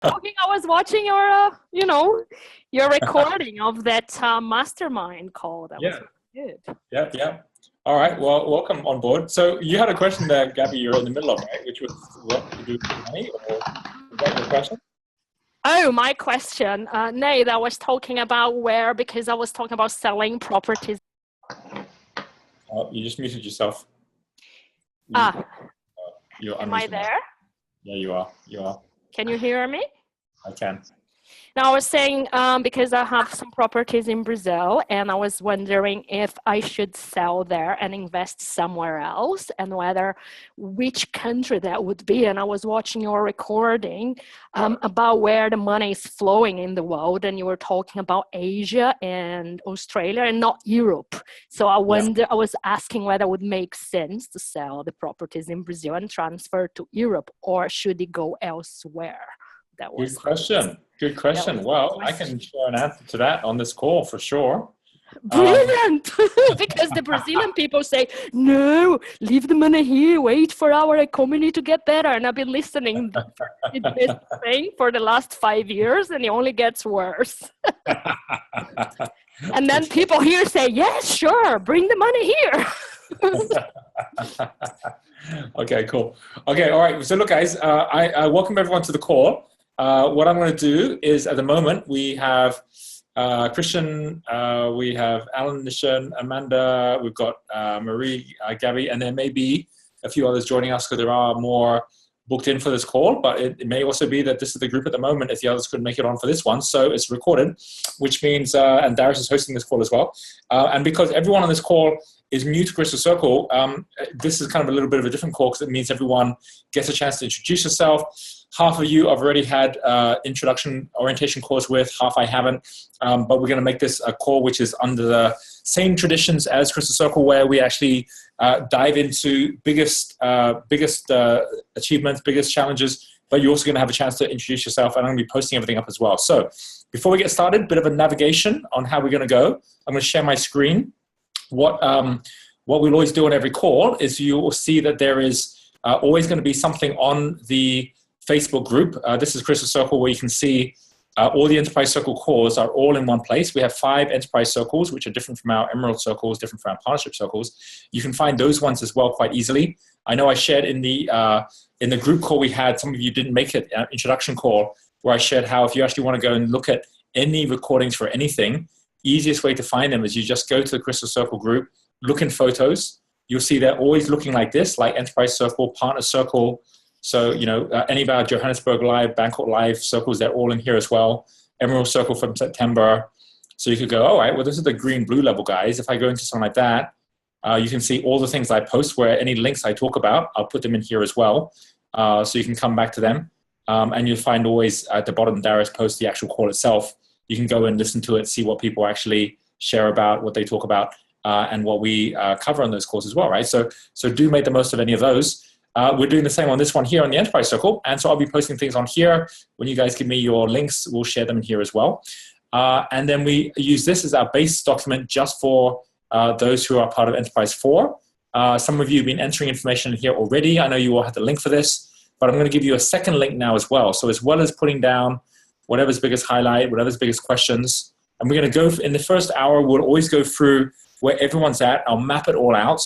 talking. I was watching your recording of that mastermind call. That was Yeah, really good. yeah. All right. Well, welcome on board. So you had a question there, Gabby, you're in the middle of, right? Which was what to do with money, or is that your question? Oh, my question. Nate, I was talking about because I was talking about selling properties. Oh, you just muted yourself. You, Ah, you're am I unmuted now. there? Yeah, you are. You are. Can you hear me? I can. Now, I was saying because I have some properties in Brazil, and I was wondering if I should sell there and invest somewhere else, and which country that would be. And I was watching your recording about where the money is flowing in the world, and you were talking about Asia and Australia and not Europe. So I Yeah. was asking whether it would make sense to sell the properties in Brazil and transfer to Europe, or should it go elsewhere? That Good was question. Good that was question. the Well, I can question. share an answer to that on this call for sure. Um, Brilliant! Because the Brazilian people say, no, leave the money here, wait for our economy to get better. And I've been listening to this thing for the last 5 years, and it only gets worse. And then people here say, yes, sure, bring the money here. Okay, cool. Okay, all right. So look, guys, I welcome everyone to the call. What I'm going to do is, at the moment, we have Christian, we have Alan, Nishan, Amanda, we've got Marie, Gabby, and there may be a few others joining us because there are more booked in for this call, but it may also be that this is the group at the moment if the others couldn't make it on for this one. So it's recorded, which means, and Darius is hosting this call as well. And because everyone on this call is new to Crystal Circle, this is kind of a little bit of a different call because it means everyone gets a chance to introduce yourself. Half of you I've already had introduction orientation calls with, half I haven't. But we're going to make this a call which is under the same traditions as Crystal Circle, where we actually dive into biggest achievements, biggest challenges, but you're also going to have a chance to introduce yourself, and I'm going to be posting everything up as well. So before we get started, a bit of a navigation on how we're going to go. I'm going to share my screen. What we'll always do on every call is you will see that there is always going to be something on the Facebook group. This is Crystal Circle, where you can see all the Enterprise Circle calls are all in one place. We have 5 Enterprise Circles, which are different from our Emerald Circles, different from our Partnership Circles. You can find those ones as well quite easily. I know I shared in the group call we had, some of you didn't make it, introduction call, where I shared how if you actually want to go and look at any recordings for anything, easiest way to find them is you just go to the Crystal Circle group, look in photos. You'll see they're always looking like this, like Enterprise Circle, Partner Circle. So, any of our Johannesburg Live, Bangkok Live circles, they're all in here as well. Emerald Circle from September. So you could go, all right, well, this is the green, blue level, guys. If I go into something like that, you can see all the things I post, where any links I talk about, I'll put them in here as well. So you can come back to them. And you'll find always at the bottom, Darius posts the actual call itself. You can go and listen to it, see what people actually share about, what they talk about, and what we cover on those calls as well, right? So do make the most of any of those. We're doing the same on this one here on the Enterprise Circle. And so I'll be posting things on here. When you guys give me your links, we'll share them in here as well. And then we use this as our base document just for those who are part of Enterprise 4. Some of you have been entering information in here already. I know you all had the link for this, but I'm going to give you a second link now as well. So as well as putting down whatever's biggest highlight, whatever's biggest questions, and we're going to go in the first hour, we'll always go through where everyone's at. I'll map it all out.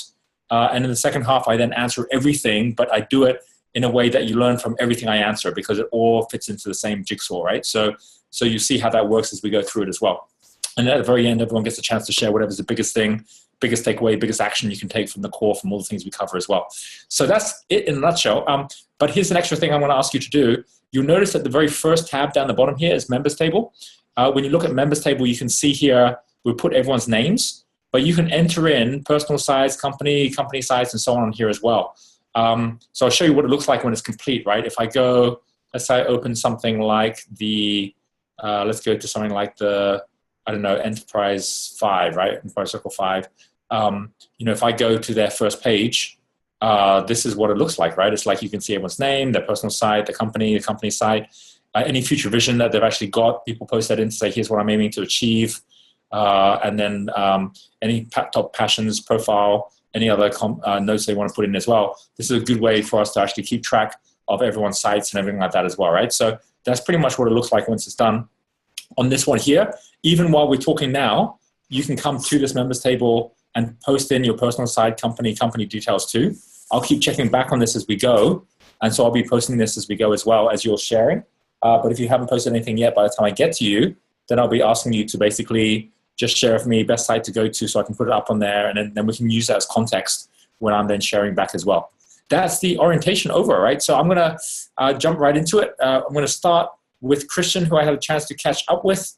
And in the second half, I then answer everything, but I do it in a way that you learn from everything I answer because it all fits into the same jigsaw, right? So you see how that works as we go through it as well. And at the very end, everyone gets a chance to share whatever's the biggest thing, biggest takeaway, biggest action you can take from the core, from all the things we cover as well. So that's it in a nutshell. But here's an extra thing I want to ask you to do. You'll notice that the very first tab down the bottom here is Members Table. When you look at Members Table, you can see here, we put everyone's names. But you can enter in personal size, company size, and so on here as well. So I'll show you what it looks like when it's complete, right? If I go, let's say I open something like let's go to something like Enterprise 5, right? Enterprise Circle 5. If I go to their first page, this is what it looks like, right? It's like you can see everyone's name, their personal site, the company site, any future vision that they've actually got. People post that in to say, here's what I'm aiming to achieve. And then any top passions, profile, any other notes they want to put in as well. This is a good way for us to actually keep track of everyone's sites and everything like that as well, right? So That's pretty much what it looks like once it's done. On this one here, even while we're talking now, you can come to this members table and post in your personal side, company details too. I'll keep checking back on this as we go. And so I'll be posting this as we go as well as you're sharing. But if you haven't posted anything yet, by the time I get to you, then I'll be asking you to basically just share with me best site to go to so I can put it up on there. And then we can use that as context when I'm then sharing back as well. That's the orientation over, right? So I'm going to jump right into it. I'm going to start with Christian, who I had a chance to catch up with.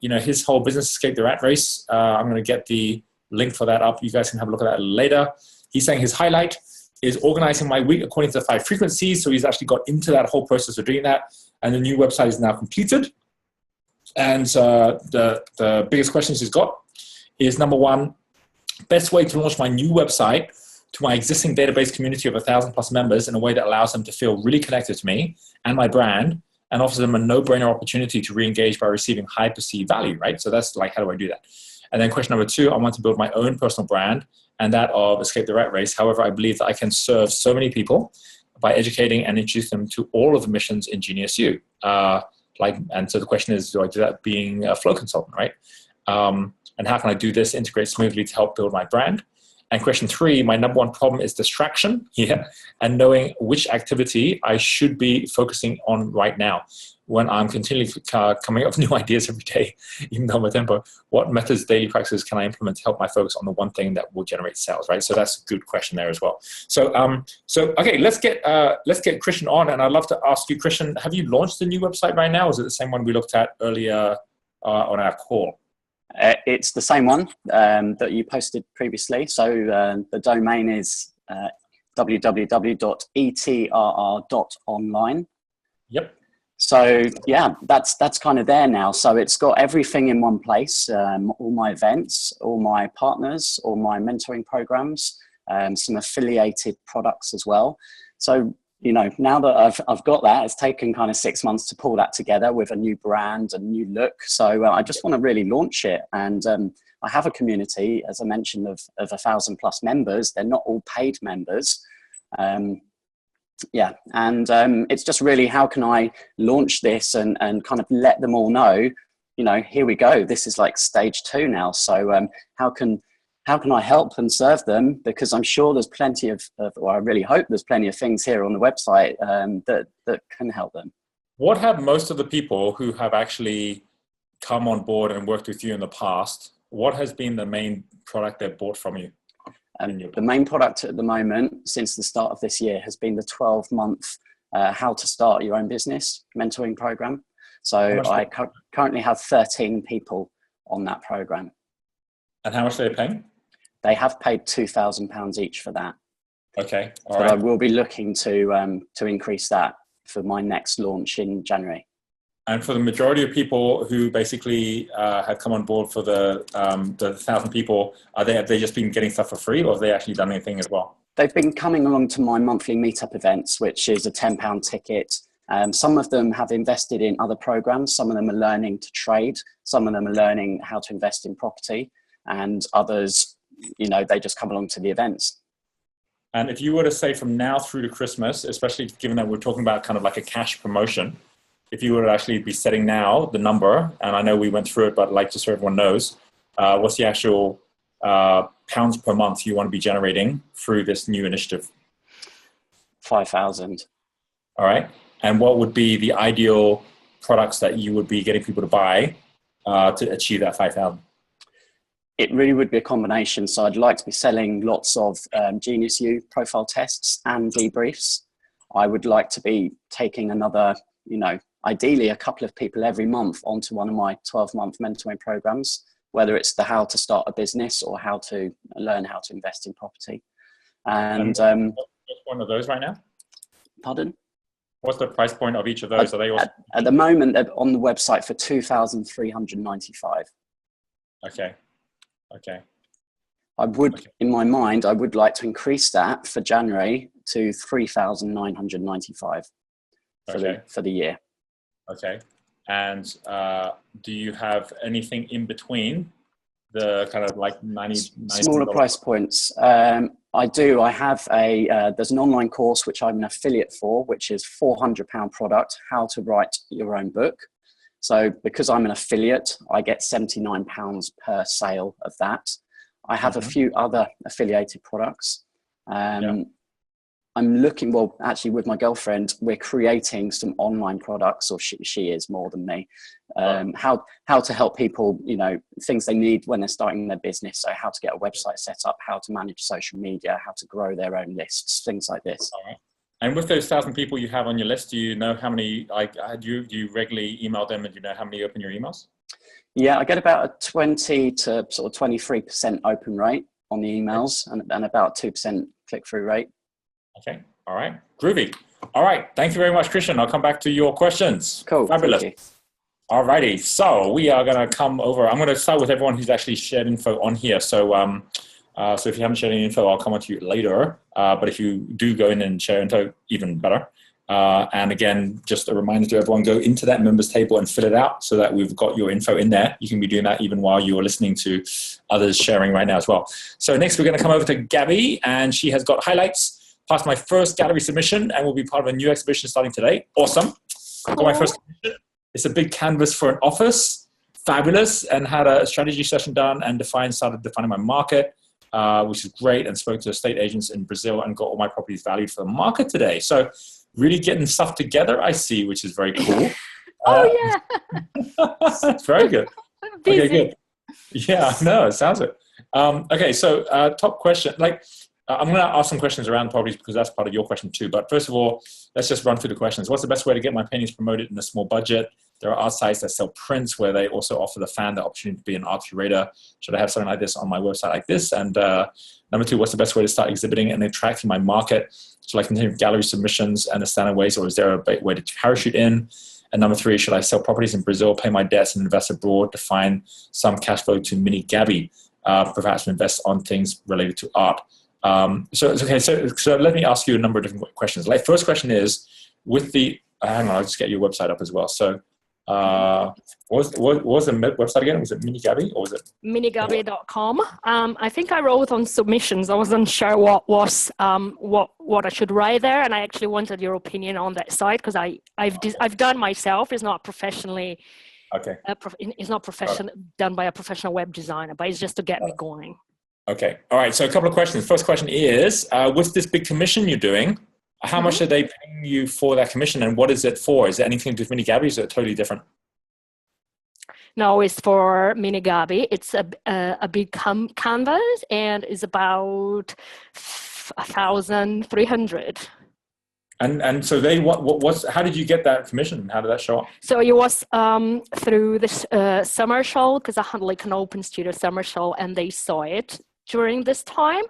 His whole business Escape the Rat Race. I'm going to get the link for that up. You guys can have a look at that later. He's saying his highlight is organizing my week according to the 5 frequencies. So he's actually got into that whole process of doing that. And the new website is now completed. And the biggest questions he's got is, number one, best way to launch my new website to my existing database community of 1,000 plus members in a way that allows them to feel really connected to me and my brand, and offers them a no-brainer opportunity to re-engage by receiving high perceived value, right? So that's like, how do I do that? And then question number 2, I want to build my own personal brand and that of Escape the Rat Race. However, I believe that I can serve so many people by educating and introducing them to all of the missions in Genius U. And so the question is, do I do that being a flow consultant, right? And how can I do this, integrate smoothly to help build my brand? And question 3, my number one problem is distraction, and knowing which activity I should be focusing on right now. When I'm continually coming up with new ideas every day, even though my tempo, what methods, daily practices can I implement to help my focus on the one thing that will generate sales, right? So that's a good question there as well. So, okay, let's get Christian on, and I'd love to ask you, Christian, have you launched the new website right now? Or is it the same one we looked at earlier on our call? It's the same one that you posted previously. So the domain is www.etrr.online. Yep. So yeah, that's kind of there now. So it's got everything in one place, all my events, all my partners, all my mentoring programs, some affiliated products as well. So, now that I've got that, it's taken kind of 6 months to pull that together with a new brand and new look. So I just want to really launch it. And I have a community, as I mentioned, of 1,000 plus members. They're not all paid members. It's just really, how can I launch this and kind of let them all know, here we go. This is like stage 2 now. So how can I help and serve them? Because I'm sure there's plenty or I really hope there's plenty of things here on the website that can help them. What have most of the people who have actually come on board and worked with you in the past, what has been the main product they've bought from you? The main product at the moment, since the start of this year, has been the 12-month How to Start Your Own Business mentoring program. So I currently have 13 people on that program. And how much are they paying? They have paid £2,000 each for that. Okay. But I will be looking to increase that for my next launch in January. And for the majority of people who basically have come on board for the 1,000 people, have they just been getting stuff for free, or have they actually done anything as well? They've been coming along to my monthly meetup events, which is a £10 ticket. Some of them have invested in other programs. Some of them are learning to trade. Some of them are learning how to invest in property. And others, they just come along to the events. And if you were to say from now through to Christmas, especially given that we're talking about kind of like a cash promotion, if you were to actually be setting now the number, and I know we went through it, but like just so everyone knows, what's the actual pounds per month you want to be generating through this new initiative? 5,000. All right. And what would be the ideal products that you would be getting people to buy to achieve that 5,000? It really would be a combination. So I'd like to be selling lots of Genius U profile tests and debriefs. I would like to be taking another, ideally a couple of people every month onto one of my 12-month mentoring programs, whether it's the How to Start a Business or how to learn how to invest in property. And what's the price point of those right now? Pardon? What's the price point of each of those? Are they also at the moment, they're on the website for $2,395. Okay. I would, in my mind, I would like to increase that for January to $3,995 for the year. Okay. And do you have anything in between the kind of like 90 smaller price points. I do. I have there's an online course which I'm an affiliate for, which is £400 product, how to write your own book. So because I'm an affiliate, I get £79 per sale of that. I have a few other affiliated products. I'm looking, well, actually with my girlfriend, we're creating some online products, or she is more than me, how to help people, you know, things they need when they're starting their business. So how to get a website set up, how to manage social media, how to grow their own lists, things like this. All right. And with those 1,000 people you have on your list, do you know how many, like, do you regularly email them, and do you know how many open your emails? Yeah, I get about a 20 to sort of 23% open rate on the emails, and about 2% click-through rate. Okay. All right. Groovy. All right. Thank you very much, Christian. I'll come back to your questions. Cool. Fabulous. All righty. So we are going to come over. I'm going to start with everyone who's actually shared info on here. So, so if you haven't shared any info, I'll come on to you later. But if you do go in and share info, even better. And again, just a reminder to everyone, go into that members table and fill it out so that we've got your info in there. You can be doing that even while you're listening to others sharing right now as well. So next we're going to come over to Gabby, and she has got highlights. Passed my first gallery submission and will be part of a new exhibition starting today. Awesome. Cool. Got my first commission. It's a big canvas for an office. Fabulous. And had a strategy session done and started defining my market, which is great, and spoke to estate agents in Brazil and got all my properties valued for the market today. So really getting stuff together, I see, which is very cool. Oh, yeah. That's very good. Busy. Okay, good. Yeah, no, it sounds it. Okay, so top question. I'm going to ask some questions around properties because that's part of your question too. But first of all, let's just run through the questions. What's the best way to get my paintings promoted in a small budget? There are art sites that sell prints where they also offer the fan the opportunity to be an art curator. Should I have something like this on my website like this? And number two, what's the best way to start exhibiting and attracting my market? So I continue gallery submissions and the standard ways, or is there a way to parachute in? And number three, should I sell properties in Brazil, pay my debts, and invest abroad to find some cash flow to mini Gabby, perhaps invest on things related to art? So let me ask you a number of different questions. Like, first question is, with the, hang on, I'll just get your website up as well. So, what was the website again? Was it Mini Gabby, or was it? minigabby.com. I think I wrote on submissions. I wasn't sure what was, what I should write there. And I actually wanted your opinion on that site because I've done myself. It's not professionally, okay. It's not done by a professional web designer, but it's just to get me going. Okay. All right. So a couple of questions. First question is, with this big commission you're doing, how much are they paying you for that commission, and what is it for? Is it anything to do with Mini Gabby? Is it totally different? No, it's for Mini Gabby. It's a big canvas, and it's about 1,300. And so they what's how did you get that commission? How did that show up? So it was through this summer show, because I had like an open studio summer show, and they saw it during this time.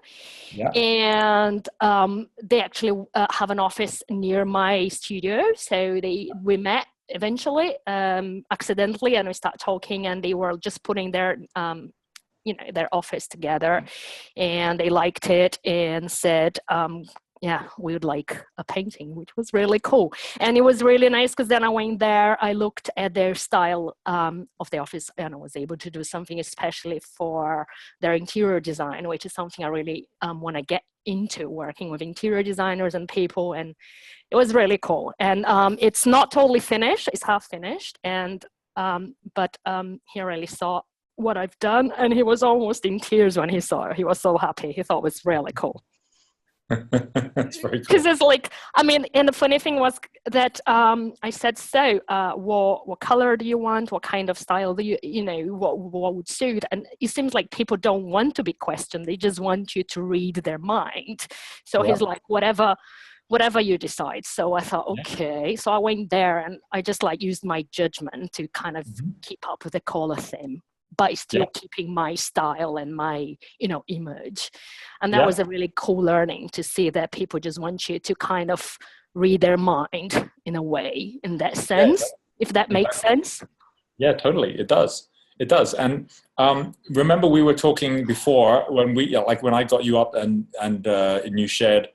Yeah. And they actually have an office near my studio, so we met eventually accidentally, and we started talking, and they were just putting their their office together, and they liked it and said, yeah, we would like a painting, which was really cool. And it was really nice because then I went there, I looked at their style of the office, and I was able to do something especially for their interior design, which is something I really want to get into, working with interior designers and people. And it was really cool. And it's not totally finished, it's half finished. And but he really saw what I've done, and he was almost in tears when he saw it. He was so happy. He thought it was really cool. That's very cool. Because it's like, I mean, and the funny thing was that I said, so what color do you want? What kind of style do you what would suit? And it seems like people don't want to be questioned. They just want you to read their mind. So he's like, whatever you decide. So I thought, okay. So I went there, and I just like used my judgment to kind of keep up with the color theme, but still keeping my style and my, image. And that was a really cool learning, to see that people just want you to kind of read their mind in a way, in that sense, if that makes sense. Yeah, totally. It does. It does. And remember we were talking before when when I got you up and you shared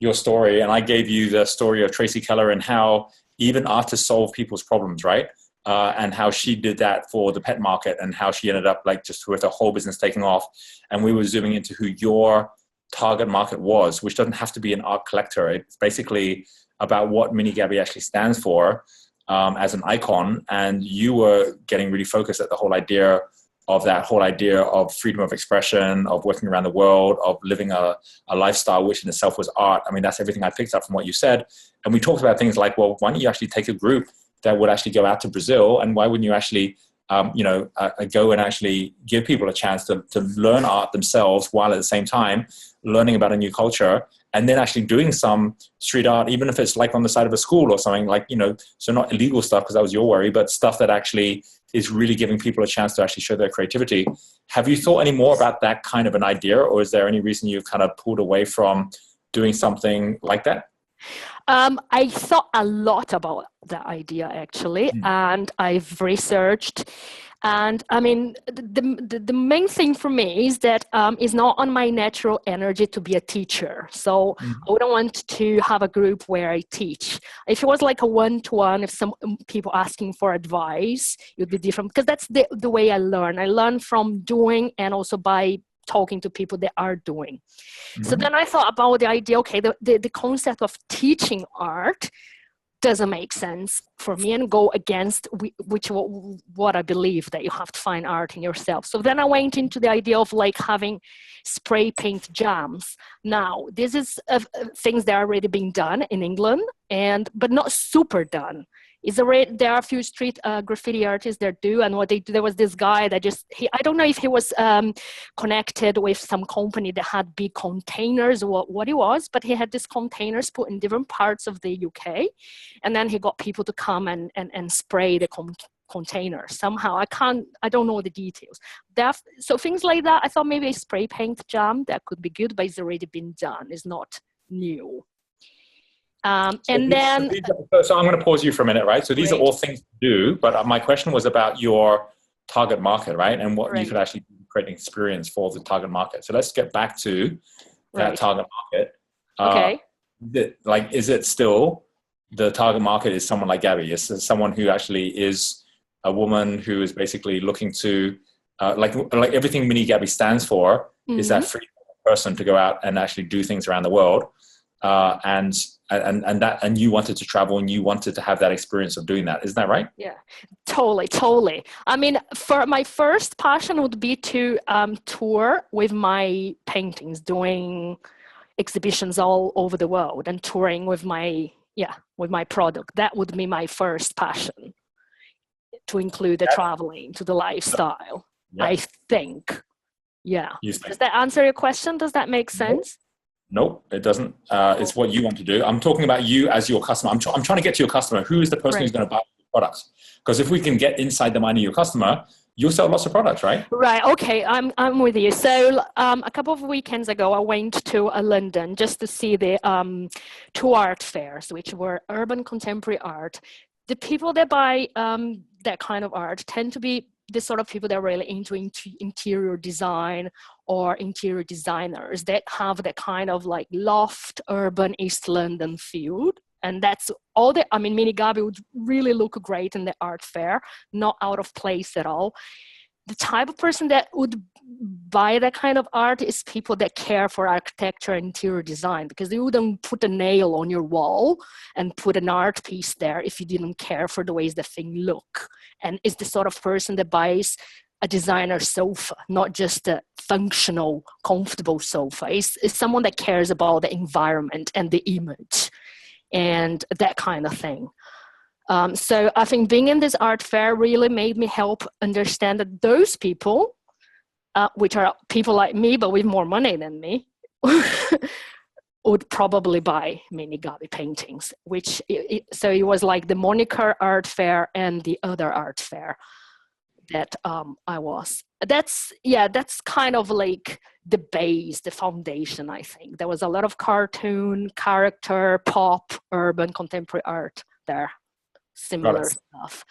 your story, and I gave you the story of Tracy Keller and how even artists solve people's problems, right? and how she did that for the pet market and how she ended up like just with her whole business taking off. And we were zooming into who your target market was, which doesn't have to be an art collector. It's basically about what Mini Gabby actually stands for as an icon. And you were getting really focused at the whole idea of that whole idea of freedom of expression, of working around the world, of living a lifestyle, which in itself was art. I mean, that's everything I picked up from what you said. And we talked about things like, well, why don't you actually take a group that would actually go out to Brazil, and why wouldn't you actually, go and actually give people a chance to learn art themselves while at the same time learning about a new culture, and then actually doing some street art, even if it's like on the side of a school or something like, so not illegal stuff, because that was your worry, but stuff that actually is really giving people a chance to actually show their creativity. Have you thought any more about that kind of an idea, or is there any reason you've kind of pulled away from doing something like that? I thought a lot about the idea actually, and I've researched. And I mean, the main thing for me is that it's not on my natural energy to be a teacher. So I wouldn't want to have a group where I teach. If it was like a one-to-one, if some people asking for advice, it would be different, because that's the way I learn. I learn from doing and also by talking to people that are doing. So then I thought about the idea, okay, the concept of teaching art doesn't make sense for me and go against what I believe, that you have to find art in yourself. So then I went into the idea of like having spray paint jams. Now, this is things that are already being done in England, but not super done. There are a few street graffiti artists that do, and what they do, there was this guy that I don't know if he was connected with some company that had big containers or what he was, but he had these containers put in different parts of the UK, and then he got people to come and spray the container somehow. I don't know the details. So things like that, I thought maybe a spray paint jam, that could be good, but it's already been done. It's not new. So I'm going to pause you for a minute, right? So these are all things to do, but my question was about your target market, right? And what you could actually create an experience for the target market. So let's get back to that target market. Okay. Is it still the target market is someone like Gabby? Is someone who actually is a woman who is basically looking to, like everything Mini Gabby stands for, is that free person to go out and actually do things around the world. And you wanted to travel and you wanted to have that experience of doing that. Isn't that right? Yeah, totally. I mean, for my first passion would be to tour with my paintings, doing exhibitions all over the world and touring with my product. That would be my first passion, to include the traveling, to the lifestyle. Yeah. I think. Yeah. Does that answer your question? Does that make sense? Nope, it doesn't. It's what you want to do. I'm talking about you as your customer. I'm trying to get to your customer. Who is the person who's going to buy your products? Because if we can get inside the mind of your customer, you'll sell lots of products, right? Right. Okay. I'm with you. So a couple of weekends ago, I went to London just to see the two art fairs, which were urban contemporary art. The people that buy that kind of art tend to be the sort of people that are really into interior design or interior designers that have that kind of like loft, urban East London feel. And that's all Mini Gabby would really look great in the art fair, not out of place at all. The type of person that would buy that kind of art is people that care for architecture and interior design, because they wouldn't put a nail on your wall and put an art piece there if you didn't care for the ways the thing look. And is the sort of person that buys a designer sofa, not just a functional, comfortable sofa. It's someone that cares about the environment and the image and that kind of thing. So I think being in this art fair really made me help understand that those people, which are people like me, but with more money than me, would probably buy Mini Gabby paintings, so it was like the Monaco art fair and the other art fair that I was. That's kind of like the base, the foundation, I think. There was a lot of cartoon, character, pop, urban, contemporary art there. Similar stuff.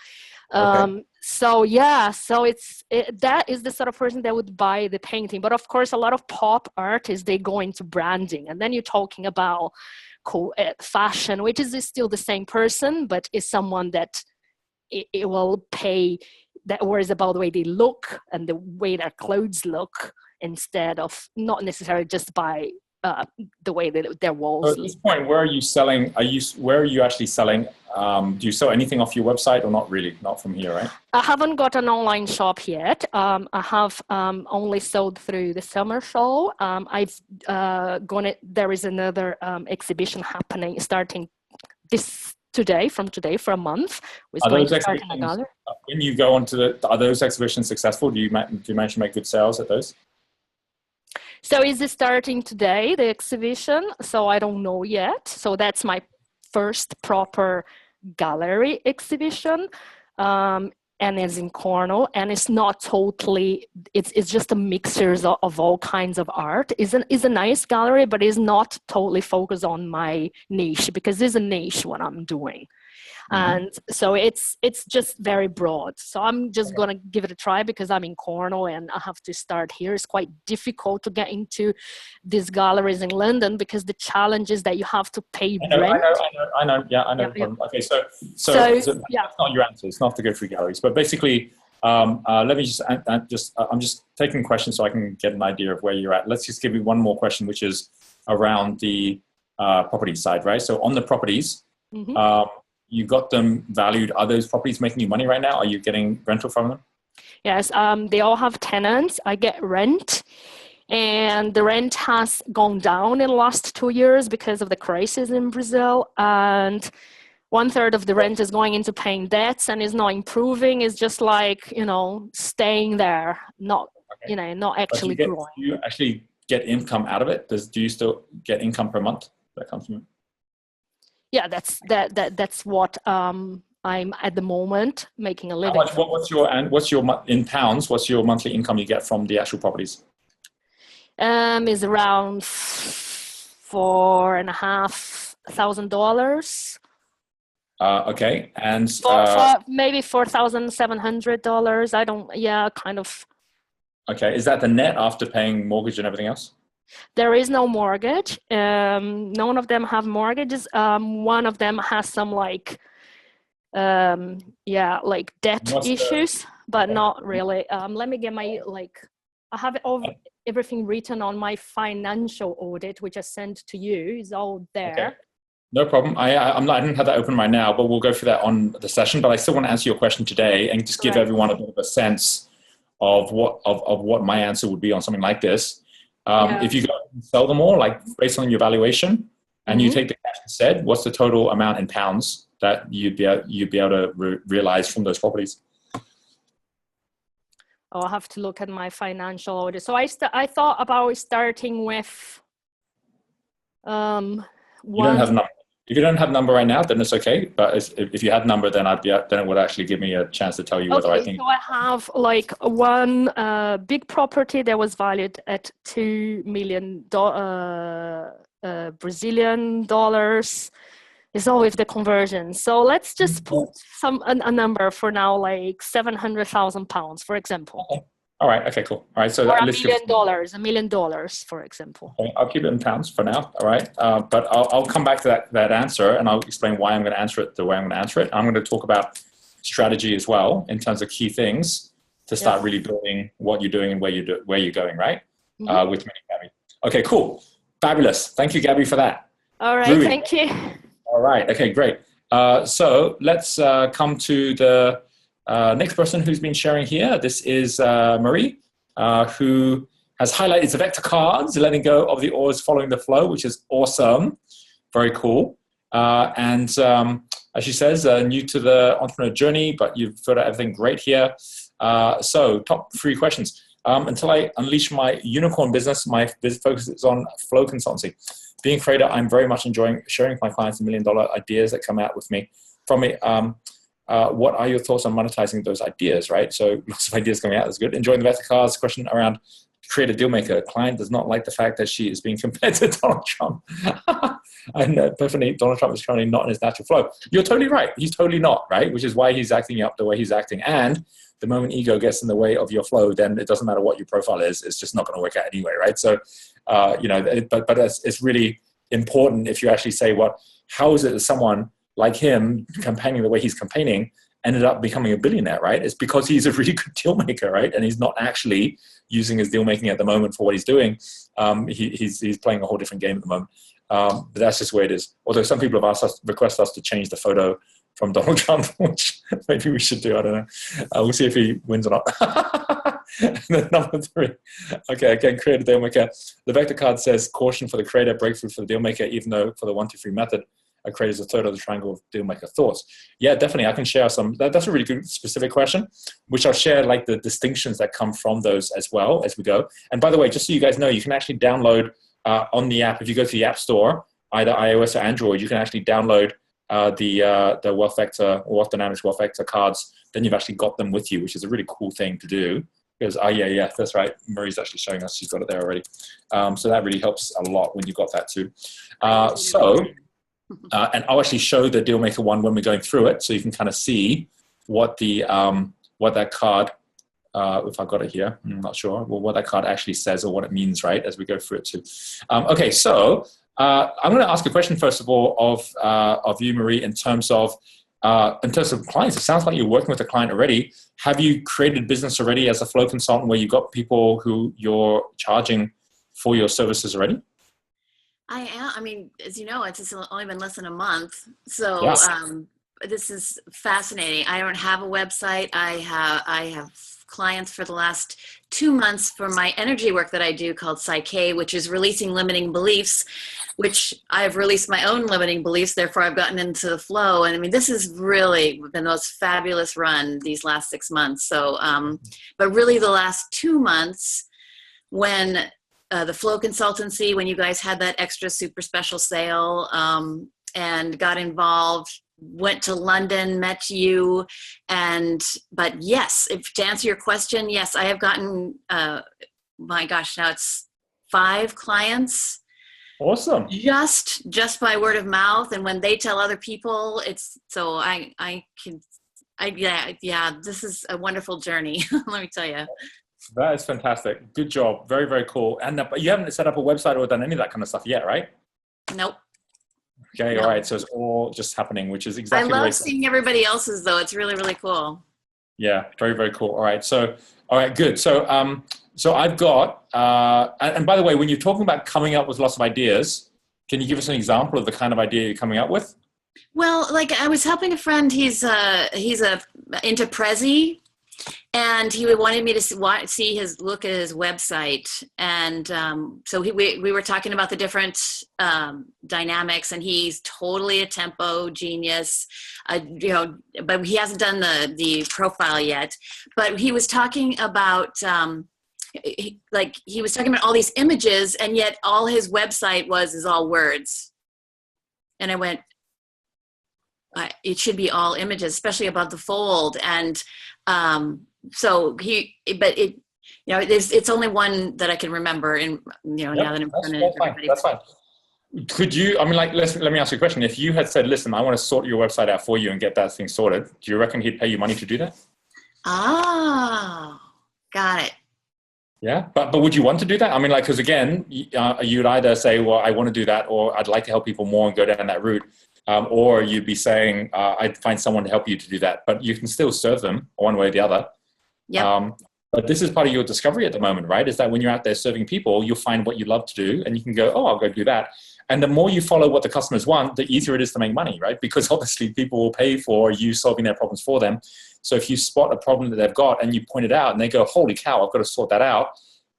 Okay. So that is the sort of person that would buy the painting. But of course, a lot of pop artists, they go into branding, and then you're talking about fashion, which is still the same person, but is someone that it will pay, that worries about the way they look and the way their clothes look, instead of not necessarily just by the way that their walls So at look. this point, where are you selling? Where are you actually selling? Do you sell anything off your website, or not really? Not from here, right? I haven't got an online shop yet. I have only sold through the summer show. I've there is another exhibition happening starting from today for a month. Are those exhibitions, when you go onto are those exhibitions successful? Do you manage to make good sales at those? So is it starting today, the exhibition? So I don't know yet. So that's my first proper gallery exhibition. And it's in Cornwall, and it's not totally, it's just a mixture of all kinds of art. It's a nice gallery, but it's not totally focused on my niche, because there's a niche what I'm doing. And so it's just very broad. So I'm just going to give it a try, because I'm in Cornwall and I have to start here. It's quite difficult to get into these galleries in London, because the challenge is that you have to pay rent. I know. Yeah, I know. Yeah. Okay, so that's not your answer. It's not to go through galleries, but basically, let me I'm just taking questions so I can get an idea of where you're at. Let's just give you one more question, which is around the property side, right? So on the properties, you got them valued. Are those properties making you money right now? Are you getting rental from them? Yes, they all have tenants. I get rent, and the rent has gone down in the last 2 years because of the crisis in Brazil. And 1/3 of the rent is going into paying debts and is not improving. It's just like, staying there, not actually growing. Do you actually get income out of it? Do you still get income per month that comes from it? Yeah, that's what I'm at the moment making a living. What's your in pounds? What's your monthly income you get from the actual properties? Is around $4,500. Okay, and maybe $4,700. I don't. Yeah, kind of. Okay, is that the net after paying mortgage and everything else? There is no mortgage. None of them have mortgages. One of them has some like debt issues, but not really. Let me get my I have everything written on my financial audit, which I sent to you. Is all there. Okay. No problem. I didn't have that open right now, but we'll go through that on the session. But I still want to answer your question today and just give everyone a bit of a sense of what my answer would be on something like this. If you go and sell them all, like based on your valuation, and you take the cash instead, what's the total amount in pounds that you'd be able to realize from those properties? Oh, I'll have to look at my financial audit. So I thought about starting with You don't have a number. If you don't have a number right now, then it's okay. But if you had a number, then it would actually give me a chance to tell you whether I think. So I have like one big property that was valued at $2 million Brazilian dollars. It's all with the conversion. So let's just put a number for now, like £700,000, for example. Okay. All right. Okay, cool. All right. So $1 million, for example. Okay, I'll keep it in pounds for now. All right. But I'll come back to that answer, and I'll explain why I'm going to answer it the way I'm going to answer it. I'm going to talk about strategy as well in terms of key things to start really building what you're doing and where you're going, right? With me, Gabby. Okay, cool. Fabulous. Thank you, Gabby, for that. All right. Thank you. All right. Okay, great. So let's come to the next person who's been sharing here. This is Marie, who has highlighted the vector cards, letting go of the oars, following the flow, which is awesome. Very cool. And as she says, new to the entrepreneur journey, but you've got everything great here. So top 3 questions. Until I unleash my unicorn business, my focus is on flow consultancy. Being a creator, I'm very much enjoying sharing with my clients the $1 million ideas that come out from me. What are your thoughts on monetizing those ideas, right? So lots of ideas coming out, that's good. Enjoying the vector cards. Question around create a deal maker. Client does not like the fact that she is being compared to Donald Trump. And definitely Donald Trump is currently not in his natural flow. You're totally right. He's totally not, right? Which is why he's acting up the way he's acting. And the moment ego gets in the way of your flow, then it doesn't matter what your profile is. It's just not going to work out anyway, right? So, but it's really important if you actually say, how is it that someone like him campaigning the way he's campaigning ended up becoming a billionaire, right? It's because he's a really good deal maker, right? And he's not actually using his deal making at the moment for what he's doing. He's playing a whole different game at the moment. But that's just the way it is. Although some people have requested us to change the photo from Donald Trump, which maybe we should do. I don't know. We'll see if he wins or not. And then number 3. Okay, again, creator deal maker. The vector card says caution for the creator, breakthrough for the deal maker, even though for the 1, 2, 3 method, a creator is a third of the triangle of deal maker thoughts. Yeah, definitely. I can share some. That's a really good specific question, which I'll share like the distinctions that come from those as well as we go. And by the way, just so you guys know, you can actually download on the app. If you go to the App Store, either iOS or Android, you can actually download the Wealth Vector or Wealth Dynamics Wealth Vector cards. Then you've actually got them with you, which is a really cool thing to do. Because, yeah, that's right. Marie's actually showing us she's got it there already. So that really helps a lot when you've got that too. And I'll actually show the Dealmaker one when we're going through it, so you can kind of see what the what that card, if I've got it here, I'm not sure, well, what that card actually says or what it means, right, as we go through it too. Okay, so I'm going to ask a question first of all of you, Marie, in terms of clients. It sounds like you're working with a client already. Have you created business already as a flow consultant where you've got people who you're charging for your services already? I am. I mean, as you know, it's just only been less than a month. So yes. This is fascinating. I don't have a website. I have clients for the last 2 months for my energy work that I do called Psyche, which is releasing limiting beliefs, which I've released my own limiting beliefs. Therefore, I've gotten into the flow. And I mean, this has really been the most fabulous run these last 6 months. So, but really the last 2 months when the Flow Consultancy, when you guys had that extra super special sale and got involved, went to London, met you, but yes, to answer your question, yes, I have gotten, my gosh, now it's 5 clients. Awesome. Just by word of mouth. And when they tell other people, it's, so yeah, this is a wonderful journey. Let me tell you. That is fantastic. Good job. Very, very cool. And you haven't set up a website or done any of that kind of stuff yet, right? Nope. Okay, nope. All right. So it's all just happening, which is exactly. I love seeing everybody else's though. It's really, really cool. Yeah, very, very cool. All right. So, all right, good. So, so I've got, and by the way, when you're talking about coming up with lots of ideas, can you give us an example of the kind of idea you're coming up with? Well, like I was helping a friend. He's into Prezi. And he wanted me to see look at his website. And so we were talking about the different dynamics, and he's totally a tempo genius, but he hasn't done the profile yet. But he was talking about, he was talking about all these images, and yet all his website is all words. And I went, it should be all images, especially about the fold. And so it's only one that I can remember, and now that I'm front of everybody. That's fine. Could you? I mean, like, let me ask you a question. If you had said, "Listen, I want to sort your website out for you and get that thing sorted," do you reckon he'd pay you money to do that? Oh, got it. Yeah, but would you want to do that? I mean, like, because again, you'd either say, "Well, I want to do that," or "I'd like to help people more and go down that route." Or you'd be saying, I'd find someone to help you to do that. But you can still serve them one way or the other. Yep. But this is part of your discovery at the moment, right? Is that when you're out there serving people, you'll find what you love to do and you can go, I'll go do that. And the more you follow what the customers want, the easier it is to make money, right? Because obviously people will pay for you solving their problems for them. So if you spot a problem that they've got and you point it out and they go, holy cow, I've got to sort that out,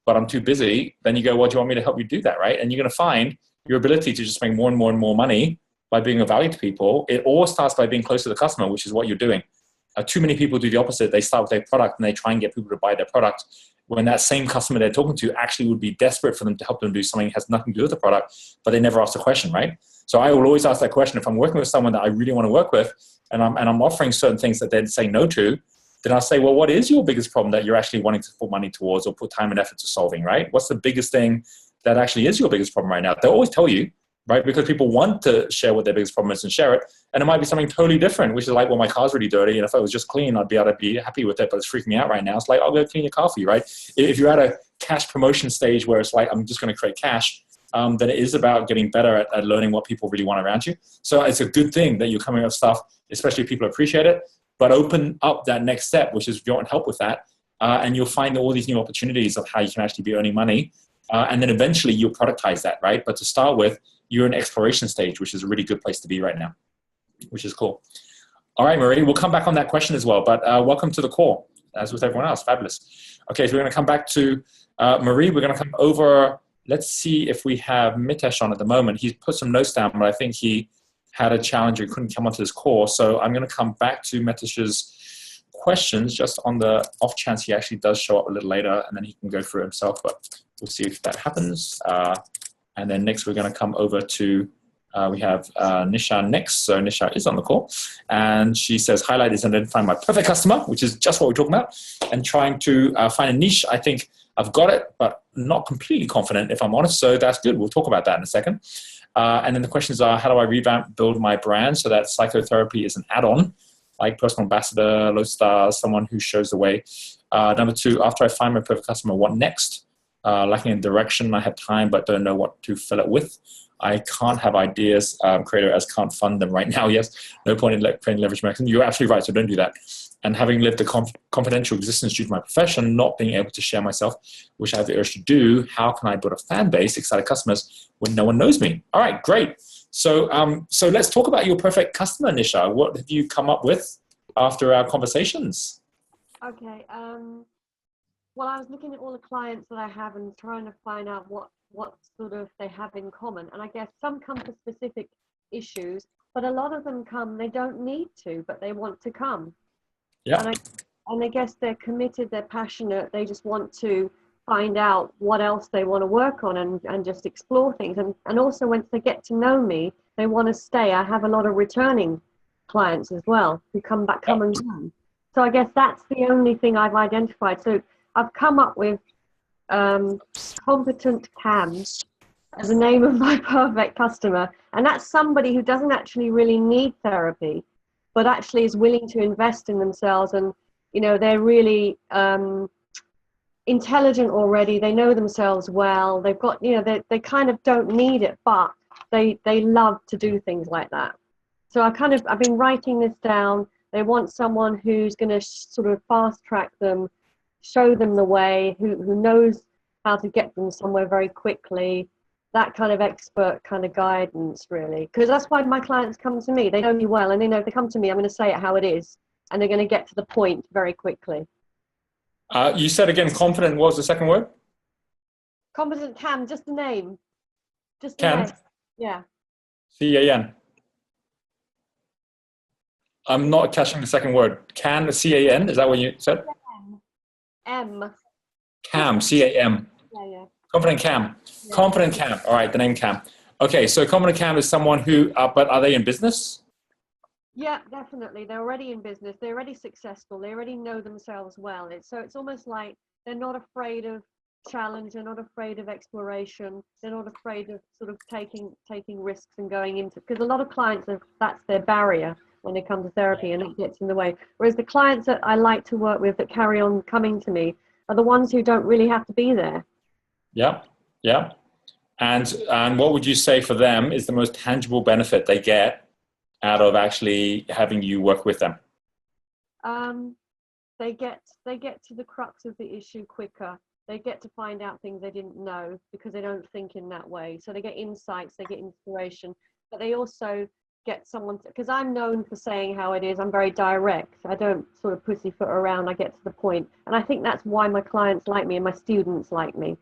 but I'm too busy. Then you go, well, do you want me to help you do that, right? And you're going to find your ability to just make more and more and more money by being of value to people. It all starts by being close to the customer, which is what you're doing. Too many people do the opposite. They start with their product and they try and get people to buy their product when that same customer they're talking to actually would be desperate for them to help them do something that has nothing to do with the product, but they never ask the question, right? So I will always ask that question. If I'm working with someone that I really want to work with and I'm offering certain things that they'd say no to, then I'll say, well, what is your biggest problem that you're actually wanting to put money towards or put time and effort to solving, right? What's the biggest thing that actually is your biggest problem right now? They'll always tell you, right? Because people want to share what their biggest problem is and share it. And it might be something totally different, which is like, well, my car's really dirty. And if it was just clean, I'd be able to be happy with it, but it's freaking me out right now. It's like, I'll go clean your car for you, right? If you're at a cash promotion stage where it's like, I'm just going to create cash, then it is about getting better at learning what people really want around you. So it's a good thing that you're coming up with stuff, especially if people appreciate it. but open up that next step, which is if you want help with that, and you'll find all these new opportunities of how you can actually be earning money. And then eventually you'll productize that, right? But to start with, you're in exploration stage, which is a really good place to be right now, which is cool. All right, Marie, we'll come back on that question as well, but welcome to the call, as with everyone else. Fabulous. Okay, so we're going to come back to Marie. We're going to come over. Let's see if we have Mitesh on at the moment. He's put some notes down, but I think he had a challenge and couldn't come onto this call. So I'm going to come back to Mitesh's questions just on the off chance he actually does show up a little later, and then he can go through it himself, but we'll see if that happens. And then next we're going to come over to, we have Nisha next. So Nisha is on the call, and she says, highlight is identifying my perfect customer, which is just what we're talking about, and trying to find a niche. I think I've got it, but not completely confident, if I'm honest. So that's good. We'll talk about that in a second. And then the questions are, how do I revamp, build my brand so that psychotherapy is an add-on, like personal ambassador, low stars, someone who shows the way. Number two, after I find my perfect customer, what next? Lacking in direction, I have time but don't know what to fill it with. I can't have ideas, creator as can't fund them right now. Yes, no point in creating leverage mechanism. You're absolutely right, so don't do that. And having lived a confidential existence due to my profession, not being able to share myself, which I have the urge to do, how can I build a fan base, excited customers, when no one knows me? All right, great. So let's talk about your perfect customer, Nisha. What have you come up with after our conversations? Okay. Well, I was looking at all the clients that I have and trying to find out what sort of they have in common. And I guess some come for specific issues, but a lot of them come, they don't need to, but they want to come. Yeah. And I guess they're committed, they're passionate, they just want to find out what else they want to work on and just explore things. And also once they get to know me, they want to stay. I have a lot of returning clients as well who come back, come and go. So I guess that's the only thing I've identified. So I've come up with competent CAMs as the name of my perfect customer. And that's somebody who doesn't actually really need therapy, but actually is willing to invest in themselves. And, you know, they're really intelligent already. They know themselves well. They've got, you know, they kind of don't need it, but they love to do things like that. So I've been writing this down. They want someone who's going to sort of fast track them, show them the way, who knows how to get them somewhere very quickly, that kind of expert kind of guidance, really. Because that's why my clients come to me. They know me well, and they know if they come to me, I'm going to say it how it is, and they're going to get to the point very quickly. You said again, confident, what was the second word? Competent CAM, just the name. Just the CAM? name. Yeah. C-A-N. I'm not catching the second word. Can, C-A-N, is that what you said? M. CAM, C-A-M. Yeah. Confident CAM. Yeah. Confident CAM. All right, the name CAM. Okay, so confident CAM is someone who, but are they in business? Yeah, definitely. They're already in business. They're already successful. They already know themselves well. It's almost like they're not afraid of challenge. They're not afraid of exploration. They're not afraid of sort of taking risks and going into, because a lot of clients, that's their barrier when they come to therapy, and it gets in the way. Whereas the clients that I like to work with that carry on coming to me are the ones who don't really have to be there. Yeah. And what would you say for them is the most tangible benefit they get out of actually having you work with them? They get to the crux of the issue quicker. They get to find out things they didn't know because they don't think in that way. So they get insights, they get inspiration, but they also get someone, because I'm known for saying how it is. I'm very direct. I don't sort of pussyfoot around. I get to the point. And I think that's why my clients like me and my students like me.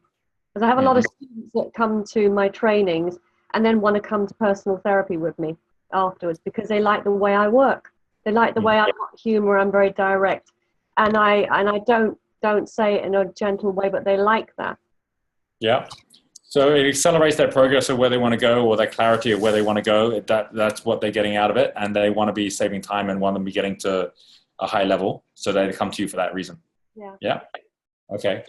Because I have a lot of students that come to my trainings and then want to come to personal therapy with me afterwards because they like the way I work. They like the way I've got humor. I'm very direct. And I don't say it in a gentle way, but they like that. Yeah. So it accelerates their progress of where they want to go, or their clarity of where they want to go. That's what they're getting out of it. And they want to be saving time and want to be getting to a high level. So they come to you for that reason. Yeah. Okay.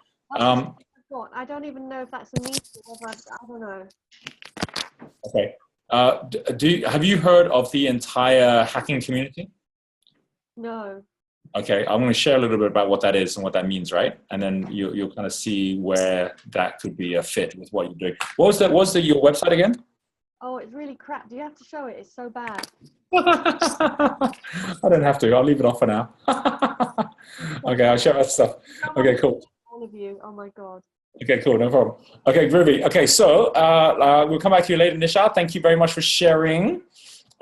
I don't even know if that's a need. I don't know. Okay. Have you heard of the entire hacking community? No. Okay, I'm going to share a little bit about what that is and what that means, right? And then you'll kind of see where that could be a fit with what you're doing. What was your website again? Oh, it's really crap. Do you have to show it? It's so bad. I don't have to. I'll leave it off for now. Okay, I'll show that stuff. Okay, cool. All of you. Oh my God. Okay, cool. No problem. Okay, groovy. Okay, so we'll come back to you later, Nisha. Thank you very much for sharing.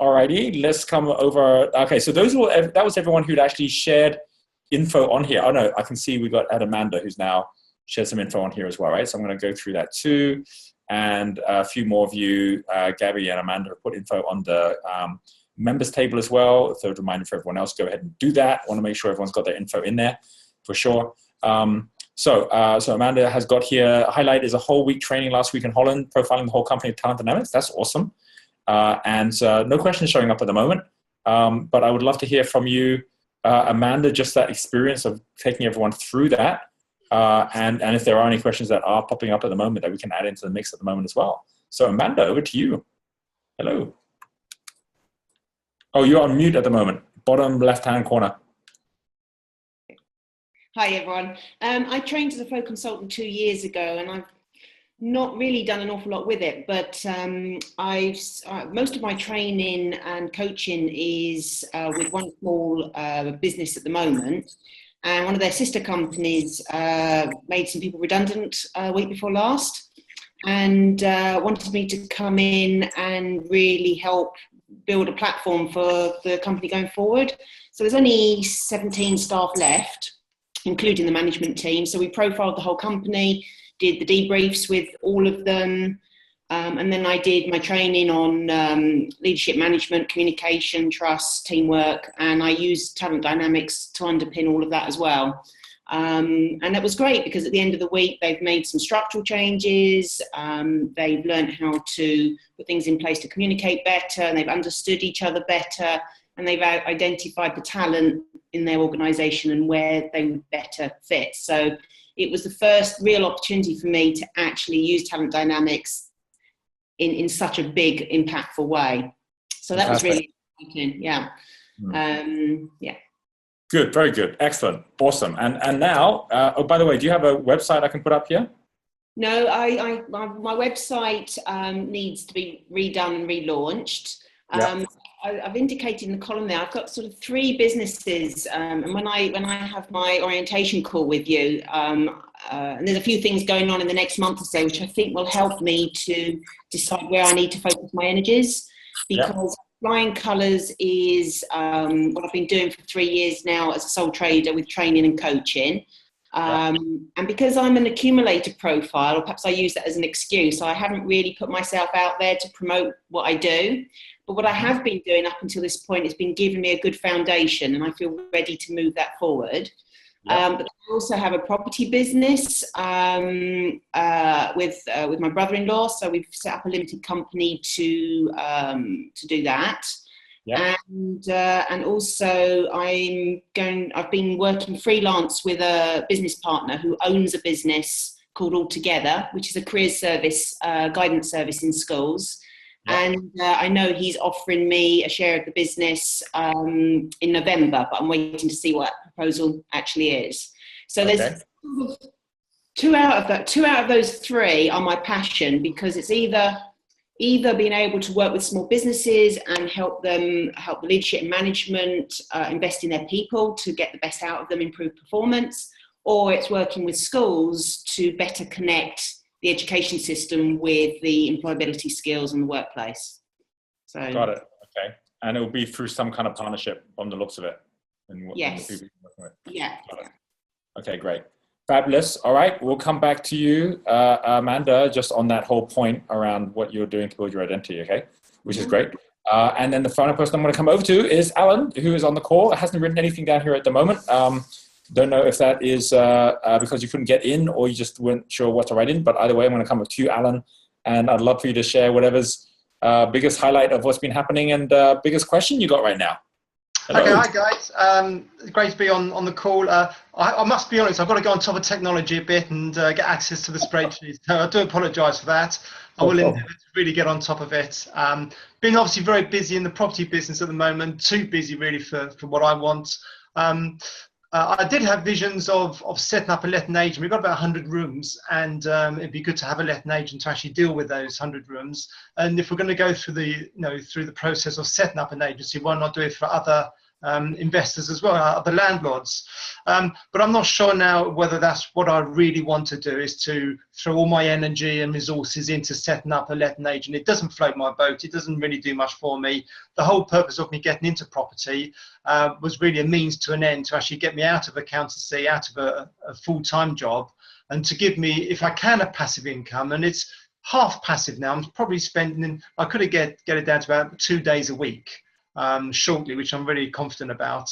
Alrighty, let's come over. Okay, so that was everyone who'd actually shared info on here. Oh no, I can see we got Amanda who's now shared some info on here as well, right? So I'm going to go through that too. And a few more of you, Gabby and Amanda, have put info on the members table as well. Third reminder for everyone else, go ahead and do that. I want to make sure everyone's got their info in there for sure. So Amanda has got here, highlight is a whole week training last week in Holland, profiling the whole company of talent dynamics. That's awesome. And no questions showing up at the moment. But I would love to hear from you, Amanda, just that experience of taking everyone through that. And if there are any questions that are popping up at the moment that we can add into the mix at the moment as well. So Amanda, over to you. Hello. Oh, you're on mute at the moment. Bottom left-hand corner. Hi, everyone. I trained as a flow consultant 2 years ago, and I've not really done an awful lot with it, but most of my training and coaching is with one small business at the moment. And one of their sister companies made some people redundant a week before last, and wanted me to come in and really help build a platform for the company going forward. So there's only 17 staff left, including the management team. So we profiled the whole company, did the debriefs with all of them, and then I did my training on leadership management, communication, trust, teamwork, and I used talent dynamics to underpin all of that as well. And that was great because at the end of the week, they've made some structural changes, they've learned how to put things in place to communicate better, and they've understood each other better, and they've identified the talent in their organisation and where they would better fit. So it was the first real opportunity for me to actually use talent dynamics in such a big, impactful way. So that was really exciting. Yeah. Yeah. Good. Very good. Excellent. Awesome. And now, oh, by the way, do you have a website I can put up here? No, my website needs to be redone and relaunched. I've indicated in the column there, I've got sort of 3 businesses, and when I have my orientation call with you, and there's a few things going on in the next month or so, which I think will help me to decide where I need to focus my energies, because Flying Colours is what I've been doing for 3 years now as a sole trader with training and coaching. And because I'm an accumulator profile, or perhaps I use that as an excuse, I haven't really put myself out there to promote what I do. But what I have been doing up until this point has been giving me a good foundation, and I feel ready to move that forward. But I also have a property business with my brother-in-law, so we've set up a limited company to do that. And also I've been working freelance with a business partner who owns a business called Altogether, which is a careers service, guidance service in schools. And I know he's offering me a share of the business in November, but I'm waiting to see what that proposal actually is. So there's two out of those 3 are my passion, because it's either being able to work with small businesses and help the leadership and management invest in their people to get the best out of them, improve performance, or it's working with schools to better connect the education system with the employability skills in the workplace. So got it. Okay. And it will be through some kind of partnership on the looks of it. Yes. Yeah. Okay, great. Fabulous. All right. We'll come back to you, Amanda, just on that whole point around what you're doing to build your identity. Okay. Which is great. And then the final person I'm going to come over to is Alan, who is on the call. It hasn't written anything down here at the moment. Don't know if that is because you couldn't get in or you just weren't sure what to write in. But either way, I'm going to come up to you, Alan, and I'd love for you to share whatever's biggest highlight of what's been happening and biggest question you got right now. Hello. Okay, hi guys. Great to be on the call. I must be honest, I've got to go on top of technology a bit and get access to the spreadsheet. So I do apologise for that. I will endeavour to really get on top of it. Being obviously very busy in the property business at the moment, too busy really for what I want. I did have visions of setting up a letting agent. We've got about 100 rooms, and it'd be good to have a letting agent to actually deal with those 100 rooms. And if we're going to go through the process of setting up an agency, why not do it for other investors as well, other landlords? But I'm not sure now whether that's what I really want to do, is to throw all my energy and resources into setting up a letting agent. It doesn't float my boat. It doesn't really do much for me. The whole purpose of me getting into property was really a means to an end, to actually get me out of accountancy, out of a full-time job, and to give me, if I can, a passive income. And it's half passive now. I'm probably spending, I could get it down to about 2 days a week shortly, which I'm really confident about.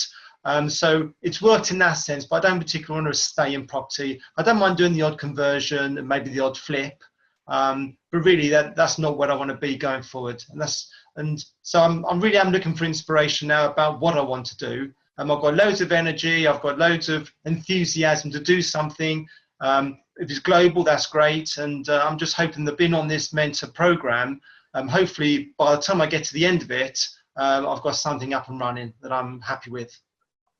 So it's worked in that sense, but I don't particularly want to stay in property. I don't mind doing the odd conversion and maybe the odd flip, but really that's not what I want to be going forward. And so I'm really looking for inspiration now about what I want to do. I've got loads of energy, I've got loads of enthusiasm to do something. If it's global, that's great. And I'm just hoping that being on this mentor program, hopefully by the time I get to the end of it, I've got something up and running that I'm happy with.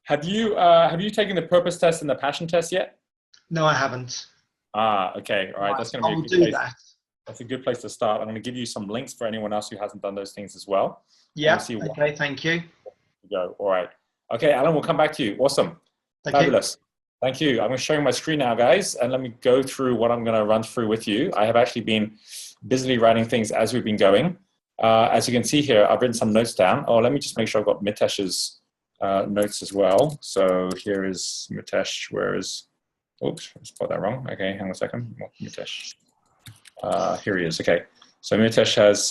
Have you taken the purpose test and the passion test yet? No, I haven't. Okay. All right. That's going to be a good place. That's a good place to start. I'm going to give you some links for anyone else who hasn't done those things as well. Yeah. Okay. Thank you. Go. All right. Okay, Alan, we'll come back to you. Awesome. Fabulous. Thank you. I'm going to show you my screen now, guys, and let me go through what I'm going to run through with you. I have actually been busily writing things as we've been going. As you can see here, I've written some notes down. Oh, let me just make sure I've got Mitesh's notes as well. So here is Mitesh. Where is, oops, I spelled that wrong. Okay, hang on a second. Mitesh. Here he is. Okay. So Mitesh has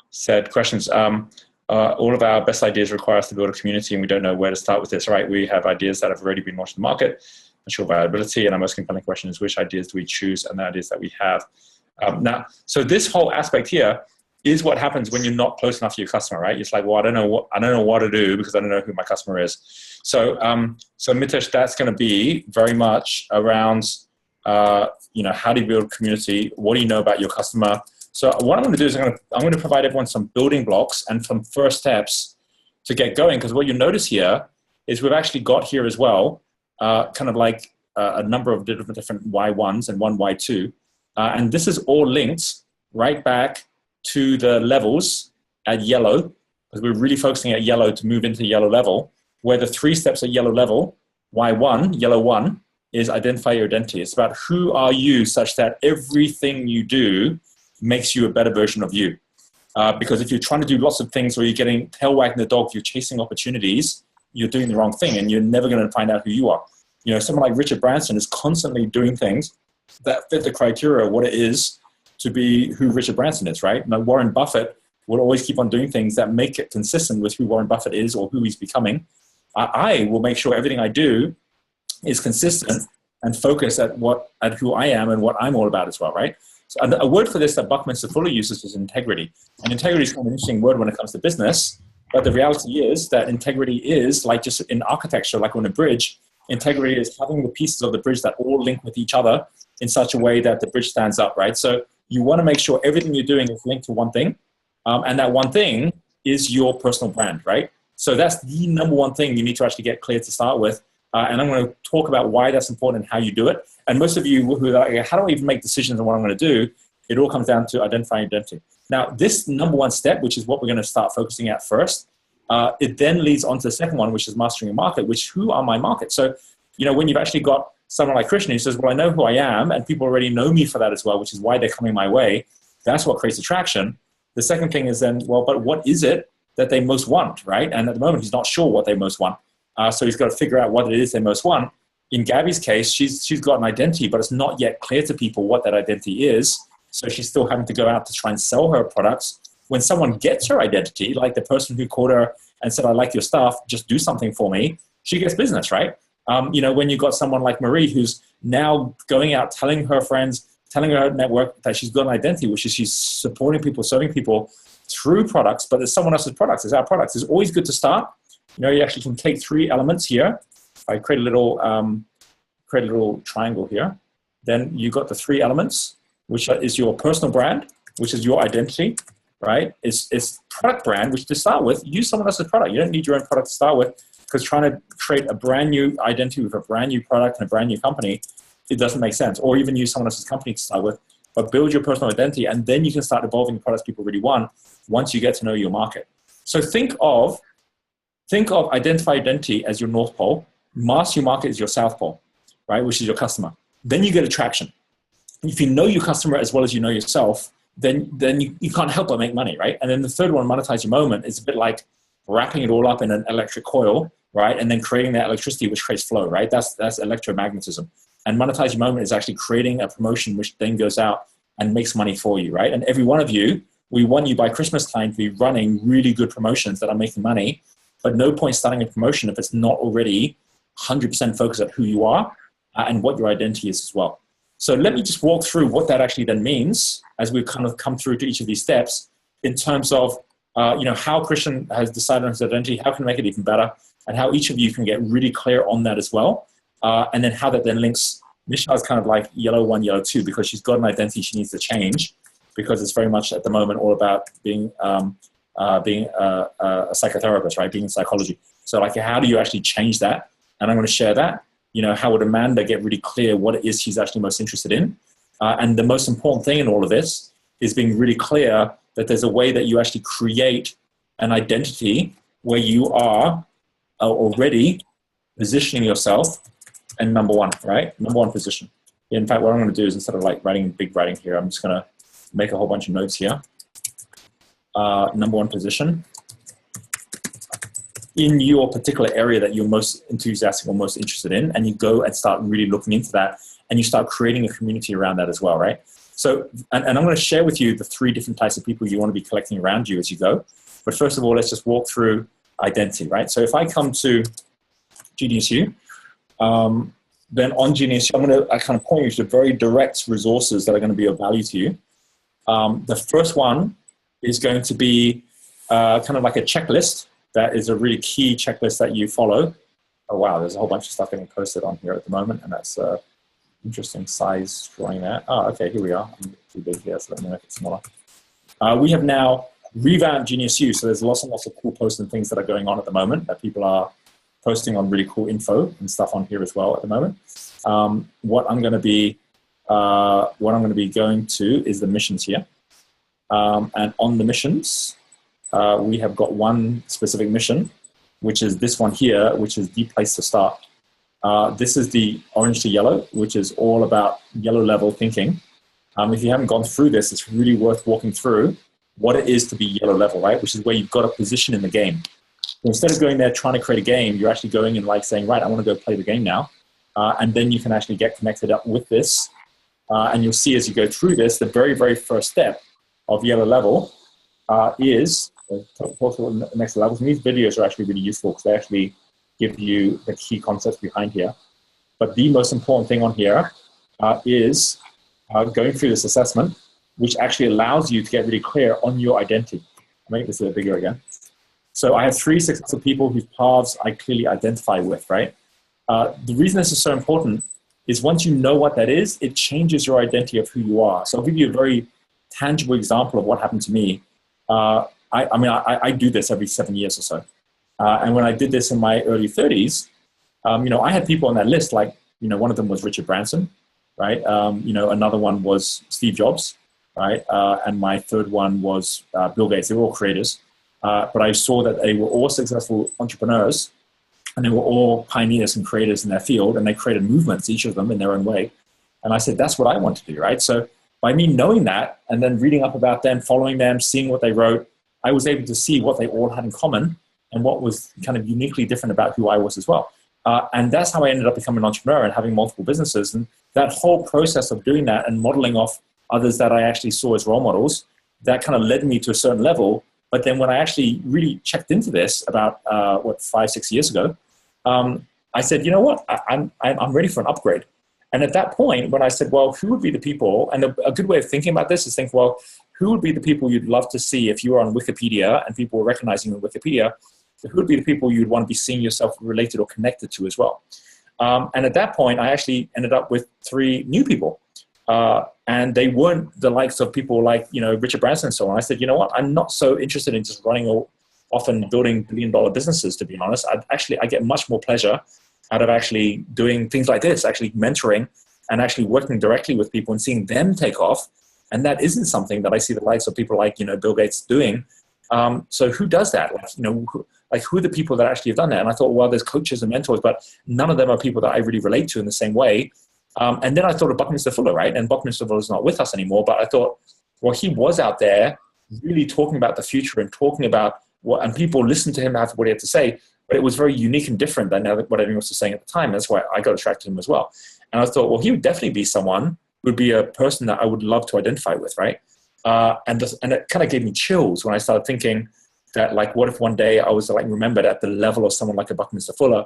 said questions. All of our best ideas require us to build a community, and we don't know where to start with this, right? We have ideas that have already been launched in the market, ensure viability, and our most compelling question is, which ideas do we choose, and the ideas that we have. Now, so this whole aspect here is what happens when you're not close enough to your customer, right? It's like, well, I don't know what to do because I don't know who my customer is. So, so Mitesh, that's going to be very much around, how do you build community? What do you know about your customer? So what I'm going to do is I'm going to provide everyone some building blocks and some first steps to get going. Because what you notice here is we've actually got here as well, kind of like a number of different Y1s and one Y2. And this is all linked right back to the levels at yellow, because we're really focusing at yellow to move into yellow level, where the 3 steps at yellow level, Y1, yellow 1, is identify your identity. It's about who are you such that everything you do makes you a better version of you. Because if you're trying to do lots of things or you're getting tail wagging the dog, you're chasing opportunities, you're doing the wrong thing and you're never going to find out who you are. Someone like Richard Branson is constantly doing things that fit the criteria of what it is to be who Richard Branson is, right? Now, Warren Buffett will always keep on doing things that make it consistent with who Warren Buffett is or who he's becoming. I will make sure everything I do is consistent and focus at who I am and what I'm all about as well, right? So a word for this that Buckminster Fuller uses is integrity. And integrity is kind of an interesting word when it comes to business, but the reality is that integrity is like just in architecture, like on a bridge, integrity is having the pieces of the bridge that all link with each other in such a way that the bridge stands up, right? So you want to make sure everything you're doing is linked to one thing, and that one thing is your personal brand, right? So that's the number one thing you need to actually get clear to start with. And I'm going to talk about why that's important and how you do it. And most of you who are like, how do I even make decisions on what I'm going to do? It all comes down to identifying identity. Now, this number one step, which is what we're going to start focusing at first, it then leads on to the second one, which is mastering your market, who are my market? So, when you've actually got someone like Christian who says, well, I know who I am, and people already know me for that as well, which is why they're coming my way. That's what creates attraction. The second thing is then, well, but what is it that they most want, right? And at the moment, he's not sure what they most want. So he's got to figure out what it is they most want. In Gabby's case, she's got an identity, but it's not yet clear to people what that identity is. So she's still having to go out to try and sell her products. When someone gets her identity, like the person who called her and said, I like your stuff, just do something for me, she gets business, right? When you've got someone like Marie who's now going out, telling her friends, telling her network that she's got an identity, which is she's supporting people, serving people through products, but it's someone else's products, it's our products. It's always good to start. You actually can take 3 elements here. I create a little triangle here. Then you got the 3 elements, which is your personal brand, which is your identity, right? It's product brand, which to start with, use someone else's product. You don't need your own product to start with. because trying to create a brand new identity with a brand new product and a brand new company, it doesn't make sense. Or even use someone else's company to start with, but build your personal identity, and then you can start evolving the products people really want once you get to know your market. So think of identify identity as your North Pole, master your market as your South Pole, right, which is your customer. Then you get attraction. If you know your customer as well as you know yourself, then you can't help but make money, right? And then the third one, monetize your moment, is a bit like wrapping it all up in an electric coil, right? And then creating that electricity, which creates flow, right? That's electromagnetism. And monetize your moment is actually creating a promotion which then goes out and makes money for you, right? And every one of you, we want you by Christmas time to be running really good promotions that are making money, but no point starting a promotion if it's not already 100% focused on who you are and what your identity is as well. So let me just walk through what that actually then means as we kind of come through to each of these steps in terms of how Christian has decided on his identity, how can we make it even better, and how each of you can get really clear on that as well. And then how that then links. Michelle's kind of like yellow 1, yellow 2, because she's got an identity she needs to change, because it's very much at the moment all about being a psychotherapist, right? Being in psychology. So like, how do you actually change that? And I'm going to share that. How would Amanda get really clear what it is she's actually most interested in? And the most important thing in all of this is being really clear that there's a way that you actually create an identity where you are already positioning yourself in number one, right? Number one position. In fact, what I'm going to do is, instead of like big writing here, I'm just going to make a whole bunch of notes here. Number one position in your particular area that you're most enthusiastic or most interested in, and you go and start really looking into that, and you start creating a community around that as well, right? So, and I'm going to share with you the 3 different types of people you want to be collecting around you as you go. But first of all, let's just walk through identity, right? So if I come to Genius U, then on Genius U, I kind of point you to very direct resources that are going to be of value to you. The first one is going to be kind of like a checklist. That is a really key checklist that you follow. Oh, wow, there's a whole bunch of stuff getting posted on here at the moment, and that's interesting size drawing there. Oh, okay, here we are. I'm too big here, so let me make it smaller. We have now revamped Genius U, so there's lots and lots of cool posts and things that are going on at the moment that people are posting on really cool info and stuff on here as well at the moment. What I'm going to be going to is the missions here, and on the missions, we have got one specific mission, which is this one here, which is the place to start. This is the orange to yellow, which is all about yellow level thinking. If you haven't gone through this, it's really worth walking through what it is to be yellow level, right? Which is where you've got a position in the game. So instead of going there trying to create a game, you're actually going and like saying, right, I want to go play the game now. And then you can actually get connected up with this. And you'll see as you go through this, the very, very first step of yellow level is next levels. And these videos are actually really useful because they actually give you the key concepts behind here. But the most important thing on here is going through this assessment, which actually allows you to get really clear on your identity. I'll make this a bit bigger again. So I have 3 successful people whose paths I clearly identify with, right? The reason this is so important is once you know what that is, it changes your identity of who you are. So I'll give you a very tangible example of what happened to me. I do this every 7 years or so. And when I did this in my early 30s, I had people on that list, like, one of them was Richard Branson, right? Another one was Steve Jobs, right? And my third one was Bill Gates. They were all creators. But I saw that they were all successful entrepreneurs, and they were all pioneers and creators in their field, and they created movements, each of them in their own way. And I said, that's what I want to do, right? So by me knowing that, and then reading up about them, following them, seeing what they wrote, I was able to see what they all had in common and what was kind of uniquely different about who I was as well. And that's how I ended up becoming an entrepreneur and having multiple businesses. And that whole process of doing that and modeling off others that I actually saw as role models, that kind of led me to a certain level. But then when I actually really checked into this about, 5-6 years ago, I said, you know what, I'm ready for an upgrade. And at that point, when I said, well, who would be the people, and a good way of thinking about this is think, well, who would be the people you'd love to see if you were on Wikipedia and people were recognizing you on Wikipedia? Who would be the people you'd want to be seeing yourself related or connected to as well? And at that point, I actually ended up with 3 new people. And they weren't the likes of people like, Richard Branson and so on. I said, you know what, I'm not so interested in just running often building billion-dollar businesses, to be honest. I get much more pleasure out of actually doing things like this, actually mentoring and actually working directly with people and seeing them take off. And that isn't something that I see the likes of people like, Bill Gates doing. So who does that? Who are the people that actually have done that? And I thought, well, there's coaches and mentors, but none of them are people that I really relate to in the same way. And then I thought of Buckminster Fuller, right? And Buckminster Fuller is not with us anymore, but I thought, well, he was out there really talking about the future and talking about and people listened to him after what he had to say, but it was very unique and different than what everyone else was saying at the time. That's why I got attracted to him as well. And I thought, well, he would definitely be someone who would be a person that I would love to identify with, right? And it kind of gave me chills when I started thinking that, like, what if one day I was like remembered at the level of someone like a Buckminster Fuller?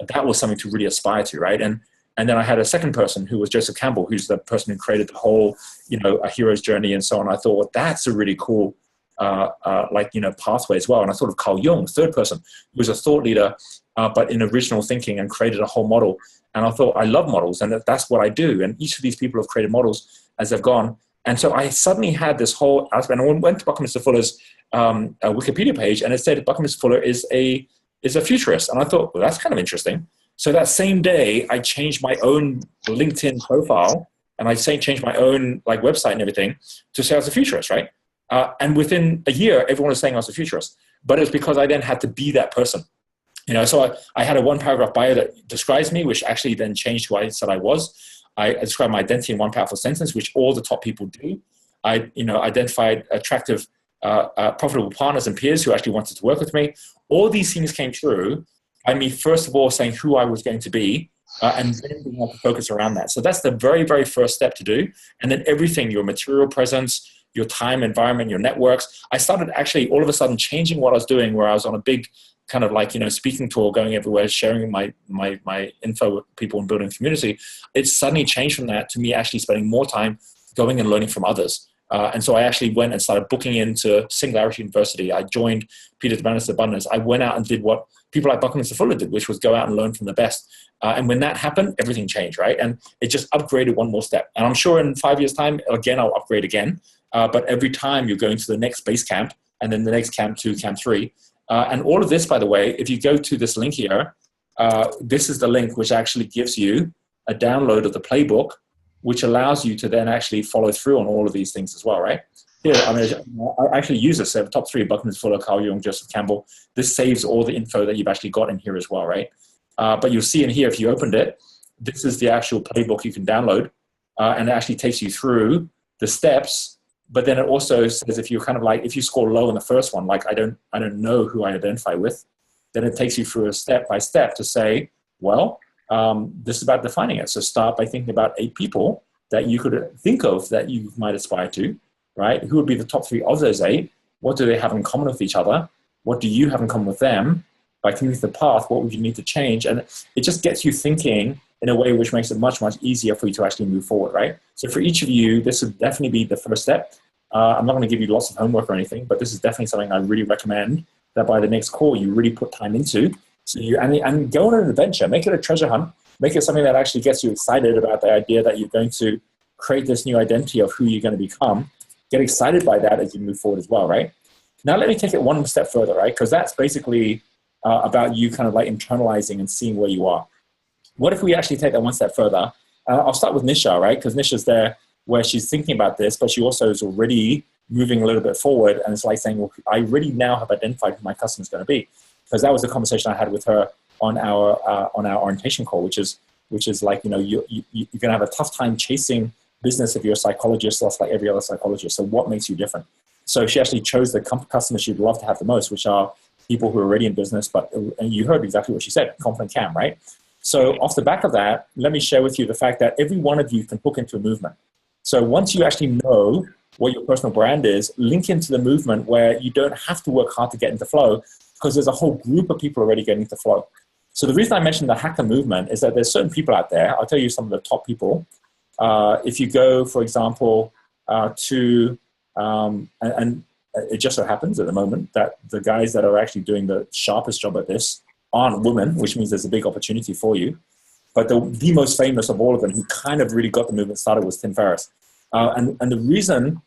That was something to really aspire to, right? And then I had a second person who was Joseph Campbell, who's the person who created the whole, a hero's journey and so on. I thought, well, that's a really cool, pathway as well. And I thought of Carl Jung, third person, who was a thought leader, but in original thinking and created a whole model. And I thought, I love models, and that's what I do. And each of these people have created models as they've gone. And so I suddenly had this whole aspect. And I went to Buckminster Fuller's Wikipedia page, and it said Buckminster Fuller is a futurist. And I thought, well, that's kind of interesting. So that same day, I changed my own LinkedIn profile, and I changed my own website and everything to say I was a futurist, right? And within a year, everyone was saying I was a futurist. But it was because I then had to be that person. So I had a one-paragraph bio that describes me, which actually then changed who I said I was. I described my identity in one powerful sentence, which all the top people do. I identified attractive, profitable partners and peers who actually wanted to work with me. All these things came true by me, first of all, saying who I was going to be, and then being able to focus around that. So that's the very, very first step to do. And then everything, your material presence, your time, environment, your networks. I started actually all of a sudden changing what I was doing, where I was on a big kind of speaking tour, going everywhere, sharing my info with people and building community. It suddenly changed from that to me actually spending more time going and learning from others. And so I actually went and started booking into Singularity University. I joined Peter Diamandis Abundance. I went out and did what people like Buckminster Fuller did, which was go out and learn from the best. And when that happened, everything changed, right? And it just upgraded one more step. And I'm sure in 5 years' time, again, I'll upgrade again. But every time you're going to the next base camp, and then the next camp 2, camp 3. And all of this, by the way, if you go to this link here, this is the link which actually gives you a download of the playbook, which allows you to then actually follow through on all of these things as well, right? Here, I actually use this. So top 3, Buckminster Fuller, Carl Jung, Joseph Campbell. This saves all the info that you've actually got in here as well, right? But you'll see in here, if you opened it, this is the actual playbook you can download. And it actually takes you through the steps. But then it also says if you're if you score low in the first one, I don't know who I identify with, then it takes you through a step by step to say, well, this is about defining it. So start by thinking about 8 people that you could think of that you might aspire to, right? Who would be the top 3 of those 8? What do they have in common with each other? What do you have in common with them? By committing to the path, what would you need to change? And it just gets you thinking in a way which makes it much, much easier for you to actually move forward, right? So for each of you, this would definitely be the first step. I'm not going to give you lots of homework or anything, but this is definitely something I really recommend that by the next call, you really put time into. So and go on an adventure, make it a treasure hunt, make it something that actually gets you excited about the idea that you're going to create this new identity of who you're going to become. Get excited by that as you move forward as well, right? Now, let me take it one step further, right? Because that's basically about you internalizing and seeing where you are. What if we actually take that one step further? I'll start with Nisha, right? Because Nisha's there where she's thinking about this, but she also is already moving a little bit forward. And it's like saying, well, I really now have identified who my customer's going to be. Because that was the conversation I had with her on our orientation call, which is like, you're going to have a tough time chasing business if you're a psychologist, just like every other psychologist. So what makes you different? So she actually chose the customers she'd love to have the most, which are people who are already in business, and you heard exactly what she said, confident CAM, right? So off the back of that, let me share with you the fact that every one of you can hook into a movement. So once you actually know what your personal brand is, link into the movement where you don't have to work hard to get into flow, because there's a whole group of people already getting into flow. So the reason I mentioned the hacker movement is that there's certain people out there. I'll tell you some of the top people. If you go, for example, and it just so happens at the moment that the guys that are actually doing the sharpest job at this aren't women, which means there's a big opportunity for you. But the most famous of all of them, who kind of really got the movement started, was Tim Ferriss. And the reason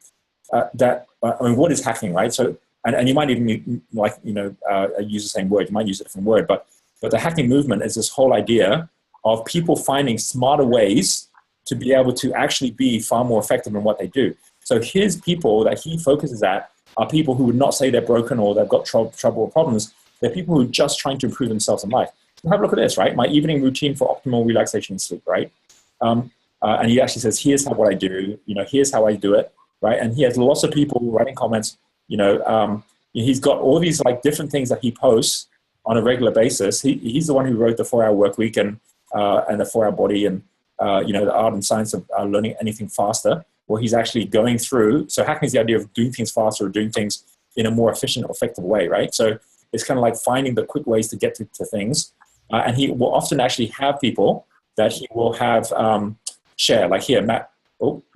what is hacking, right? So and you might even like, use the same word, you might use a different word, but the hacking movement is this whole idea of people finding smarter ways to be able to actually be far more effective in what they do. So his people that he focuses at are people who would not say they're broken or they've got trouble or problems. They're people who are just trying to improve themselves in life. So have a look at this, right? My evening routine for optimal relaxation and sleep, right? And he actually says, here's what I do, here's how I do it, right? And he has lots of people writing comments, he's got all these like different things that he posts on a regular basis. He's the one who wrote the 4-Hour Work Week and the 4-Hour Body and, the art and science of learning anything faster, where he's actually going through. So hacking is the idea of doing things faster or doing things in a more efficient or effective way, right? So it's kind of like finding the quick ways to get to things. And he will often actually have people that he will have share. Like here, Matt,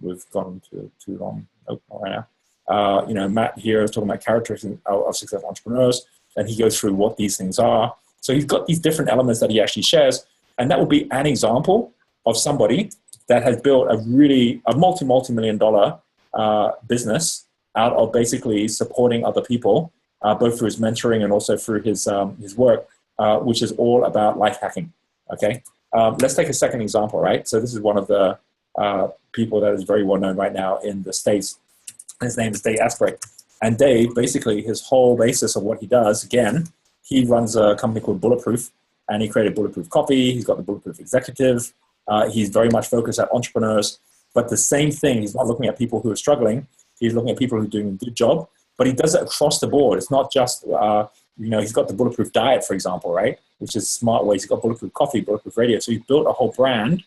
we've gone too long. Not right now. Matt here is talking about characteristics of successful entrepreneurs, and he goes through what these things are. So he's got these different elements that he actually shares, and that will be an example of somebody that has built a multi-million dollar business out of basically supporting other people, both through his mentoring and also through his work, which is all about life hacking. Okay, let's take a second example, right? So this is one of the people that is very well known right now in the States. His name is Dave Asprey. And Dave, basically, his whole basis of what he does, again, he runs a company called Bulletproof, and he created Bulletproof Coffee. He's got the Bulletproof Executive. He's very much focused at entrepreneurs. But the same thing, he's not looking at people who are struggling. He's looking at people who are doing a good job. But he does it across the board. It's not just, he's got the Bulletproof Diet, for example, right? Which is smart ways. He's got Bulletproof Coffee, Bulletproof Radio. So he's built a whole brand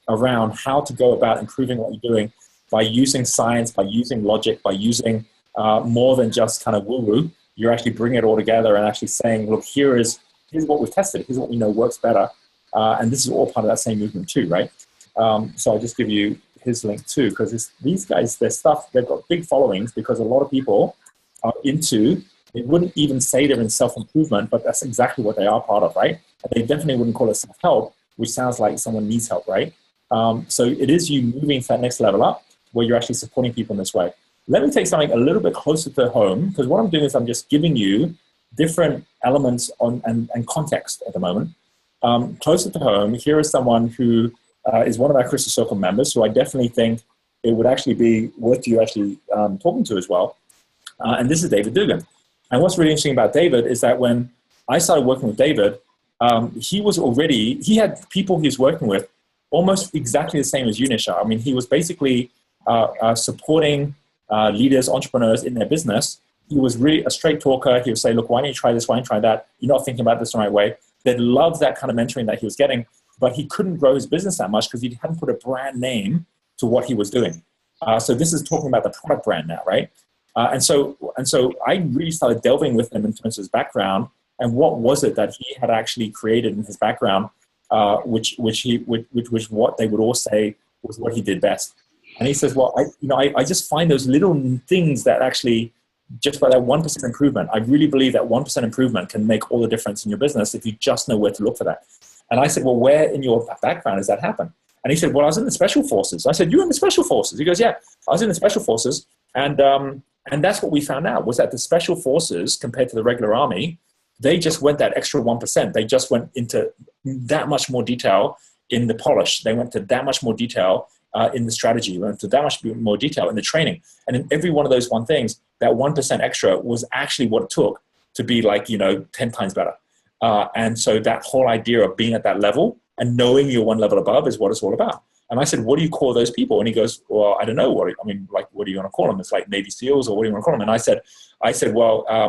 around how to go about improving what you're doing by using science, by using logic, by using more than just kind of woo-woo. You're actually bringing it all together and actually saying, look, here's what we've tested. Here's what we know works better. And this is all part of that same movement too, right? So I'll just give you his link too, because these guys, their stuff, they've got big followings because a lot of people are into, they wouldn't even say they're in self-improvement, but that's exactly what they are part of, right? And they definitely wouldn't call it self-help, which sounds like someone needs help, right? So it is you moving to that next level up where you're actually supporting people in this way. Let me take something a little bit closer to home, because what I'm doing is I'm just giving you different elements and context at the moment. Closer to home, here is someone who is one of our Crystal Circle members, who I definitely think it would actually be worth you actually talking to as well. And this is David Dugan. And what's really interesting about David is that when I started working with David, he had people he was working with almost exactly the same as you, Nisha. I mean, he was basically supporting leaders, entrepreneurs in their business. He was really a straight talker. He would say, look, why don't you try this? Why don't you try that? You're not thinking about this the right way. They loved that kind of mentoring that he was getting, but he couldn't grow his business that much because he hadn't put a brand name to what he was doing. So this is talking about the product brand now, right? And so I really started delving with him in terms of his background and what was it that he had actually created in his background, which was what they would all say was what he did best. And he says, well, I just find those little things that actually, just by that 1% improvement, I really believe that 1% improvement can make all the difference in your business if you just know where to look for that. And I said, well, where in your background does that happen? And he said, well, I was in the Special Forces. I said, you were in the Special Forces? He goes, yeah, I was in the Special Forces. And that's what we found out, was that the Special Forces, compared to the regular army, they just went that extra 1%. They just went into that much more detail in the polish. They went to that much more detail in the strategy, went to that much more detail in the training. And in every one of those things, that 1% extra was actually what it took to be 10 times better. And so that whole idea of being at that level and knowing you're one level above is what it's all about. And I said, what do you call those people? And he goes, well, I don't know. What do you want to call them? It's like Navy SEALs, or what do you want to call them? And I said, well, I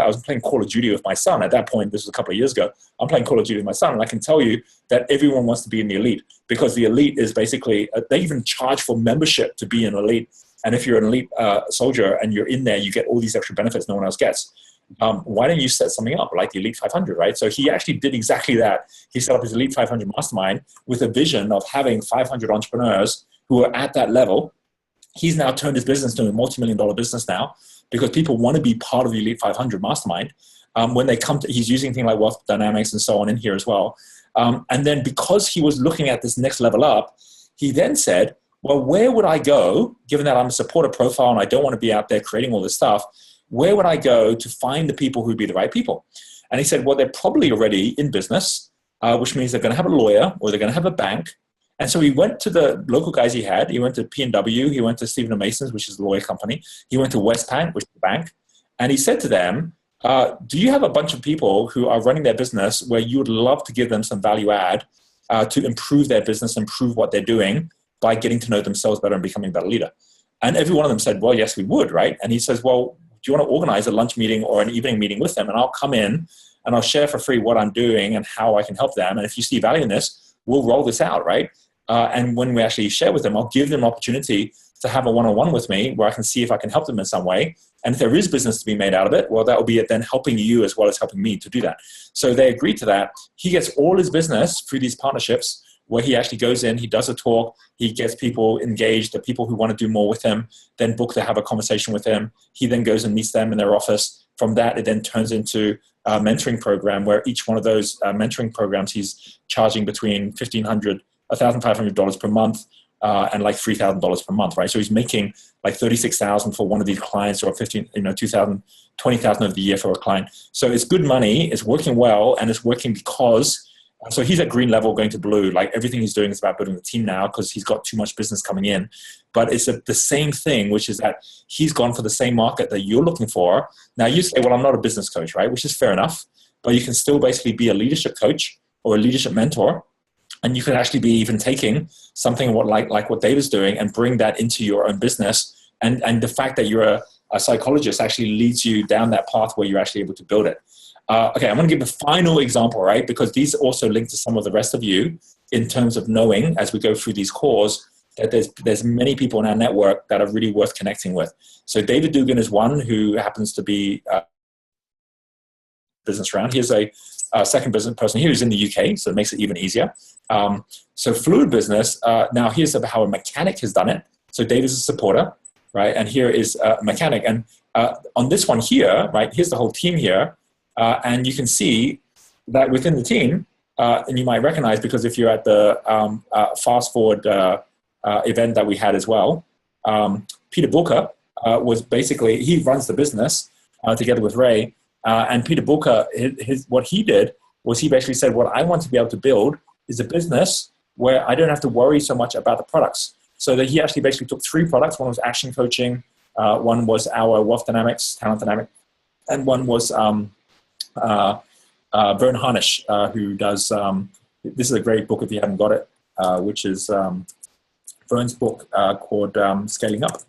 was playing Call of Duty with my son. At that point, this was a couple of years ago, I'm playing Call of Duty with my son. And I can tell you that everyone wants to be in the elite, because the elite is basically, they even charge for membership to be an elite. And if you're an elite soldier and you're in there, you get all these extra benefits no one else gets. Why don't you set something up like the Elite 500, right? So he actually did exactly that. He set up his Elite 500 mastermind with a vision of having 500 entrepreneurs who are at that level. He's now turned his business to a multi-million-dollar business now, because people want to be part of the Elite 500 mastermind. When they come to, he's using things like wealth dynamics and so on in here as well. And then because he was looking at this next level up, he then said, well, where would I go, given that I'm a supporter profile and I don't want to be out there creating all this stuff, where would I go to find the people who'd be the right people? And he said, well, they're probably already in business, which means they're going to have a lawyer or they're going to have a bank. And so he went to the local guys he had. He went to P&W. He went to Stephen & Mason's, which is the lawyer company. He went to Westpac, which is the bank. And he said to them, do you have a bunch of people who are running their business where you would love to give them some value add to improve their business, improve what they're doing by getting to know themselves better and becoming a better leader? And every one of them said, well, yes, we would, right? And he says, well, do you want to organize a lunch meeting or an evening meeting with them? And I'll come in and I'll share for free what I'm doing and how I can help them. And if you see value in this, we'll roll this out, right? And when we actually share with them, I'll give them an opportunity to have a one-on-one with me where I can see if I can help them in some way. And if there is business to be made out of it, well, that will be it then helping you as well as helping me to do that. So they agreed to that. He gets all his business through these partnerships where he actually goes in, he does a talk, he gets people engaged, the people who want to do more with him, then book to have a conversation with him. He then goes and meets them in their office. From that, it then turns into a mentoring program where each one of those mentoring programs, he's charging between $1,500, $1,500 per month and like $3,000 per month, right? So he's making like $36,000 for one of these clients, or $2,000, $20,000 over the year for a client. So it's good money, it's working well, and it's working because, so he's at green level going to blue. Like everything he's doing is about building the team now because he's got too much business coming in. But it's the same thing, which is that he's gone for the same market that you're looking for. Now you say, well, I'm not a business coach, right? Which is fair enough, but you can still basically be a leadership coach or a leadership mentor. And you could actually be even taking something like what David's doing and bring that into your own business. And the fact that you're a psychologist actually leads you down that path where you're actually able to build it. Okay, I'm going to give a final example, right? Because these also link to some of the rest of you in terms of knowing, as we go through these calls, that there's many people in our network that are really worth connecting with. So David Dugan is one who happens to be business round. Here's a second business person here who's in the UK, so it makes it even easier. So Fluid Business, now here's how a mechanic has done it. So Dave is a supporter, right? And here is a mechanic. And on this one here, right, here's the whole team here. And you can see that within the team, and you might recognize, because if you're at the Fast Forward event that we had as well, Peter Booker was basically, he runs the business together with Ray. And Peter Booker, what he did was he basically said, what I want to be able to build is a business where I don't have to worry so much about the products. So that he actually basically took 3 products. One was action coaching, one was our wealth dynamics, talent dynamic, and one was Vern Harnish, who does, this is a great book if you haven't got it, which is Vern's book called Scaling Up.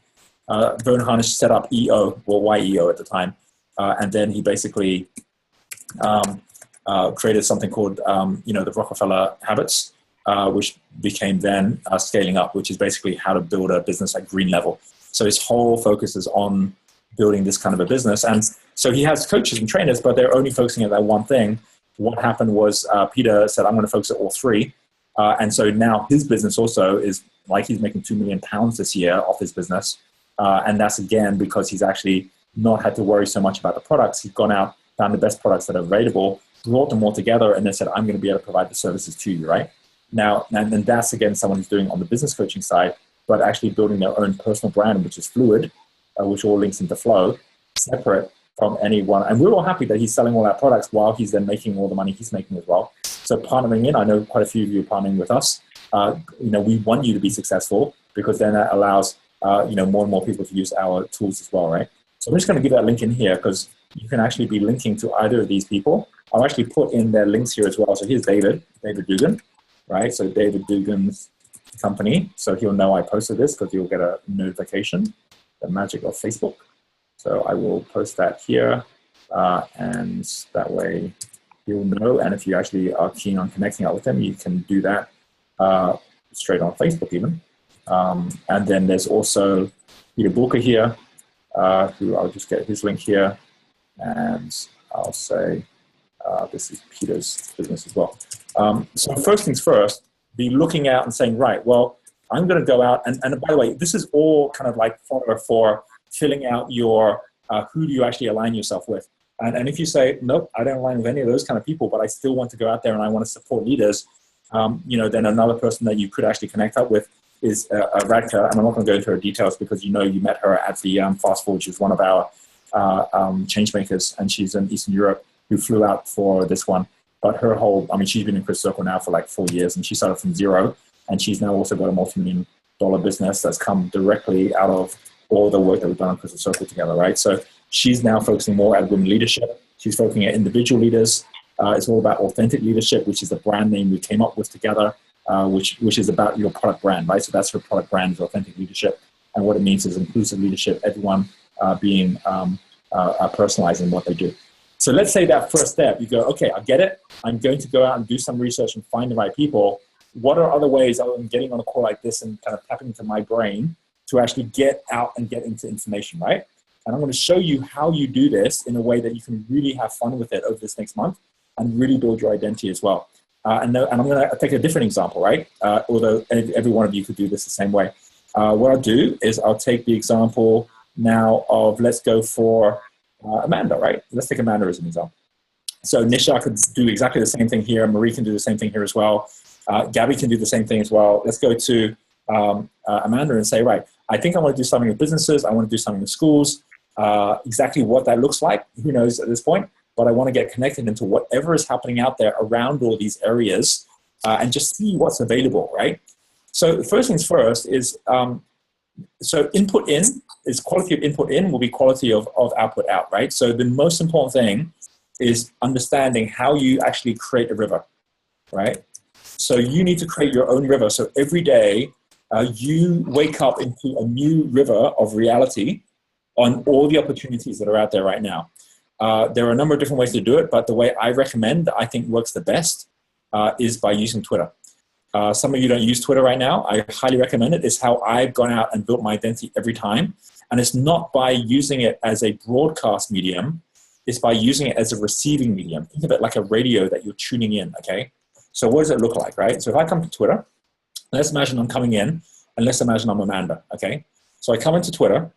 Vern Harnish set up EO, or YEO at the time. And then he basically created something called, the Rockefeller Habits, which became then Scaling Up, which is basically how to build a business at green level. So his whole focus is on building this kind of a business. And so he has coaches and trainers, but they're only focusing on that one thing. What happened was Peter said, I'm going to focus on all 3. And so now his business also is like he's making £2 million this year off his business. And that's again because he's actually not had to worry so much about the products. He's gone out, found the best products that are available, brought them all together, and then said, I'm going to be able to provide the services to you, right? Now, and that's again someone who's doing on the business coaching side, but actually building their own personal brand, which is Fluid, which all links into Flow, separate from anyone. And we're all happy that he's selling all our products while he's then making all the money he's making as well. So partnering in, I know quite a few of you are partnering with us. We want you to be successful because then that allows, more and more people to use our tools as well, right? So I'm just going to give that link in here because you can actually be linking to either of these people. I'll actually put in their links here as well. So here's David Dugan, right? So David Dugan's company. So he'll know I posted this because you'll get a notification, the magic of Facebook. So I will post that here and that way you'll know. And if you actually are keen on connecting up with him, you can do that straight on Facebook even. And then there's also Peter Booker here, who I'll just get his link here. And I'll say, this is Peter's business as well. So first things first, be looking out and saying, right, well, I'm going to go out. And by the way, this is all kind of like for filling out your, who do you actually align yourself with? And if you say, nope, I don't align with any of those kind of people, but I still want to go out there and I want to support leaders, then another person that you could actually connect up with is Radka, and I'm not going to go into her details because you met her at the Fast Forward. She was one of our change makers, and she's in Eastern Europe who flew out for this one. But her whole, she's been in Crystal Circle now for like 4 years, and she started from zero, and she's now also got a multi-million-dollar business that's come directly out of all the work that we've done on Crystal Circle together, right? So she's now focusing more at women leadership. She's focusing at individual leaders. It's all about authentic leadership, which is the brand name we came up with together, which is about your product brand, right? So that's her product brand, is authentic leadership. And what it means is inclusive leadership, everyone being personalized in what they do. So let's say that first step, you go, okay, I get it. I'm going to go out and do some research and find the right people. What are other ways other than getting on a call like this and kind of tapping into my brain to actually get out and get into information, right? And I'm going to show you how you do this in a way that you can really have fun with it over this next month and really build your identity as well. And I'm going to take a different example, right? Although every one of you could do this the same way. What I'll do is I'll take the example now of, let's go for Amanda, right? Let's take Amanda as an example. So Nisha could do exactly the same thing here. Marie can do the same thing here as well. Gabby can do the same thing as well. Let's go to Amanda and say, right, I think I want to do something with businesses. I want to do something with schools. Exactly what that looks like, who knows at this point, but I want to get connected into whatever is happening out there around all these areas and just see what's available, right? So the first things first is, so input in is quality of input in will be quality of output out, right? So the most important thing is understanding how you actually create a river, right? So you need to create your own river. So every day you wake up into a new river of reality on all the opportunities that are out there right now. There are a number of different ways to do it, but the way I recommend, that I think works the best, is by using Twitter. Some of you don't use Twitter right now. I highly recommend it. It's how I've gone out and built my identity every time. And it's not by using it as a broadcast medium. It's by using it as a receiving medium. Think of it like a radio that you're tuning in, okay? So what does it look like, right? So if I come to Twitter, let's imagine I'm coming in, and let's imagine I'm Amanda, okay? So I come into Twitter.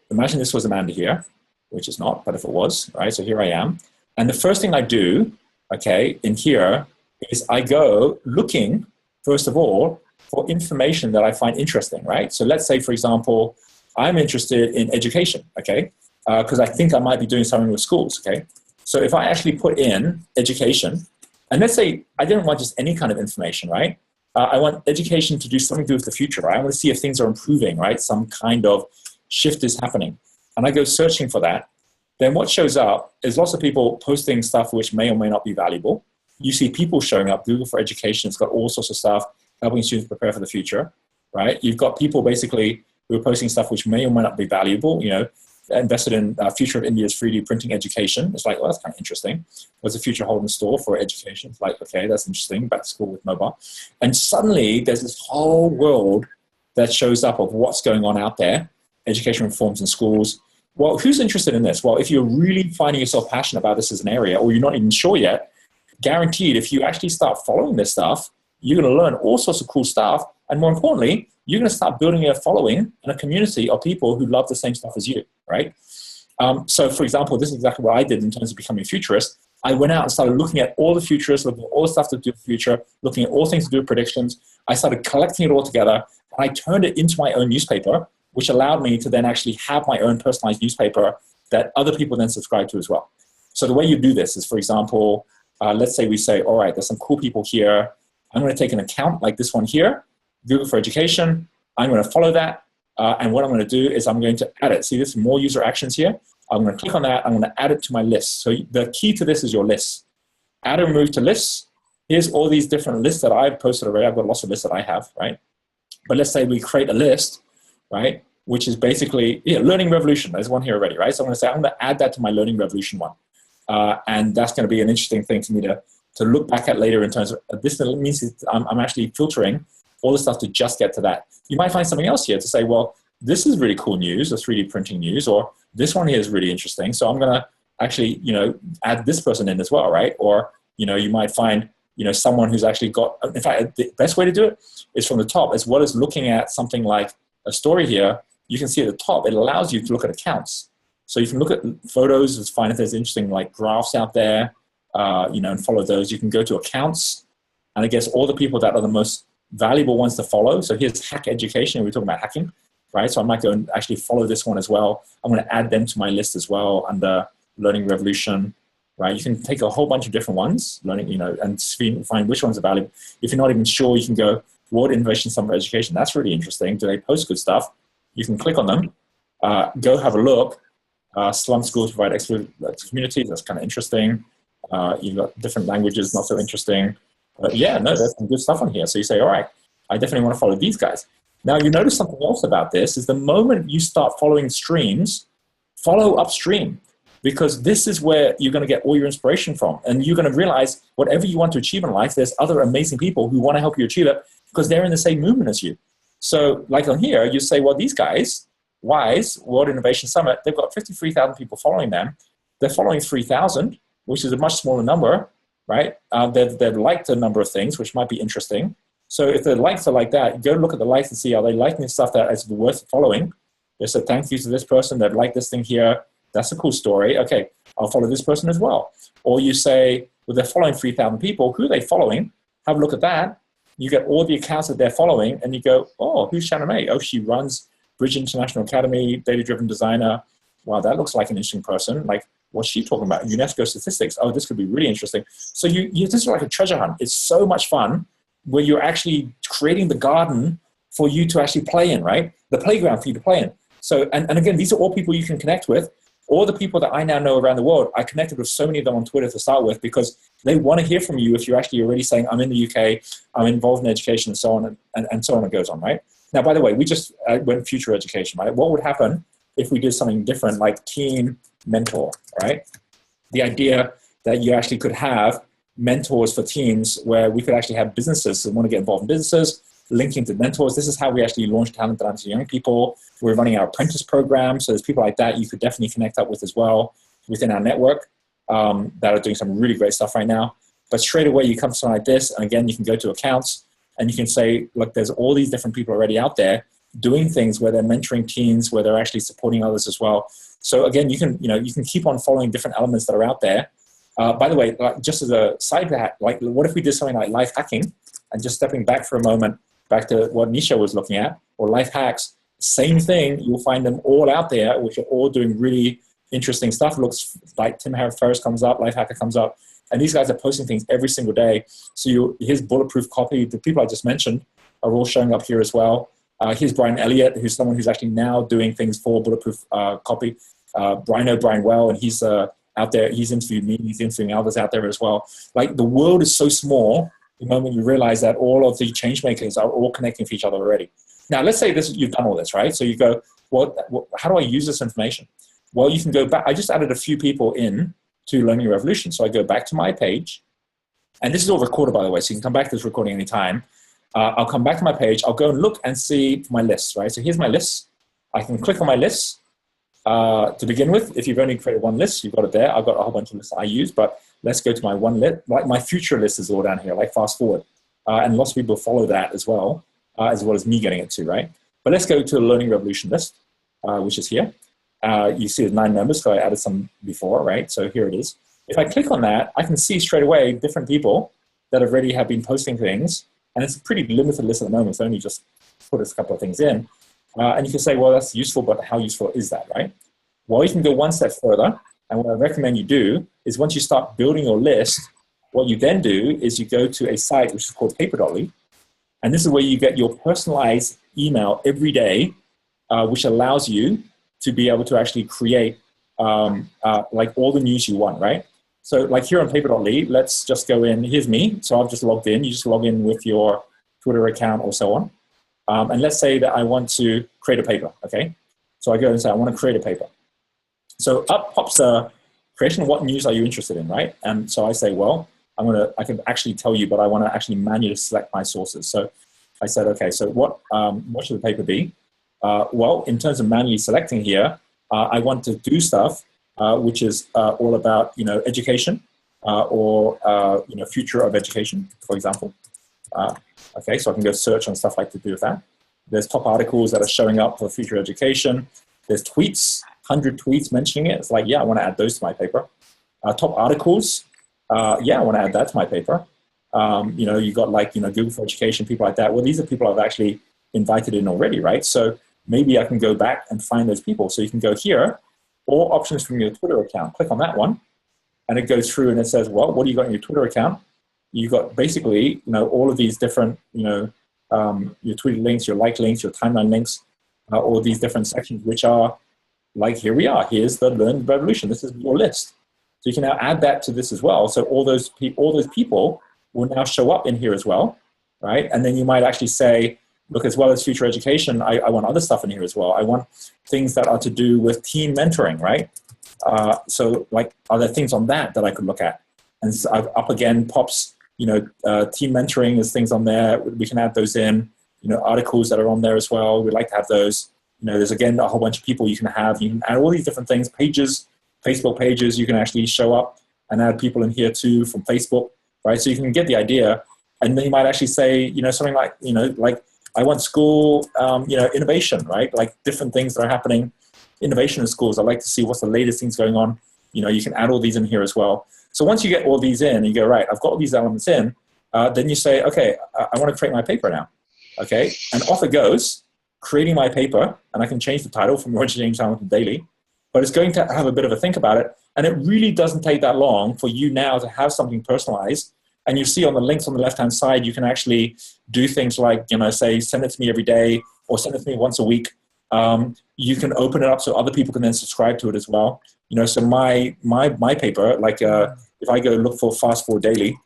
Imagine this was Amanda here, which is not, but if it was, right? So here I am. And the first thing I do, okay, in here is I go looking, first of all, for information that I find interesting, right? So let's say, for example, I'm interested in education, okay? Because I think I might be doing something with schools, okay? So if I actually put in education, and let's say I didn't want just any kind of information, right? I want education to do something to do with the future, right? I want to see if things are improving, right? Some kind of shift is happening. And I go searching for that. Then what shows up is lots of people posting stuff which may or may not be valuable. You see people showing up. Google for Education, it's got all sorts of stuff helping students prepare for the future, right? You've got people basically who are posting stuff which may or may not be valuable, invested in future of India's 3D printing education. It's like, well, that's kind of interesting. What's the future hold in store for education? It's like, okay, that's interesting. Back to school with mobile. And suddenly there's this whole world that shows up of what's going on out there, education reforms in schools. Well, who's interested in this? Well, if you're really finding yourself passionate about this as an area, or you're not even sure yet, guaranteed, if you actually start following this stuff, you're going to learn all sorts of cool stuff. And more importantly, you're going to start building a following and a community of people who love the same stuff as you, right? So, for example, this is exactly what I did in terms of becoming a futurist. I went out and started looking at all the futurists, looking at all the stuff to do with the future, looking at all things to do with predictions. I started collecting it all together, and I turned it into my own newspaper, which allowed me to then actually have my own personalized newspaper that other people then subscribe to as well. So the way you do this is, for example, let's say we say, all right, there's some cool people here. I'm going to take an account like this one here, Google for Education. I'm going to follow that. And what I'm going to do is I'm going to add it. See, there's more user actions here. I'm going to click on that. I'm going to add it to my list. So the key to this is your list. Add and remove to lists. Here's all these different lists that I've posted already. I've got lots of lists that I have, right? But let's say we create a list, right, which is basically, Learning Revolution. There's one here already, right? So I'm going to say, I'm going to add that to my Learning Revolution one. And that's going to be an interesting thing for me to look back at later in terms of this means I'm actually filtering all the stuff to just get to that. You might find something else here to say, well, this is really cool news, the 3D printing news, or this one here is really interesting. So I'm going to actually, add this person in as well, right? Or, you might find, someone who's actually got, in fact, the best way to do it is from the top, as well as looking at something like a story here. You can see at the top, it allows you to look at accounts. So you can look at photos, find if there's interesting like graphs out there, and follow those. You can go to accounts, and I guess all the people that are the most valuable ones to follow. So here's Hack Education. We're talking about hacking, right? So I might go and actually follow this one as well. I'm going to add them to my list as well under Learning Revolution, right? You can take a whole bunch of different ones, and find which ones are valuable. If you're not even sure, you can go World Innovation Summit Education. That's really interesting. Do they post good stuff? You can click on them, go have a look. Slum schools provide excellent communities. That's kind of interesting. You've got different languages, not so interesting. But yeah, no, there's some good stuff on here. So you say, all right, I definitely want to follow these guys. Now, you notice something else about this is the moment you start following streams, follow upstream, because this is where you're going to get all your inspiration from. And you're going to realize whatever you want to achieve in life, there's other amazing people who want to help you achieve it because they're in the same movement as you. So like on here, you say, well, these guys, WISE, World Innovation Summit, they've got 53,000 people following them. They're following 3,000, which is a much smaller number, right? They've liked a number of things, which might be interesting. So if the likes are like that, go look at the likes and see, are they liking stuff that is worth following? They said, thank you to this person that liked this thing here. That's a cool story. Okay, I'll follow this person as well. Or you say, well, they're following 3,000 people. Who are they following? Have a look at that. You get all the accounts that they're following, and you go, oh, who's Shannon May? Oh, she runs Bridge International Academy, data-driven designer. Wow, that looks like an interesting person. Like, what's she talking about? UNESCO statistics. Oh, this could be really interesting. So this is like a treasure hunt. It's so much fun where you're actually creating the garden for you to actually play in, right? The playground for you to play in. So, and again, these are all people you can connect with. All the people that I now know around the world, I connected with so many of them on Twitter to start with because they want to hear from you if you're actually already saying, I'm in the UK, I'm involved in education, and so on, and so on it goes on, right? Now, by the way, we just went future education, right? What would happen if we did something different like team mentor, right? The idea that you actually could have mentors for teams where we could actually have businesses that want to get involved in businesses, linking to mentors. This is how we actually launch Talent Atlanta to young people. We're running our apprentice program. So there's people like that you could definitely connect up with as well within our network that are doing some really great stuff right now. But straight away, you come to something like this. And again, you can go to accounts and you can say, look, there's all these different people already out there doing things where they're mentoring teams, where they're actually supporting others as well. So again, you can keep on following different elements that are out there. By the way, just as a side hack, like what if we did something like life hacking and just stepping back for a moment, back to what Nisha was looking at, or life hacks, same thing, you'll find them all out there, which are all doing really interesting stuff. Looks like Tim Ferriss comes up, Life Hacker comes up, and these guys are posting things every single day. So his Bulletproof Copy, the people I just mentioned are all showing up here as well. Here's Brian Elliott, who's someone who's actually now doing things for Bulletproof Copy. Brian Well, and he's out there. He's interviewed me. He's interviewing others out there as well. Like the world is so small the moment you realize that all of the change makers are all connecting to each other already. Now, let's say you've done all this, right? So you go, well, how do I use this information? Well, you can go back. I just added a few people in to Learning Revolution. So I go back to my page, and this is all recorded, by the way, so you can come back to this recording anytime. I'll come back to my page. I'll go and look and see my lists, right? So here's my list. I can click on my lists to begin with. If you've only created one list, you've got it there. I've got a whole bunch of lists I use, but let's go to my one list. Like my future list is all down here, like fast forward. And lots of people follow that as well as me getting it too, right? But let's go to the Learning Revolution list, which is here. You see there's 9 members, so I added some before, right? So here it is. If I click on that, I can see straight away different people that already have been posting things. And it's a pretty limited list at the moment, so only just put a couple of things in. And you can say, well, that's useful, but how useful is that, right? Well, you can go one step further. And what I recommend you do is once you start building your list, what you then do is you go to a site which is called Paper.ly. And this is where you get your personalized email every day, which allows you to be able to actually create like all the news you want, right? So like here on Paper.ly, let's just go in. Here's me. So I've just logged in. You just log in with your Twitter account or so on. And let's say that I want to create a paper, okay? So I go and say, I want to create a paper. So up pops a creation of what news are you interested in, right? And so I say, well, I can actually tell you, but I want to actually manually select my sources. So I said, okay, so what should the paper be? Well, in terms of manually selecting here, I want to do stuff which is all about, education or, future of education, for example. Okay, so I can go search on stuff like to do with that. There's top articles that are showing up for future education. There's tweets, 100 tweets mentioning it. It's like, yeah, I want to add those to my paper. Top articles, yeah, I want to add that to my paper. You got like, Google for Education, people like that. Well, these are people I've actually invited in already, right? So maybe I can go back and find those people. So you can go here, all options from your Twitter account. Click on that one, and it goes through and it says, well, what do you got in your Twitter account? You got basically, all of these different, your tweeted links, your like links, your timeline links, all these different sections, which are like, here we are. Here's the Learn Revolution. This is your list. So you can now add that to this as well. So all those people will now show up in here as well, right? And then you might actually say, look, as well as future education, I want other stuff in here as well. I want things that are to do with team mentoring, right? So like, are there things on that I could look at? And so up again pops, team mentoring, there's things on there. We can add those in, articles that are on there as well. We'd like to have those. There's again a whole bunch of people you can have. You can add all these different things, pages, Facebook pages. You can actually show up and add people in here too from Facebook, right? So you can get the idea. And then you might actually say, something like, like I want school, innovation, right? Like different things that are happening, innovation in schools. I like to see what's the latest things going on. You can add all these in here as well. So once you get all these in, you go, right, I've got all these elements in, then you say, okay, I want to create my paper now. Okay, and off it goes, creating my paper, and I can change the title from Roger James Hamilton Daily, but it's going to have a bit of a think about it, and it really doesn't take that long for you now to have something personalized. And you see on the links on the left-hand side, you can actually do things like, say, send it to me every day, or send it to me once a week. You can open it up so other people can then subscribe to it as well. So my paper, like if I go look for Fast Forward Daily,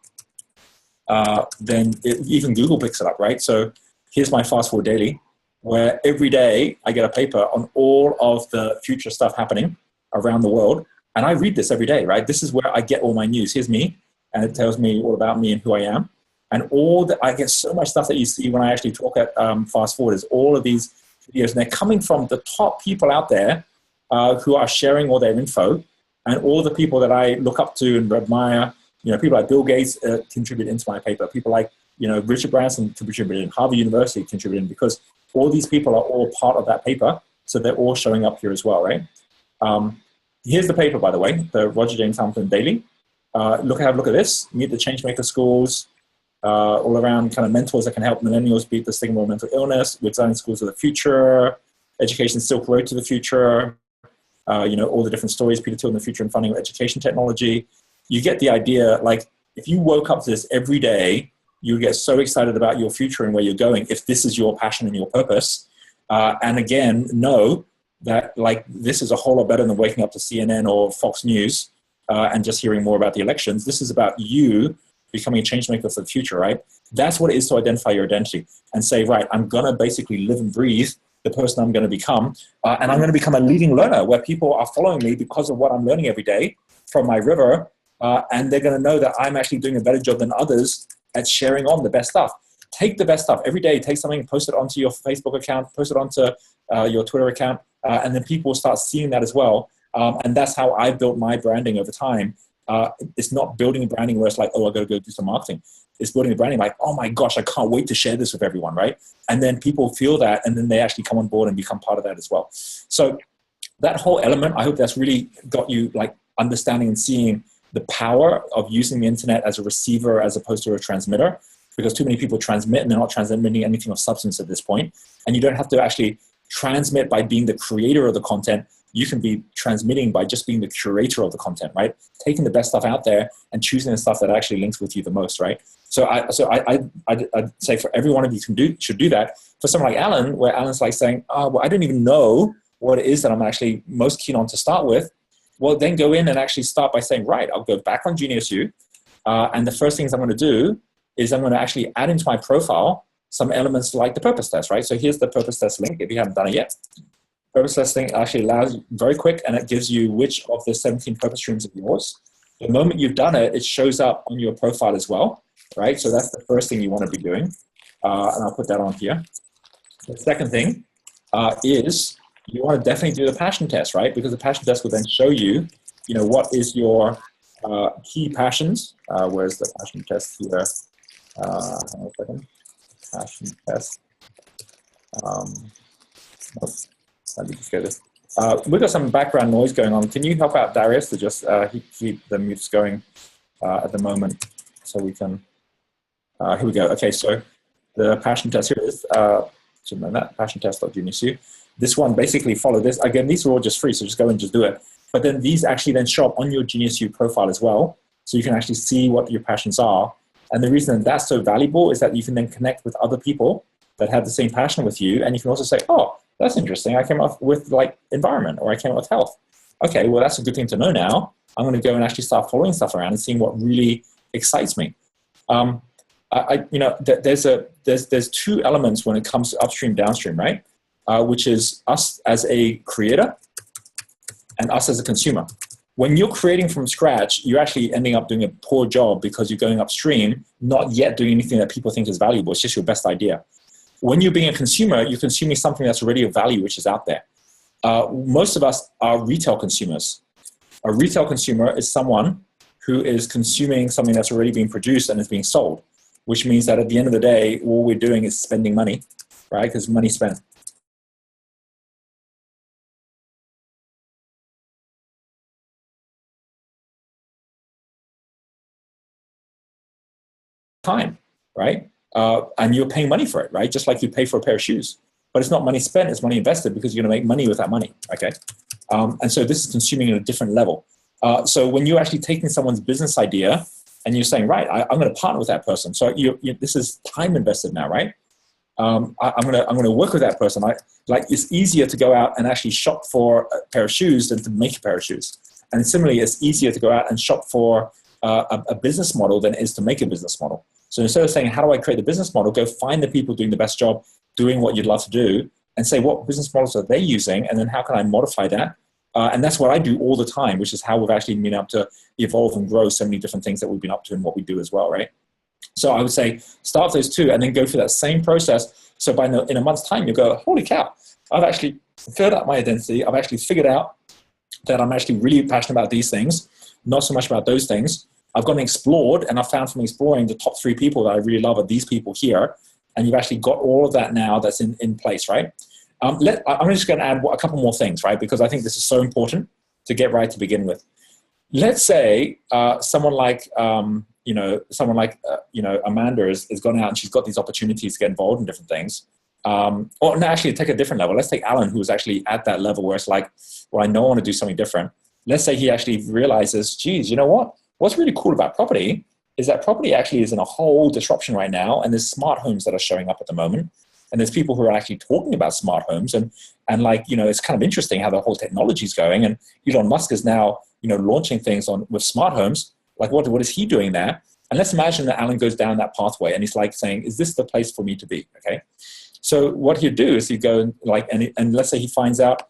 then even Google picks it up, right? So here's my Fast Forward Daily, where every day I get a paper on all of the future stuff happening around the world. And I read this every day, right? This is where I get all my news. Here's me, and it tells me all about me and who I am. And I get so much stuff that you see when I actually talk at Fast Forward is all of these videos. And they're coming from the top people out there who are sharing all their info, and all the people that I look up to and admire. People like Bill Gates contribute into my paper. People like, Richard Branson contributed, Harvard University contributed, because all these people are all part of that paper. So they're all showing up here as well, right? Here's the paper, by the way, the Roger James Hamilton Daily. Have a look at this. Meet the Changemaker schools, all around kind of mentors that can help millennials beat the stigma of mental illness, with designing schools of the future, education Silk Road to the future, all the different stories, Peter Thiel in the future and funding of education technology. You get the idea. Like, if you woke up to this every day, you would get so excited about your future and where you're going if this is your passion and your purpose. And again, know that like this is a whole lot better than waking up to CNN or Fox News and just hearing more about the elections. This is about you becoming a change maker for the future, right? That's what it is to identify your identity and say, right, I'm going to basically live and breathe the person I'm going to become. And I'm going to become a leading learner where people are following me because of what I'm learning every day from my river. And they're going to know that I'm actually doing a better job than others at sharing on the best stuff. Take the best stuff every day. Take something, post it onto your Facebook account, post it onto your Twitter account, and then people will start seeing that as well. And that's how I built my branding over time. It's not building a branding where it's like, oh, I got to go do some marketing. It's building a branding like, oh my gosh, I can't wait to share this with everyone, right? And then people feel that, and then they actually come on board and become part of that as well. So that whole element, I hope that's really got you like understanding and seeing the power of using the internet as a receiver as opposed to a transmitter, because too many people transmit and they're not transmitting anything of substance at this point. And you don't have to actually transmit by being the creator of the content. You can be transmitting by just being the curator of the content, right? Taking the best stuff out there and choosing the stuff that actually links with you the most, right? So I'd say for every one of you should do that. For someone like Alan, where Alan's like saying, oh, well, I don't even know what it is that I'm actually most keen on to start with. Well, then go in and actually start by saying, right, I'll go back on Genius U. And the first things I'm going to do is I'm going to actually add into my profile some elements like the purpose test, right? So here's the purpose test link if you haven't done it yet. Purpose testing actually allows you very quick, and it gives you which of the 17 purpose streams are yours. The moment you've done it, it shows up on your profile as well, right? So that's the first thing you want to be doing. And I'll put that on here. The second thing is you want to definitely do the passion test, right? Because the passion test will then show you, what is your key passions. Where's the passion test here? Hang on a second. Passion test. Nope. Let me just get this. We've got some background noise going on. Can you help out Darius to just keep the mutes going at the moment so we can Here we go. Okay, so the passion test, here it is. Should know that, passiontest.geniusu. This one basically follow this. Again, these are all just free, so just go and just do it. But then these actually then show up on your GeniusU profile as well. So you can actually see what your passions are. And the reason that that's so valuable is that you can then connect with other people that have the same passion with you. And you can also say, oh, that's interesting. I came up with like environment, or I came up with health. Okay, well, that's a good thing to know now. I'm going to go and actually start following stuff around and seeing what really excites me. There's two elements when it comes to upstream, downstream, right? Which is us as a creator and us as a consumer. When you're creating from scratch, you're actually ending up doing a poor job because you're going upstream, not yet doing anything that people think is valuable. It's just your best idea. When you're being a consumer, you're consuming something that's already of value, which is out there. Most of us are retail consumers. A retail consumer is someone who is consuming something that's already being produced and is being sold, which means that at the end of the day, all we're doing is spending money, right? Because money spent. Time, right? And you're paying money for it, right? Just like you pay for a pair of shoes. But it's not money spent, it's money invested, because you're going to make money with that money, okay? And so this is consuming at a different level. So when you're actually taking someone's business idea and you're saying, right, I'm going to partner with that person. So this is time invested now, right? I'm going to work with that person. It's easier to go out and actually shop for a pair of shoes than to make a pair of shoes. And similarly, it's easier to go out and shop for a business model than it is to make a business model. So instead of saying, how do I create the business model, go find the people doing the best job, doing what you'd love to do, and say, what business models are they using? And then how can I modify that? And that's what I do all the time, which is how we've actually been able to evolve and grow so many different things that we've been up to and what we do as well, right? So I would say start those two and then go through that same process. So in a month's time, you go, holy cow, I've actually figured out my identity. I've actually figured out that I'm actually really passionate about these things, not so much about those things. I've gone and explored, and I've found from exploring the top 3 people that I really love are these people here. And you've actually got all of that now that's in place, right? I'm just going to add a couple more things, right? Because I think this is so important to get right to begin with. Let's say someone like Amanda has gone out and she's got these opportunities to get involved in different things. Or no, actually take a different level. Let's take Alan, who's actually at that level where it's like, well, I know I want to do something different. Let's say he actually realizes, geez, you know what? What's really cool about property is that property actually is in a whole disruption right now, and there's smart homes that are showing up at the moment, and there's people who are actually talking about smart homes, and it's kind of interesting how the whole technology is going, and Elon Musk is now launching things with smart homes. Like what is he doing there? And let's imagine that Alan goes down that pathway, and he's like saying, is this the place for me to be? Okay, so what he'd do is he'd go and let's say he finds out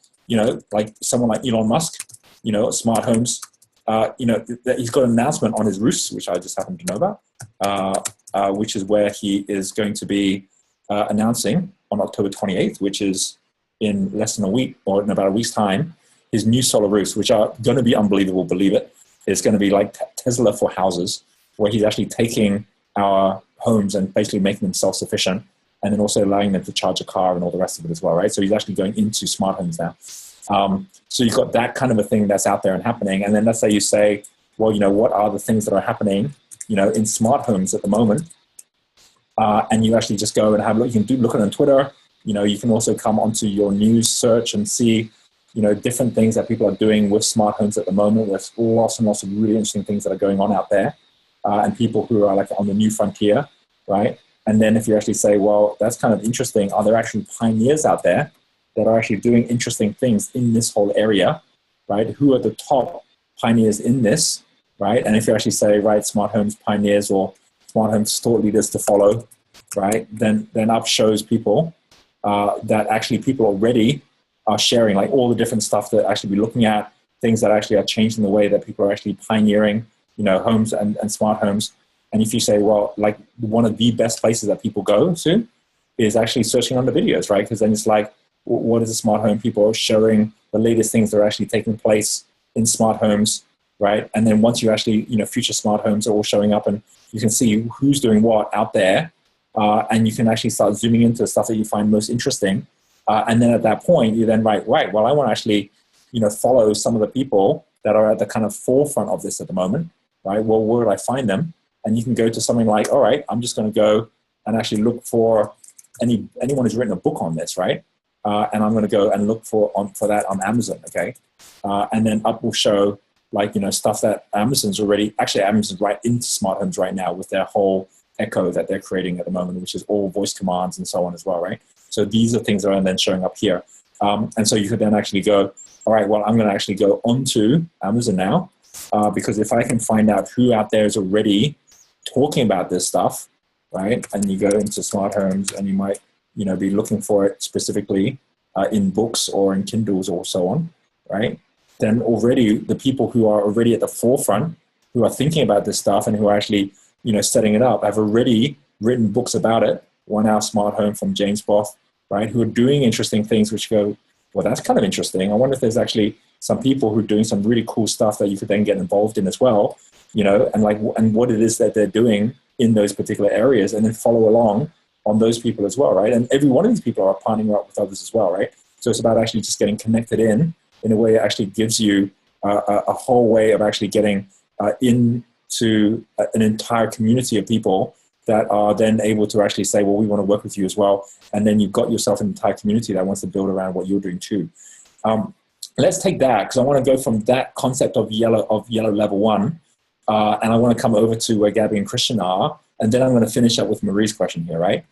like someone like Elon Musk, smart homes. That he's got an announcement on his roofs, which I just happen to know about, which is where he is going to be announcing on October 28th, which is in less than a week or in about a week's time, his new solar roofs, which are going to be unbelievable, believe it. It's going to be like Tesla for houses, where he's actually taking our homes and basically making them self-sufficient, and then also allowing them to charge a car and all the rest of it as well, right? So he's actually going into smart homes now. So you've got that kind of a thing that's out there and happening. And then let's say you say, well, what are the things that are happening, in smart homes at the moment? And you actually just go and have a look. You can look at it on Twitter. You can also come onto your news search and see, different things that people are doing with smart homes at the moment. There's lots and lots of really interesting things that are going on out there. And people who are like on the new frontier, right? And then if you actually say, well, that's kind of interesting. Are there actually pioneers out there that are actually doing interesting things in this whole area, right? Who are the top pioneers in this, right? And if you actually say, right, smart homes pioneers or smart homes thought leaders to follow, right? Then up shows people that actually people already are sharing, like all the different stuff that actually be looking at, things that actually are changing the way that people are actually pioneering, homes and smart homes. And if you say, well, like one of the best places that people go to is actually searching on the videos, right? Because then it's like, what is a smart home? People are showing the latest things that are actually taking place in smart homes, right? And then once you actually, future smart homes are all showing up, and you can see who's doing what out there, and you can actually start zooming into the stuff that you find most interesting. And then at that point, you then right, well, I want to actually, follow some of the people that are at the kind of forefront of this at the moment, right? Well, where would I find them? and you can go to something like, all right, I'm just going to go and actually look for anyone who's written a book on this, right? And I'm going to go and look for that on Amazon, okay? And then up will show like, stuff that Amazon's right into smart homes right now with their whole Echo that they're creating at the moment, which is all voice commands and so on as well, right? So these are things that are then showing up here. And so you could then actually go, all right, well, I'm going to actually go onto Amazon now, because if I can find out who out there is already talking about this stuff, right? And you go into smart homes and you might, be looking for it specifically in books or in Kindles or so on, right? Then already the people who are already at the forefront, who are thinking about this stuff and who are actually, setting it up, have already written books about it. 1 Hour Smart Home from James Both, right? Who are doing interesting things which go, well, that's kind of interesting. I wonder if there's actually some people who are doing some really cool stuff that you could then get involved in as well, and what it is that they're doing in those particular areas, and then follow along on those people as well, right? And every one of these people are partnering up with others as well, right? So it's about actually just getting connected in a way that actually gives you a whole way of actually getting into an entire community of people that are then able to actually say, well, we want to work with you as well. And then you've got yourself an entire community that wants to build around what you're doing too. Let's take that, because I want to go from that concept of yellow level 1, and I want to come over to where Gabby and Christian are, and then I'm going to finish up with Marie's question here, right?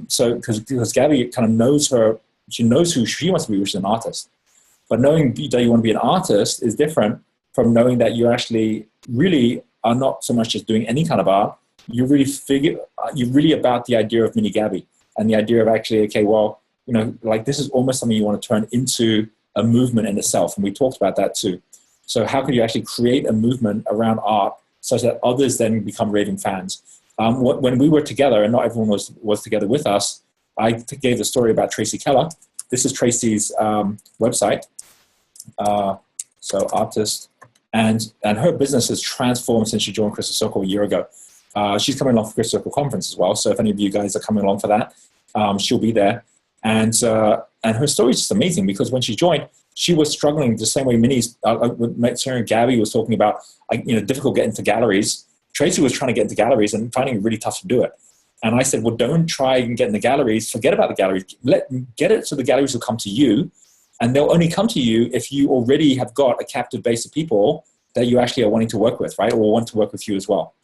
So because Gabby kind of knows she knows who she wants to be, which is an artist. But knowing that you want to be an artist is different from knowing that you actually really are not so much just doing any kind of art. You're really about the idea of mini Gabby and the idea of actually, okay, well, like this is almost something you want to turn into a movement in itself. And we talked about that too. So how could you actually create a movement around art such that others then become raving fans? When we were together, and not everyone was together with us, I gave the story about Tracy Keller. This is Tracy's website. So artist, and her business has transformed since she joined Crystal Circle a year ago. She's coming along for Crystal Circle Conference as well. So if any of you guys are coming along for that, she'll be there. And her story is just amazing, because when she joined, she was struggling the same way Sarah and Gabby was talking about, difficult getting into galleries. Tracy was trying to get into galleries and finding it really tough to do it. And I said, well, don't try and get in the galleries. Forget about the galleries. Get it so the galleries will come to you. And they'll only come to you if you already have got a captive base of people that you actually are wanting to work with, right? Or want to work with you as well.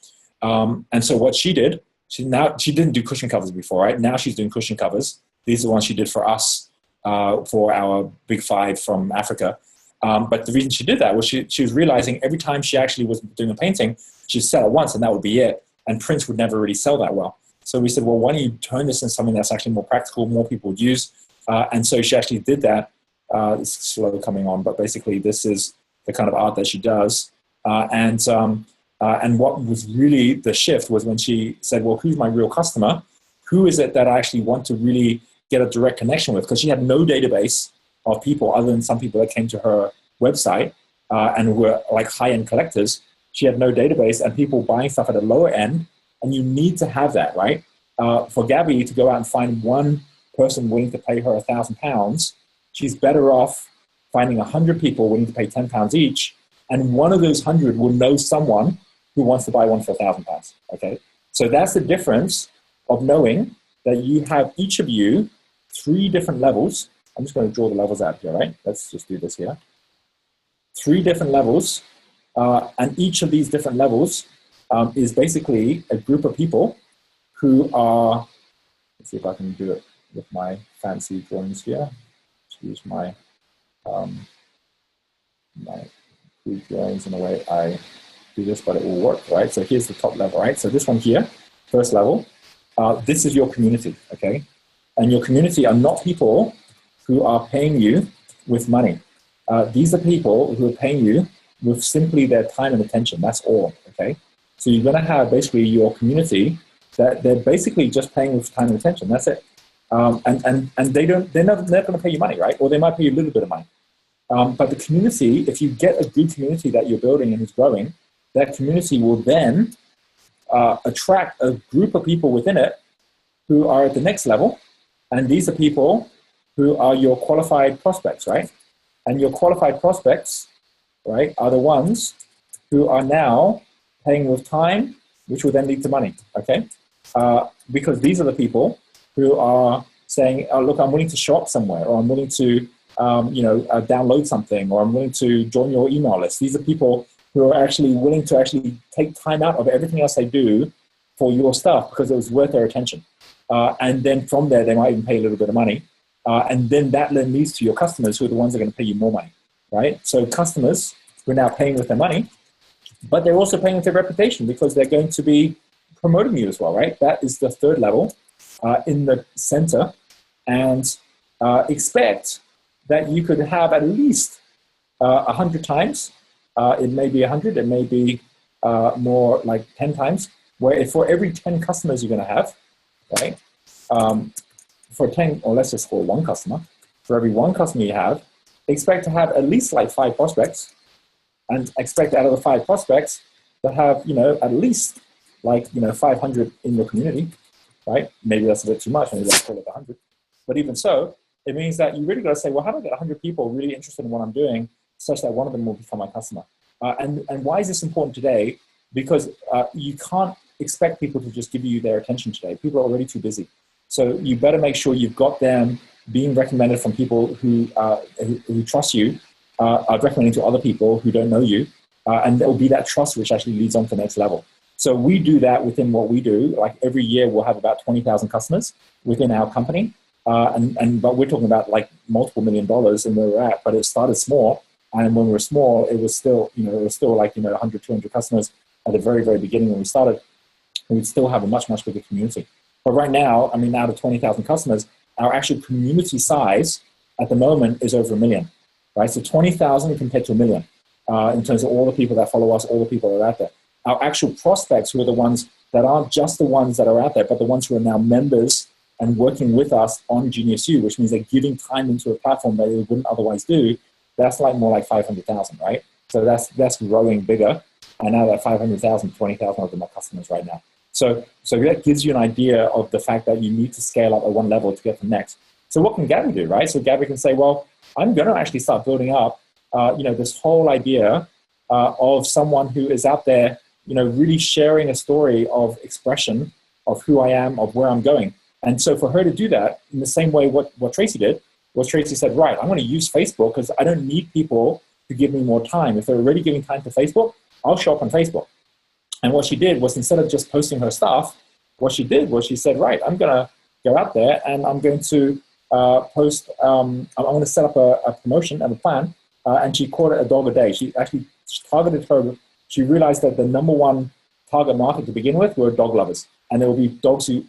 And so what she did, she didn't do cushion covers before, right? Now she's doing cushion covers. These are the ones she did for us, for our Big Five from Africa. But the reason she did that was she was realizing every time she actually was doing a painting, she'd sell it once and that would be it. And prints would never really sell that well. So we said, well, why don't you turn this into something that's actually more practical, more people would use. And so she actually did that. It's slow coming on, but basically this is the kind of art that she does. And what was really the shift was when she said, well, who's my real customer? Who is it that I actually want to really get a direct connection with? Because she had no database of people other than some people that came to her website and were like high-end collectors. She had no database and people buying stuff at a lower end. And you need to have that, right? For Gabby to go out and find one person willing to pay her £1,000, she's better off finding 100 people willing to pay £10 each. And one of those 100 will know someone who wants to buy one for £1,000, okay? So that's the difference of knowing that you have each of you 3 different levels. I'm just going to draw the levels out here, right? Let's just do this here. 3 different levels. And each of these different levels is basically a group of people who are, let's see if I can do it with my fancy drawings here. Use my my crude drawings in the way I do this, but it will work, right? So here's the top level, right? So this one here, first level, this is your community, okay? And your community are not people who are paying you with money. These are people who are paying you with simply their time and attention. That's all, okay? So you're going to have basically your community that they're basically just paying with time and attention. That's it. And they're never going to pay you money, right? Or they might pay you a little bit of money. But the community, if you get a good community that you're building and is growing, that community will then attract a group of people within it who are at the next level. And these are people who are your qualified prospects, right? And your qualified prospects, right, are the ones who are now paying with time which will then lead to money, okay? Because these are the people who are saying, oh, look, I'm willing to show up somewhere, or I'm willing to download something, or I'm willing to join your email list. These are people who are actually willing to actually take time out of everything else they do for your stuff because it was worth their attention. And then from there, they might even pay a little bit of money. And then that then leads to your customers, who are the ones that are going to pay you more money, right? So customers who are now paying with their money, but they're also paying with their reputation because they're going to be promoting you as well, right? That is the third level in the center. And expect that you could have at least 100 times. It may be 100, it may be more like 10 times, where for every 10 customers you're going to have, right? For 10, or let's just call one customer, for every one customer you have, expect to have at least like 5 prospects, and expect out of the 5 prospects to have, at least like, 500 in your community, right? Maybe that's a bit too much, maybe let's call it 100. But even so, it means that you really got to say, well, how do I get 100 people really interested in what I'm doing such that one of them will become my customer? And why is this important today? Because you can't expect people to just give you their attention today. People are already too busy. So you better make sure you've got them being recommended from people who trust you, are recommending to other people who don't know you, and there will be that trust which actually leads on to the next level. So we do that within what we do. Like every year we'll have about 20,000 customers within our company. But we're talking about like multiple $1 million in where we're at, but it started small. And when we were small, it was still, like, 100, 200 customers at the very, very beginning when we started. And we'd still have a much, much bigger community. But right now, out of 20,000 customers, our actual community size at the moment is over 1 million, right? So 20,000 compared to 1 million in terms of all the people that follow us, all the people that are out there. Our actual prospects, who are the ones that aren't just the ones that are out there, but the ones who are now members and working with us on Genius U, which means they're giving time into a platform that they wouldn't otherwise do, that's like more like 500,000, right? So that's growing bigger. And now that 500,000, 20,000 of them are customers right now. So that gives you an idea of the fact that you need to scale up at one level to get to the next. So what can Gabby do, right? So Gabby can say, well, I'm going to actually start building up, this whole idea of someone who is out there, really sharing a story of expression of who I am, of where I'm going. And so for her to do that in the same way what Tracy did, was Tracy said, right, I'm going to use Facebook because I don't need people to give me more time. If they're already giving time to Facebook, I'll show up on Facebook. And what she did was, instead of just posting her stuff, what she did was she said, right, I'm going to go out there and I'm going to post, I'm going to set up a promotion and a plan. And she called it a dog a day. She actually targeted her. She realized that the number one target market to begin with were dog lovers. And there will be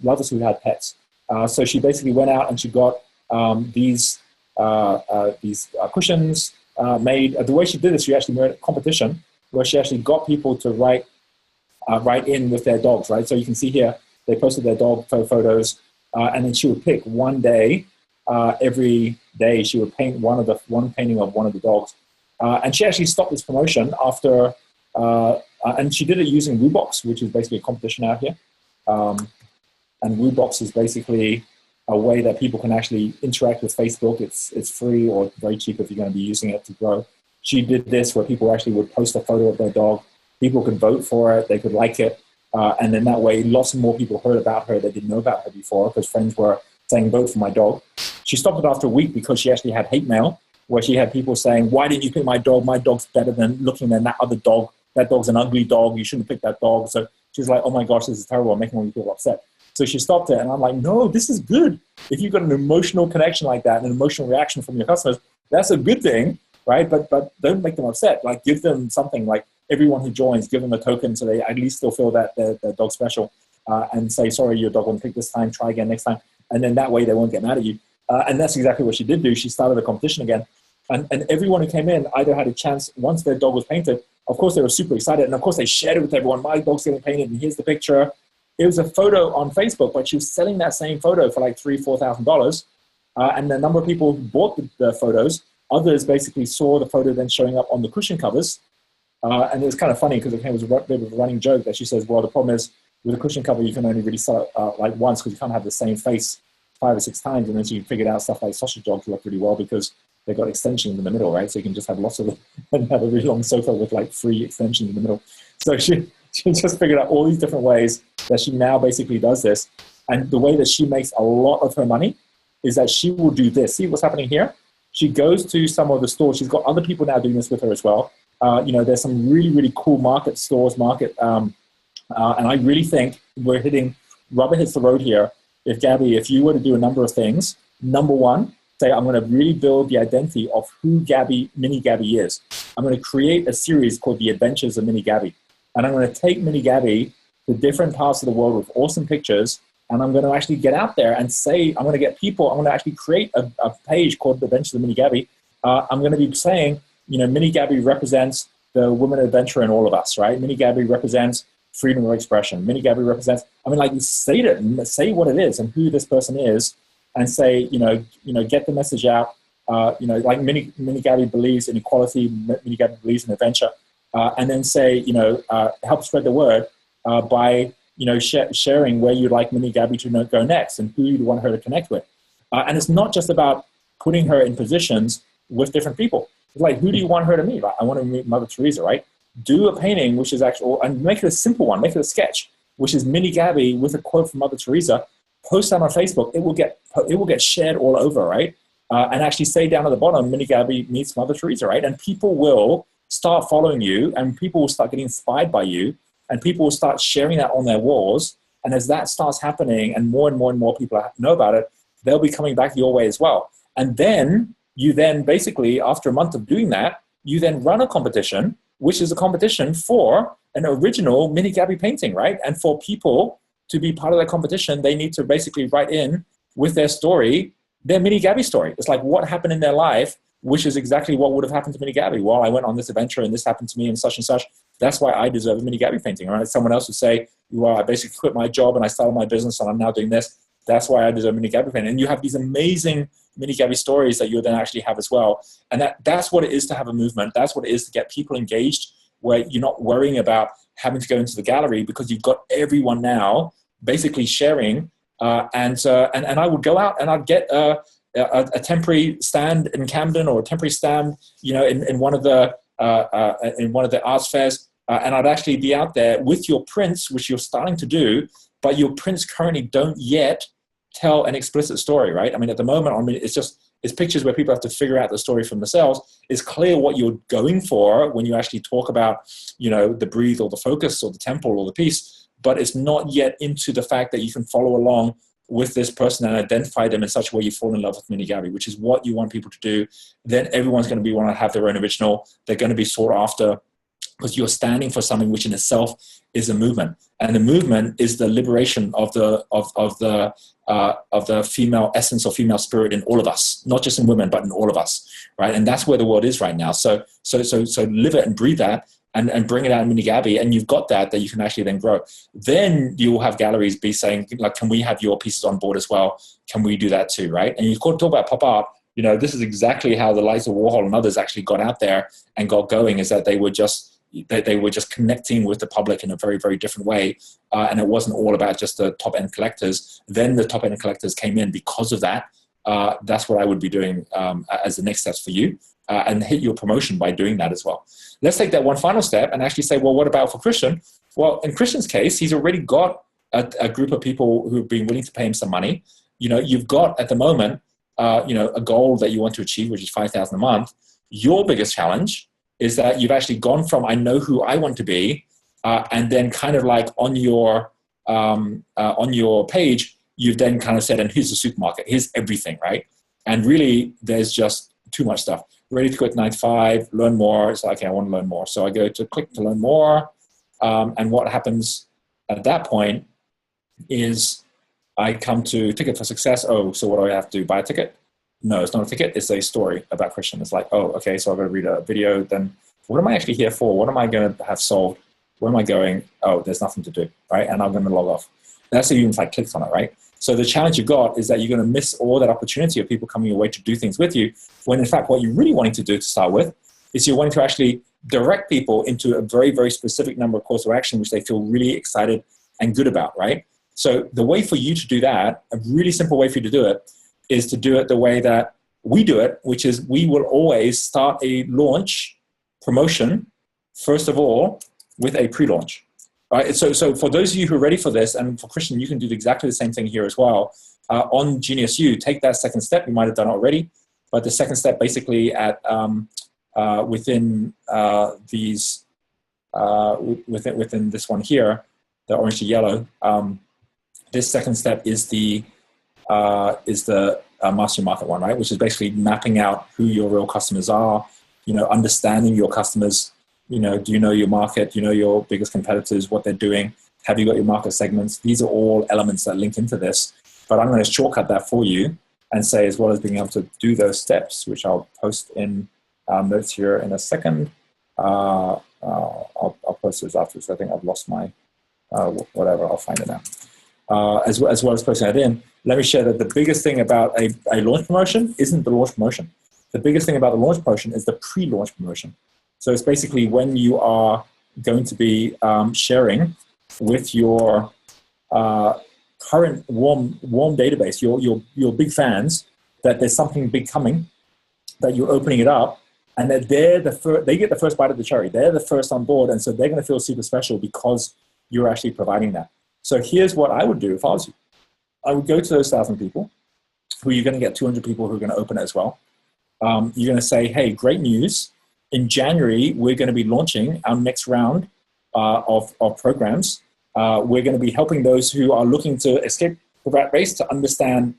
lovers who had pets. So she basically went out and she got these cushions made. The way she did this, she actually made a competition where she actually got people to write in with their dogs, right? So you can see here, they posted their dog photos, and then she would pick one day, every day she would paint one painting of one of the dogs. And she actually stopped this promotion after, and she did it using WooBox, which is basically a competition out here. And WooBox is basically a way that people can actually interact with Facebook. It's free or very cheap if you're going to be using it to grow. She did this where people actually would post a photo of their dog. People could vote for it. They could like it. And then that way, lots more people heard about her that didn't know about her before, because friends were saying, vote for my dog. She stopped it after a week because she actually had hate mail where she had people saying, why didn't you pick my dog? My dog's better than looking than that other dog. That dog's an ugly dog. You shouldn't pick that dog. So she was like, oh my gosh, this is terrible. I'm making all you people upset. So she stopped it. And I'm like, no, this is good. If you've got an emotional connection like that, an emotional reaction from your customers, that's a good thing, right? But don't make them upset. Like, give them something. Like, everyone who joins, give them a token so they at least still feel that their dog's special, and say, sorry, your dog won't pick this time, try again next time. And then that way they won't get mad at you. And that's exactly what she did do. She started a competition again. And everyone who came in either had a chance, once their dog was painted, of course they were super excited. And of course they shared it with everyone. My dog's getting painted and here's the picture. It was a photo on Facebook, but she was selling that same photo for like $3,000, $4,000. And the number of people who bought the photos, others basically saw the photo then showing up on the cushion covers. And it was kind of funny because it was a bit of a running joke that she says, well, the problem is with a cushion cover, you can only really sell it like once because you can't have the same face 5 or 6 times. And then she figured out stuff like sausage dogs work really well because they've got extensions in the middle, right? So you can just have lots of them and have a really long sofa with like 3 extensions in the middle. So She just figured out all these different ways that she now basically does this. And the way that she makes a lot of her money is that she will do this. See what's happening here? She goes to some of the stores. She's got other people now doing this with her as well. There's some really, really cool market stores, and I really think we're rubber hits the road here. Gabby, if you were to do a number of things, number one, say, I'm going to really build the identity of who Mini Gabby is. I'm going to create a series called The Adventures of Mini Gabby. And I'm going to take Mini Gabby to different parts of the world with awesome pictures. And I'm going to actually get out there and say, I'm going to get people, I'm going to actually create a page called The Adventures of Mini Gabby. I'm going to be saying, Mini Gabby represents the woman adventurer in all of us, right? Mini Gabby represents freedom of expression. Mini Gabby represents, say what it is and who this person is, and say, get the message out. Like Mini Gabby believes in equality, Mini Gabby believes in adventure, and then say, help spread the word by, sharing where you'd like Mini Gabby to go next and who you'd want her to connect with. And it's not just about putting her in positions with different people. It's like, who do you want her to meet? Like, I want to meet Mother Teresa, right? Do a painting, which is actual, and make it a simple one, make it a sketch, which is Mini Gabby with a quote from Mother Teresa. Post that on Facebook. It will get shared all over, right? And actually say down at the bottom, Mini Gabby meets Mother Teresa, right? And people will start following you, and people will start getting inspired by you, and people will start sharing that on their walls. And as that starts happening, and more people know about it, they'll be coming back your way as well. And then you basically, after a month of doing that, you then run a competition, which is a competition for an original Mini Gabby painting, right? And for people to be part of that competition, they need to basically write in with their story, their Mini Gabby story. It's like what happened in their life, which is exactly what would have happened to Mini Gabby. Well, I went on this adventure and this happened to me and such. That's why I deserve a Mini Gabby painting, right? Someone else would say, well, I basically quit my job and I started my business and I'm now doing this. That's why I deserve a Mini Gabby painting. And you have these amazing Mini Gabby stories that you then actually have as well. And that's what it is to have a movement. That's what it is to get people engaged, where you're not worrying about having to go into the gallery because you've got everyone now basically sharing. And I would go out and I'd get a temporary stand in Camden or a temporary stand, in one of the arts fairs, and I'd actually be out there with your prints, which you're starting to do, but your prints currently don't yet tell an explicit story, right? I mean, at the moment, it's pictures where people have to figure out the story for themselves. It's clear what you're going for when you actually talk about, the breathe or the focus or the temple or the piece, but it's not yet into the fact that you can follow along with this person and identify them in such a way you fall in love with Mini Gabby, which is what you want people to do. Then everyone's going to want to have their own original. They're going to be sought after because you're standing for something which in itself is a movement. And the movement is the liberation of the female essence or female spirit in all of us, not just in women, but in all of us, right? And that's where the world is right now. So live it and breathe that. And bring it out in Mini Gabby, and you've got that you can actually then grow. Then you will have galleries be saying, like, can we have your pieces on board as well? Can we do that too, right? And you talk about pop art. This is exactly how the likes of Warhol and others actually got out there and got going. Is that they were just connecting with the public in a very, very different way, and it wasn't all about just the top end collectors. Then the top end collectors came in because of that. That's what I would be doing as the next steps for you, and hit your promotion by doing that as well. Let's take that one final step and actually say, well, what about for Christian? Well, in Christian's case, he's already got a group of people who've been willing to pay him some money. You've got at the moment, a goal that you want to achieve, which is $5,000 a month. Your biggest challenge is that you've actually gone from, I know who I want to be, and then kind of like on your page, you've then kind of said, and here's the supermarket, here's everything, right? And really, there's just too much stuff. Ready to quit 9 to 5, learn more. It's like, okay, I want to learn more. So I go to click to learn more. And what happens at that point is I come to ticket for success. Oh, so what do I have to do? Buy a ticket? No, it's not a ticket. It's a story about Christian. It's like, oh, okay, so I've got to read a video. Then what am I actually here for? What am I going to have solved? Where am I going? Oh, there's nothing to do, right? And I'm going to log off. That's even if I clicked on it, right? So the challenge you've got is that you're going to miss all that opportunity of people coming your way to do things with you, when in fact what you're really wanting to do to start with is you're wanting to actually direct people into a very, very specific number of course of action which they feel really excited and good about, right? So the way for you to do that, a really simple way for you to do it, is to do it the way that we do it, which is we will always start a launch promotion, first of all, with a pre-launch. right? So for those of you who are ready for this, and for Christian, you can do exactly the same thing here as well. On Genius U, take that second step. You might have done it already, but the second step basically at within these within this one here, the orange to yellow. This second step is the master market one, right? Which is basically mapping out who your real customers are. Understanding your customers. Do you know your market? Do you know your biggest competitors? What they're doing? Have you got your market segments? These are all elements that link into this. But I'm going to shortcut that for you and say, as well as being able to do those steps, which I'll post in notes here in a second. I'll post those afterwards. I think I've lost my whatever. I'll find it now. As well as posting that in, let me share that the biggest thing about a launch promotion isn't the launch promotion. The biggest thing about the launch promotion is the pre-launch promotion. So it's basically when you are going to be sharing with your current warm database, your big fans, that there's something big coming, that you're opening it up, and that they get the first bite of the cherry. They're the first on board, and so they're going to feel super special because you're actually providing that. So here's what I would do if I was you. I would go to those 1,000 people, who you're going to get 200 people who are going to open it as well. You're going to say, hey, great news. In January, we're going to be launching our next round of programs. We're going to be helping those who are looking to escape the rat race to understand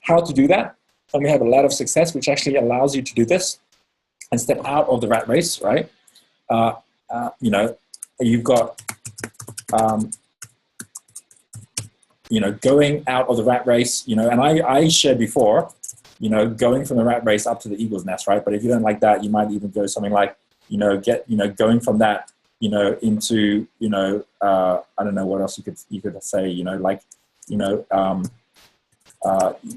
how to do that. And we have a lot of success, which actually allows you to do this and step out of the rat race, right? You've got, going out of the rat race, and I shared before, going from the rat race up to the eagle's nest, right? But if you don't like that, you might even go something like, going from that, into, I don't know what else you could say, or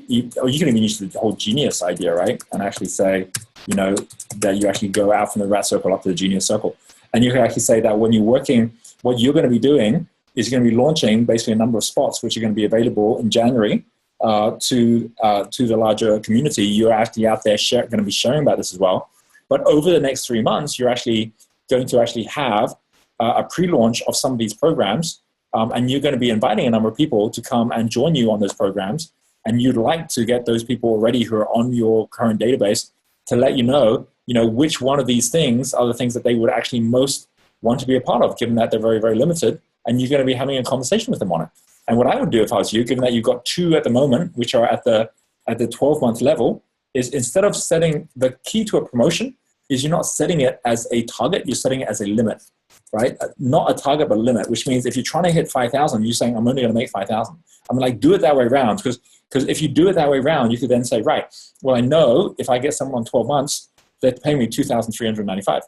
you can even use the whole genius idea, right? And actually say, that you actually go out from the rat circle up to the genius circle. And you can actually say that when you're working, what you're going to be doing is you're going to be launching basically a number of spots, which are going to be available in January to the larger community. You're actually out there going to be sharing about this as well. But over the next 3 months, you're actually going to actually have a pre-launch of some of these programs, and you're going to be inviting a number of people to come and join you on those programs. And you'd like to get those people already who are on your current database to let you know, which one of these things are the things that they would actually most want to be a part of, given that they're very, very limited. And you're going to be having a conversation with them on it. And what I would do if I was you, given that you've got 2 at the moment, which are at the 12-month level, is instead of setting the key to a promotion, is you're not setting it as a target, you're setting it as a limit, right? Not a target, but a limit, which means if you're trying to hit 5,000, you're saying, I'm only going to make 5,000. I'm like, do it that way around, because if you do it that way around, you could then say, right, well, I know if I get someone on 12 months, they're paying me $2,395.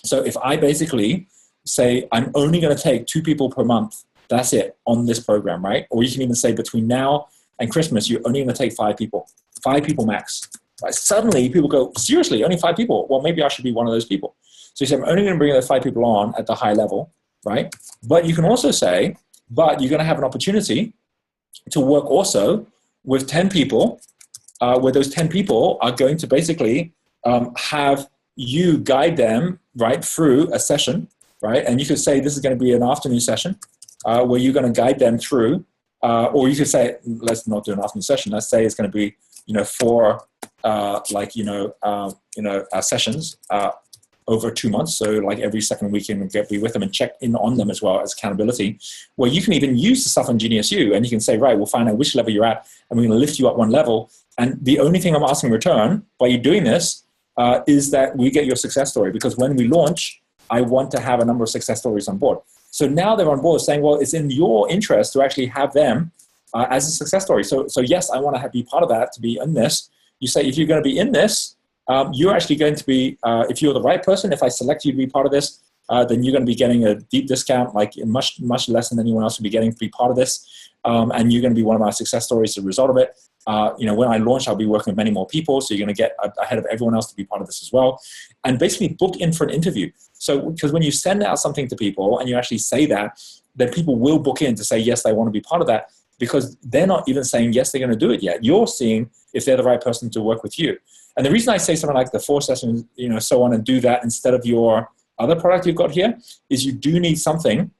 So if I basically say, I'm only going to take 2 people per month, that's it on this program, right? Or you can even say between now and Christmas, you're only going to take 5 people max. Right? Suddenly people go, seriously, only 5 people? Well, maybe I should be one of those people. So you say, I'm only going to bring those 5 people on at the high level, right? But you can also say, but you're going to have an opportunity to work also with 10 people, where those 10 people are going to basically have you guide them right through a session, right? And you could say this is going to be an afternoon session where you're going to guide them through, or you could say, let's not do an afternoon session. Let's say it's going to be, 4 sessions over 2 months. So like every second weekend, be with them and check in on them as well as accountability, where you can even use the stuff on Genius U, and you can say, right, we'll find out which level you're at, and we're going to lift you up 1 level. And the only thing I'm asking in return by you doing this is that we get your success story, because when we launch, I want to have a number of success stories on board. So now they're on board saying, well, it's in your interest to actually have them as a success story. So yes, I want to be part of that, to be in this. You say, if you're going to be in this, you're actually going to be, if you're the right person, if I select you to be part of this, then you're going to be getting a deep discount, like much, much less than anyone else would be getting to be part of this. And you're going to be one of our success stories as a result of it. When I launch, I'll be working with many more people. So you're going to get ahead of everyone else to be part of this as well. And basically book in for an interview. So, because when you send out something to people and you actually say that, then people will book in to say, yes, they want to be part of that, because they're not even saying, yes, they're going to do it yet. You're seeing if they're the right person to work with you. And the reason I say something like the 4 sessions, so on, and do that instead of your other product you've got here, is you do need something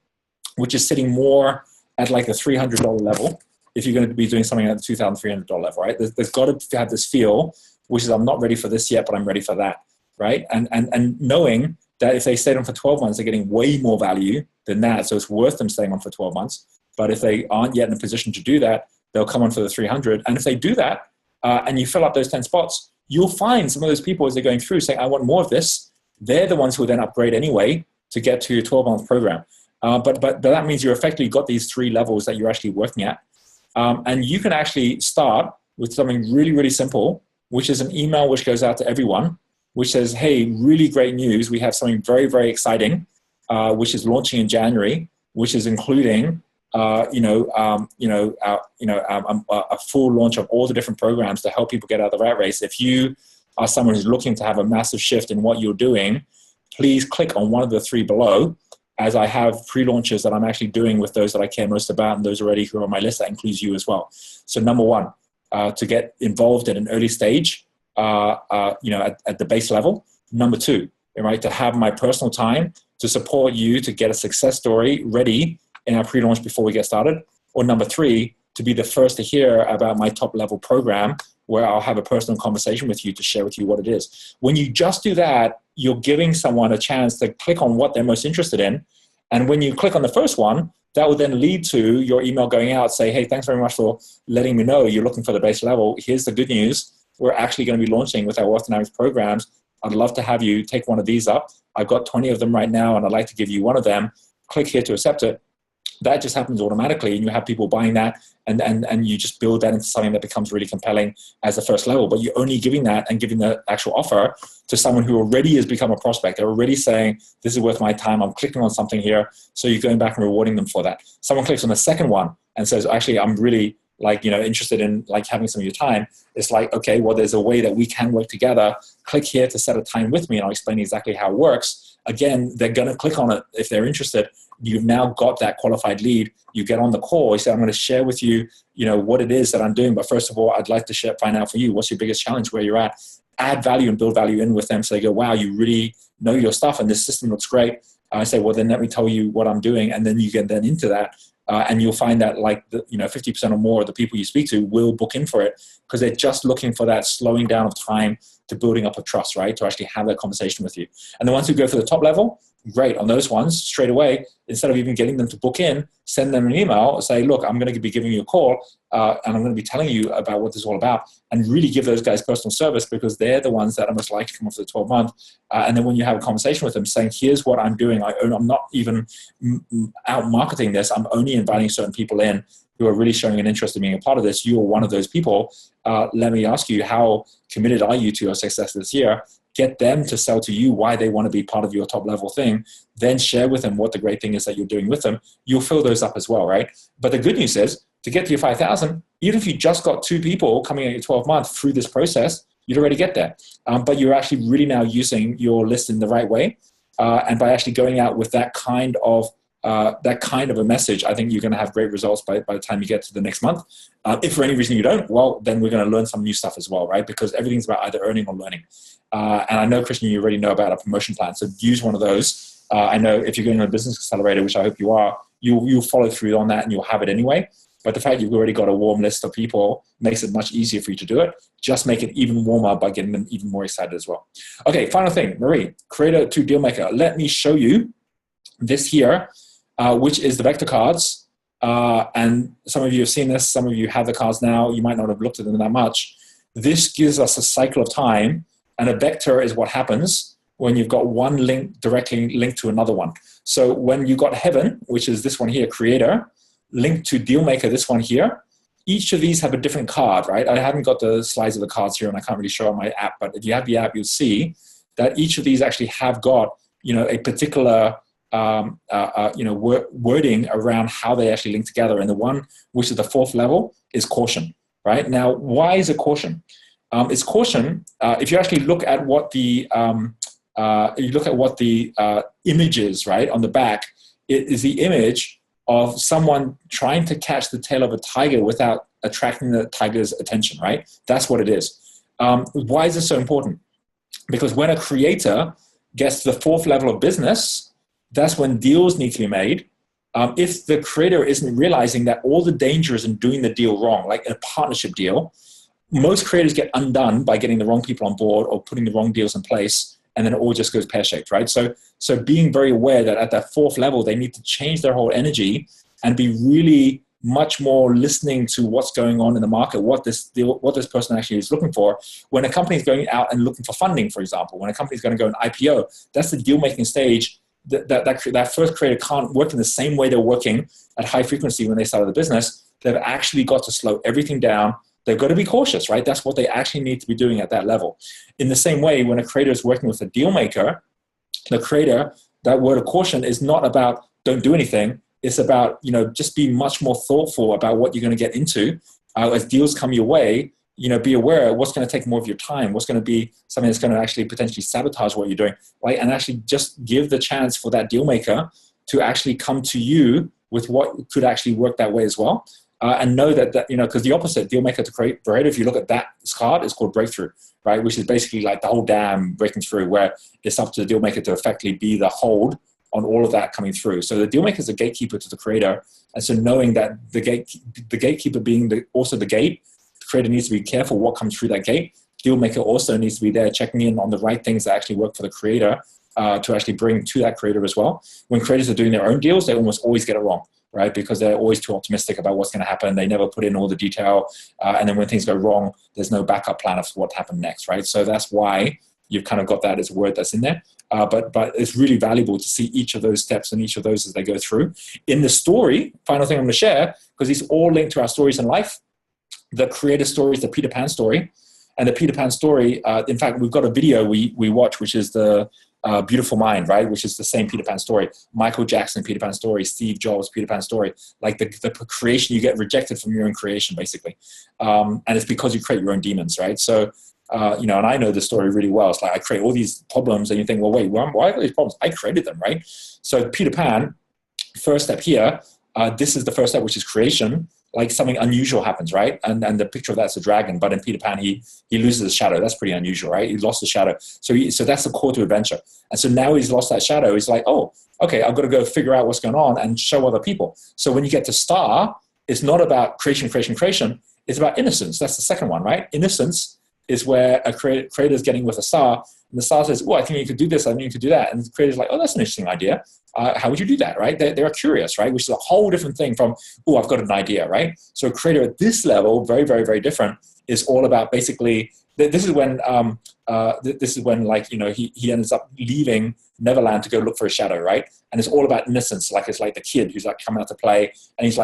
which is sitting more at like the $300 level if you're going to be doing something at the $2,300 level, right? There's got to have this feel, which is I'm not ready for this yet, but I'm ready for that, right? And knowing that if they stayed on for 12 months, they're getting way more value than that. So it's worth them staying on for 12 months. But if they aren't yet in a position to do that, they'll come on for the 300. And if they do that and you fill up those 10 spots, you'll find some of those people as they're going through saying, I want more of this. They're the ones who will then upgrade anyway to get to your 12-month program. But that means you're effectively got these 3 levels that you're actually working at. And you can actually start with something really, really simple, which is an email which goes out to everyone, which says, hey, really great news. We have something very, very exciting, which is launching in January, which is including, a full launch of all the different programs to help people get out of the rat race. If you are someone who's looking to have a massive shift in what you're doing, please click on one of the 3 below, as I have pre-launches that I'm actually doing with those that I care most about and those already who are on my list. That includes you as well. So number 1, to get involved at an early stage, at the base level. Number 2, right, to have my personal time to support you to get a success story ready in our pre-launch before we get started. Or number 3, to be the first to hear about my top level program where I'll have a personal conversation with you to share with you what it is. When you just do that, you're giving someone a chance to click on what they're most interested in. And when you click on the first one, that will then lead to your email going out, say, hey, thanks very much for letting me know you're looking for the base level. Here's the good news. We're actually going to be launching with our Wealth Dynamics programs. I'd love to have you take one of these up. I've got 20 of them right now, and I'd like to give you one of them. Click here to accept it. That just happens automatically, and you have people buying that, and you just build that into something that becomes really compelling as the first level. But you're only giving that and giving the actual offer to someone who already has become a prospect. They're already saying, this is worth my time. I'm clicking on something here. So you're going back and rewarding them for that. Someone clicks on the second one and says, actually, I'm really interested in having some of your time. It's like, okay, well, there's a way that we can work together. Click here to set a time with me, and I'll explain exactly how it works. Again, they're going to click on it if they're interested. You've now got that qualified lead. You get on the call. You say, I'm going to share with you, what it is that I'm doing. But first of all, I'd like to find out for you, what's your biggest challenge, where you're at. Add value and build value in with them. So they go, wow, you really know your stuff, and this system looks great. I say, well, then let me tell you what I'm doing. And then you get then into that. And you'll find that 50% or more of the people you speak to will book in for it because they're just looking for that slowing down of time to building up a trust, right? To actually have that conversation with you. And the ones who go for the top level, great. On those ones, straight away, instead of even getting them to book in, send them an email, say, look, I'm going to be giving you a call and I'm going to be telling you about what this is all about, and really give those guys personal service because they're the ones that are most likely to come off the 12-month. And then when you have a conversation with them saying, here's what I'm doing, I'm not even out marketing this, I'm only inviting certain people in who are really showing an interest in being a part of this. You are one of those people. Let me ask you, how committed are you to your success this year? Get them to sell to you why they want to be part of your top level thing. Then share with them what the great thing is that you're doing with them. You'll fill those up as well, right? But the good news is, to get to your 5,000, even if you just got 2 people coming at your 12-month through this process, you'd already get there. But you're actually really now using your list in the right way. And by actually going out with that kind of a message, I think you're going to have great results by the time you get to the next month. If for any reason you don't, well, then we're going to learn some new stuff as well, right? Because everything's about either earning or learning. And I know, Christian, you already know about a promotion plan, so use one of those. I know if you're going on a business accelerator, which I hope you are, you'll follow through on that and you'll have it anyway. But the fact you've already got a warm list of people makes it much easier for you to do it. Just make it even warmer by getting them even more excited as well. Okay, final thing, Marie, Creator to Dealmaker. Let me show you this here, which is the vector cards. And some of you have seen this. Some of you have the cards now. You might not have looked at them that much. This gives us a cycle of time. And a vector is what happens when you've got one link directly linked to another one. So when you got Heaven, which is this one here, Creator, linked to Dealmaker, this one here, each of these have a different card, right? I haven't got the slides of the cards here and I can't really show on my app, but if you have the app, you'll see that each of these actually have got, a particular wording around how they actually link together. And the one, which is the 4th level, is caution, right? Now, why is it caution? It's caution. If you actually look at what the image is, right, on the back, it is the image of someone trying to catch the tail of a tiger without attracting the tiger's attention, right? That's what it is. Why is this so important? Because when a creator gets to the 4th level of business, that's when deals need to be made. if the creator isn't realizing that all the dangers in doing the deal wrong, like a partnership deal, most creators get undone by getting the wrong people on board or putting the wrong deals in place, and then it all just goes pear-shaped, right? So being very aware that at that fourth level, they need to change their whole energy and be really much more listening to what's going on in the market, what this person actually is looking for. When a company is going out and looking for funding, for example, when a company is going to go an IPO, that's the deal-making stage. That first creator can't work in the same way they're working at high frequency when they started the business. They've actually got to slow everything down. They've got to be cautious, right? That's what they actually need to be doing at that level. In the same way, when a creator is working with a deal maker, the creator, that word of caution is not about don't do anything. It's about, just be much more thoughtful about what you're going to get into. As deals come your way, be aware of what's going to take more of your time, what's going to be something that's going to actually potentially sabotage what you're doing, right? And actually just give the chance for that deal maker to actually come to you with what could actually work that way as well. And know that because the opposite, deal maker to creator, if you look at that card, it's called breakthrough, right? Which is basically like the whole dam breaking through, where it's up to the deal maker to effectively be the hold on all of that coming through. So the deal maker is a gatekeeper to the creator. And so knowing that the gatekeeper being also the gate, the creator needs to be careful what comes through that gate. Deal maker also needs to be there checking in on the right things that actually work for the creator to actually bring to that creator as well. When creators are doing their own deals, they almost always get it wrong, right? Because they're always too optimistic about what's going to happen. They never put in all the detail. And then when things go wrong, there's no backup plan of what happened next, right? So that's why you've kind of got that as a word that's in there. But it's really valuable to see each of those steps and each of those as they go through. In the story, final thing I'm going to share, because these all link to our stories in life, the creator story is the Peter Pan story. And the Peter Pan story, in fact, we've got a video we watch, which is the Beautiful Mind, right? Which is the same Peter Pan story. Michael Jackson, Peter Pan story. Steve Jobs, Peter Pan story. Like the creation, you get rejected from your own creation, basically. And it's because you create your own demons, right? So, and I know the story really well. It's like I create all these problems and you think, well, wait, why are these problems? I created them, right? So Peter Pan, first step here, this is the first step, which is creation. Like something unusual happens, right? And the picture of that's a dragon. But in Peter Pan, he loses his shadow. That's pretty unusual, right? He lost the shadow. So that's the call to adventure. And so now he's lost that shadow. He's like, oh, okay, I've got to go figure out what's going on and show other people. So when you get to Star, it's not about creation. It's about innocence. That's the second one, right? Innocence is where a creator is getting with a star, and the star says, oh, I think you could do this, I think you could do that. And the creator's like, oh, that's an interesting idea. How would you do that, right? They're curious, right? Which is a whole different thing from, oh, I've got an idea, right? So a creator at this level, very, very, very different, is all about basically, this is when like, he ends up leaving Neverland to go look for a shadow, right? And it's all about innocence. Like it's like the kid who's like coming out to play and he's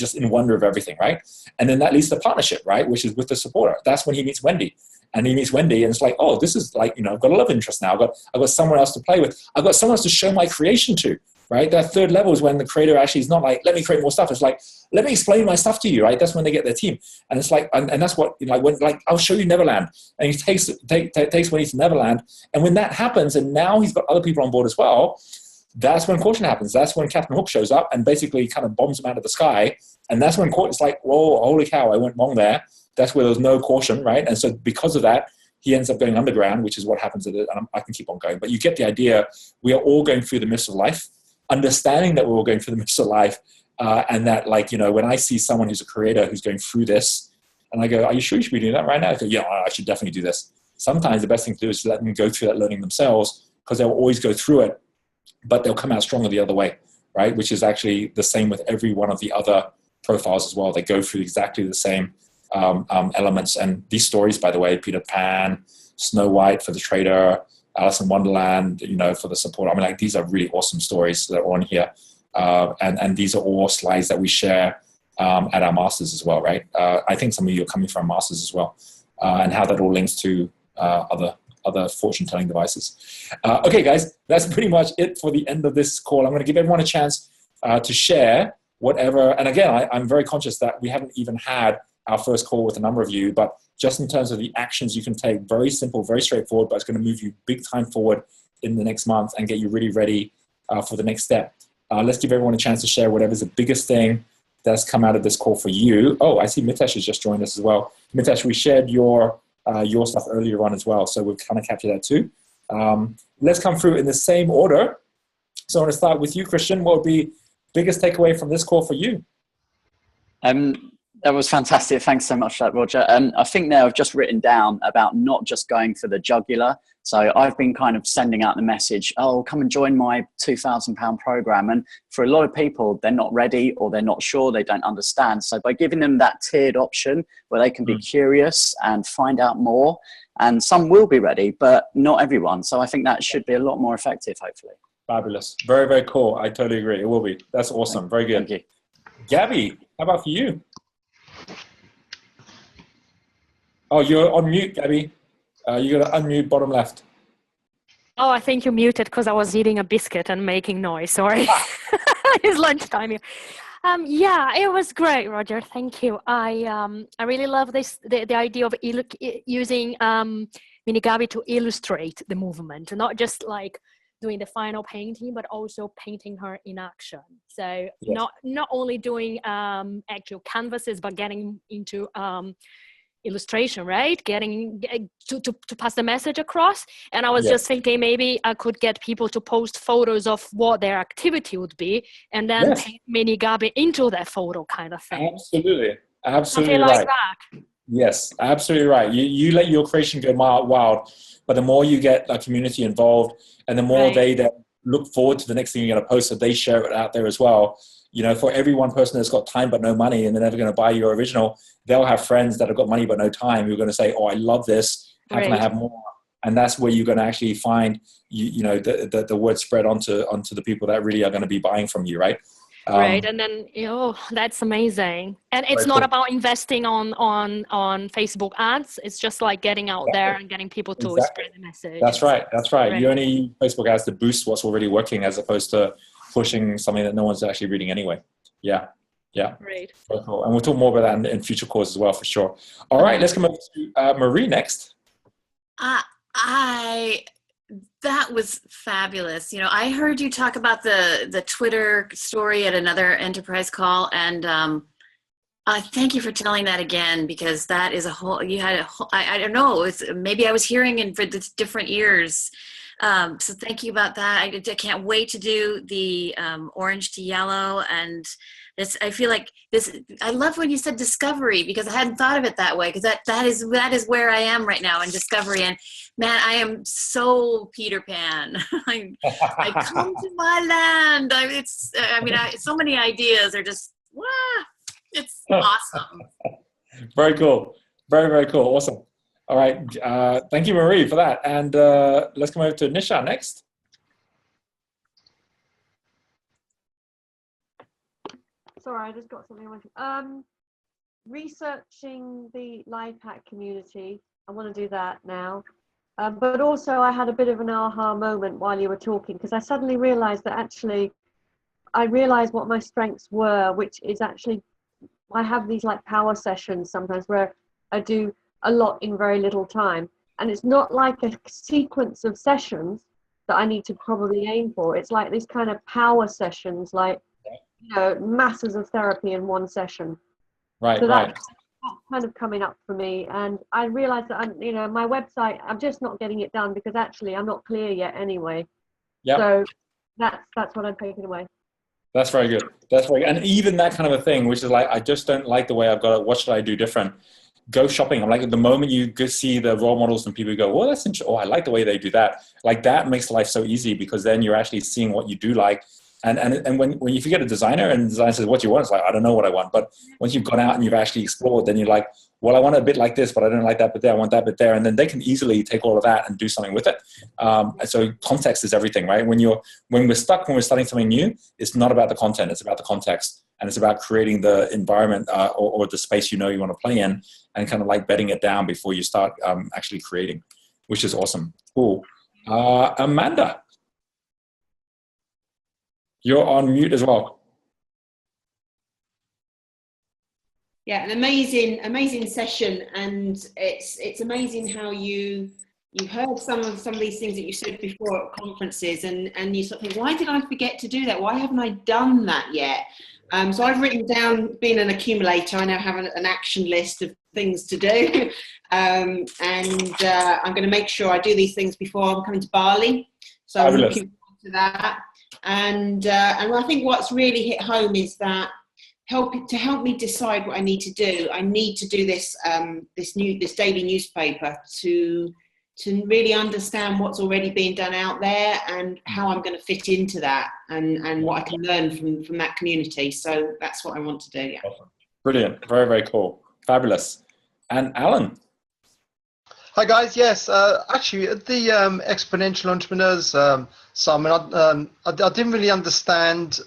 just in wonder of everything, right? And then that leads to partnership, right? Which is with the supporter. That's when he meets Wendy. And he meets Wendy and it's like, oh, this is like, I've got a love interest now. I've got someone else to play with. I've got someone else to show my creation to, right? That third level is when the creator actually is not like, let me create more stuff. It's like, let me explain my stuff to you, right? That's when they get their team. And it's like, and that's what, when I'll show you Neverland. And he takes Wendy to Neverland. And when that happens, and now he's got other people on board as well, that's when caution happens. That's when Captain Hook shows up and basically kind of bombs him out of the sky. And that's when it's like, whoa, holy cow, I went wrong there. That's where there's no caution, right? And so because of that, he ends up going underground, which is what happens at it. And I can keep on going. But you get the idea. We are all going through the mists of life, understanding that we're all going through the mists of life. And that, when I see someone who's a creator who's going through this, and I go, are you sure you should be doing that right now? I go, yeah, I should definitely do this. Sometimes the best thing to do is to let them go through that learning themselves, because they'll always go through it, but they'll come out stronger the other way, right? Which is actually the same with every one of the other profiles as well. They go through exactly the same elements. And these stories, by the way, Peter Pan, Snow White for the trader, Alice in Wonderland, for the support. I mean, these are really awesome stories that are on here. And these are all slides that we share at our masters as well, right? I think some of you are coming from masters as well, and how that all links to other fortune-telling devices. Okay, guys, that's pretty much it for the end of this call. I'm going to give everyone a chance to share whatever. And again, I'm very conscious that we haven't even had our first call with a number of you, but just in terms of the actions you can take, very simple, very straightforward, but it's going to move you big time forward in the next month and get you really ready for the next step. Let's give everyone a chance to share whatever's the biggest thing that's come out of this call for you. Oh, I see Mitesh has just joined us as well. Mitesh, we shared your stuff earlier on as well, so we've kind of captured that too. Let's come through in the same order. So I want to start with you, Christian. What would be biggest takeaway from this call for you? That was fantastic. Thanks so much for that, Roger. I think now I've just written down about not just going for the jugular. So I've been kind of sending out the message, oh, come and join my £2,000 program. And for a lot of people, they're not ready or they're not sure, they don't understand. So by giving them that tiered option where they can be curious and find out more, and some will be ready, but not everyone. So I think that should be a lot more effective, hopefully. Fabulous. Very, very cool. I totally agree. It will be. That's awesome. Very good. Thank you. Gabby, how about for you? Oh, you're on mute, Gabby. You got to unmute bottom left. Oh, I think you muted because I was eating a biscuit and making noise. Sorry. It's lunchtime here. Yeah, it was great, Roger. Thank you. I really love the idea of using Minigami to illustrate the movement, not just like doing the final painting, but also painting her in action. So not only doing actual canvases, but getting into illustration, right? Getting to pass the message across. And I was just thinking maybe I could get people to post photos of what their activity would be and then paint Minigami into that photo kind of thing. Absolutely Something right. like that. Yes, absolutely right. You let your creation go wild, but the more you get a community involved and the more they then look forward to the next thing you're going to post, so they share it out there as well. You know, for every one person that's got time but no money and they're never going to buy your original, they'll have friends that have got money but no time who are going to say, oh, I love this. How can I have more? And that's where you're going to actually find, you know, the word spread onto the people that really are going to be buying from you, right? Right, and then that's amazing. And it's not about investing on Facebook ads. It's just like getting out there and getting people to spread the message. That's right. You only use Facebook ads to boost what's already working as opposed to pushing something that no one's actually reading anyway. Yeah. Great. Very cool. And we'll talk more about that in future calls as well, for sure. All right, let's come over to Marie next. That was fabulous. You know, I heard you talk about the Twitter story at another enterprise call, and thank you for telling that again, because that is I don't know, maybe I was hearing in for the different ears. So thank you about that. I can't wait to do the orange to yellow, and I feel like this. I love when you said discovery, because I hadn't thought of it that way. Because that is where I am right now in discovery. And man, I am so Peter Pan. I come to my land. So many ideas are just it's awesome. Very cool. Very, very cool. Awesome. All right. Thank you, Marie, for that. And let's come over to Nisha next. Sorry, I just got something I wanted. Researching the life hack community. I want to do that now. But also I had a bit of an aha moment while you were talking, because I suddenly realized that actually I realized what my strengths were, which is actually I have these like power sessions sometimes where I do a lot in very little time. And it's not like a sequence of sessions that I need to probably aim for. It's like these kind of power sessions, like, you know, masses of therapy in one session. Right, so that's kind of coming up for me. And I realized that my website, I'm just not getting it done because actually I'm not clear yet anyway. Yeah. So that's what I'm taking away. That's very good. That's very good. And even that kind of a thing, which is like, I just don't like the way I've got it. What should I do different? Go shopping. I'm like, the moment you go see the role models and people go, well, that's interesting. Oh, I like the way they do that. Like that makes life so easy, because then you're actually seeing what you do like. And when you forget a designer and the designer says, what do you want? It's like, I don't know what I want. But once you've gone out and you've actually explored, then you're like, well, I want a bit like this, but I don't like that bit there. I want that bit there. And then they can easily take all of that and do something with it. So context is everything, right? When we're starting something new, it's not about the content. It's about the context. And it's about creating the environment or the space you want to play in, and kind of like bedding it down before you start actually creating, which is awesome. Cool. Amanda, you're on mute as well. Yeah, an amazing session, and it's amazing how you've heard some of these things that you said before at conferences, and you sort of think, why did I forget to do that? Why haven't I done that yet? So I've written down, being an accumulator, I now have an action list of things to do, and I'm going to make sure I do these things before I'm coming to Bali. So I'm looking forward to that. And I think what's really hit home is that help me decide what I need to do. I need to do this this daily newspaper to really understand what's already being done out there and how I'm going to fit into that and what I can learn from that community. So that's what I want to do. Yeah. Awesome. Brilliant. Very, very cool. Fabulous. And Alan. Hi guys, yes, actually at the Exponential Entrepreneurs Summit, I didn't really understand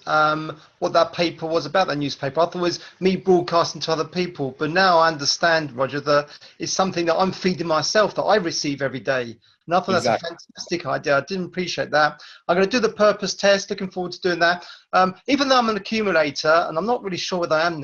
what that paper was about, that newspaper. I thought it was me broadcasting to other people, but now I understand, Roger, that it's something that I'm feeding myself, that I receive every day. And I thought that's a fantastic idea. I didn't appreciate that. I'm going to do the purpose test, looking forward to doing that. Even though I'm an accumulator, and I'm not really sure whether I am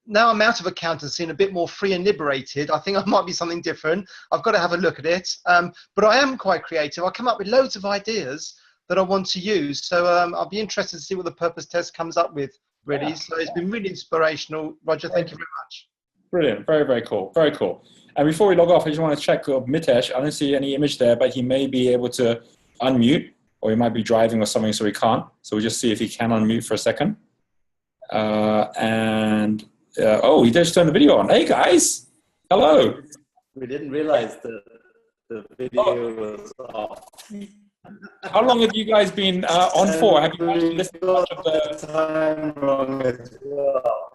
now I'm out of accountancy and a bit more free and liberated. I think I might be something different. I've got to have a look at it. But I am quite creative. I come up with loads of ideas that I want to use. So I'll be interested to see what the purpose test comes up with, really. Yeah. So it's been really inspirational. Roger, thank you very much. Brilliant. Very, very cool. Very cool. And before we log off, I just want to check Mitesh. I don't see any image there, but he may be able to unmute, or he might be driving or something, so he can't. So we'll just see if he can unmute for a second. Oh, he just turned the video on. Hey guys, hello. We didn't realize the video was off. How long have you guys been on for? Have you actually listened to much of the time wrong as well?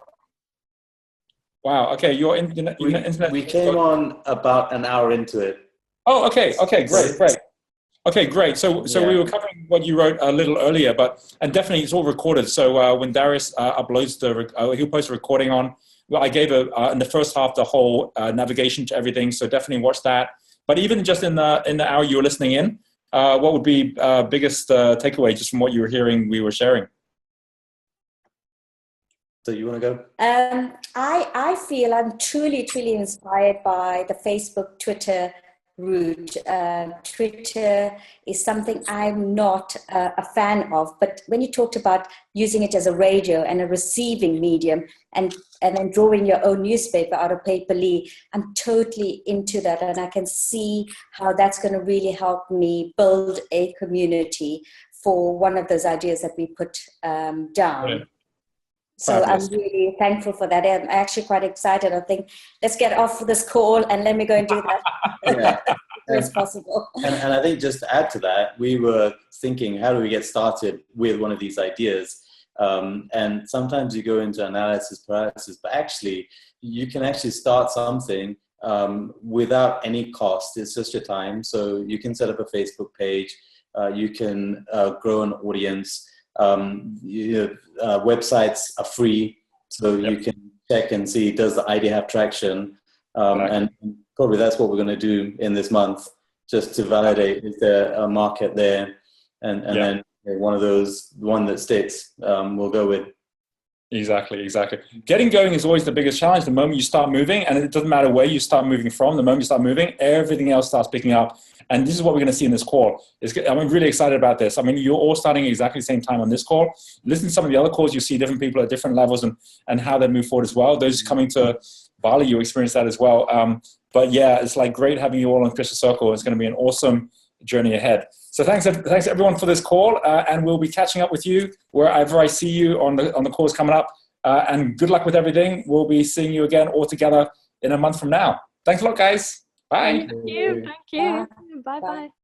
Wow. Okay, your internet. We came on about an hour into it. Oh, okay. Okay, great. Okay, great. So we were covering what you wrote a little earlier, and definitely it's all recorded. So when Darius uploads he'll post a recording on. Well, I gave in the first half the whole navigation to everything. So definitely watch that. But even just in the hour you were listening in, what would be biggest takeaway just from what you were hearing we were sharing? So you want to go? I feel I'm truly inspired by the Facebook, Twitter route. Twitter is something I'm not a fan of, but when you talked about using it as a radio and a receiving medium and then drawing your own newspaper out of paperly, I'm totally into that, and I can see how that's going to really help me build a community for one of those ideas that we put down. Brilliant. So I'm really thankful for that. I'm actually quite excited. I think let's get off this call and let me go and do that as soon as possible. And I think just to add to that, we were thinking, how do we get started with one of these ideas? And sometimes you go into analysis paralysis, but actually you can actually start something without any cost. It's just your time. So you can set up a Facebook page. You can grow an audience. Websites are free, so you can check and see, does the idea have traction? And probably that's what we're going to do in this month, just to validate, is there a market there? And then one that sticks, we'll go with. Exactly. Getting going is always the biggest challenge. The moment you start moving, and it doesn't matter where you start moving from, the moment you start moving, everything else starts picking up. And this is what we're going to see in this call. I'm really excited about this. I mean, you're all starting at exactly the same time on this call. Listen to some of the other calls, you see different people at different levels and how they move forward as well. Those coming to Bali, you experience that as well. But yeah, it's like great having you all on Crystal Circle. It's going to be an awesome journey ahead. So thanks everyone for this call, and we'll be catching up with you wherever I see you on the calls coming up. And good luck with everything. We'll be seeing you again all together in a month from now. Thanks a lot, guys. Bye. Thank you. Bye-bye.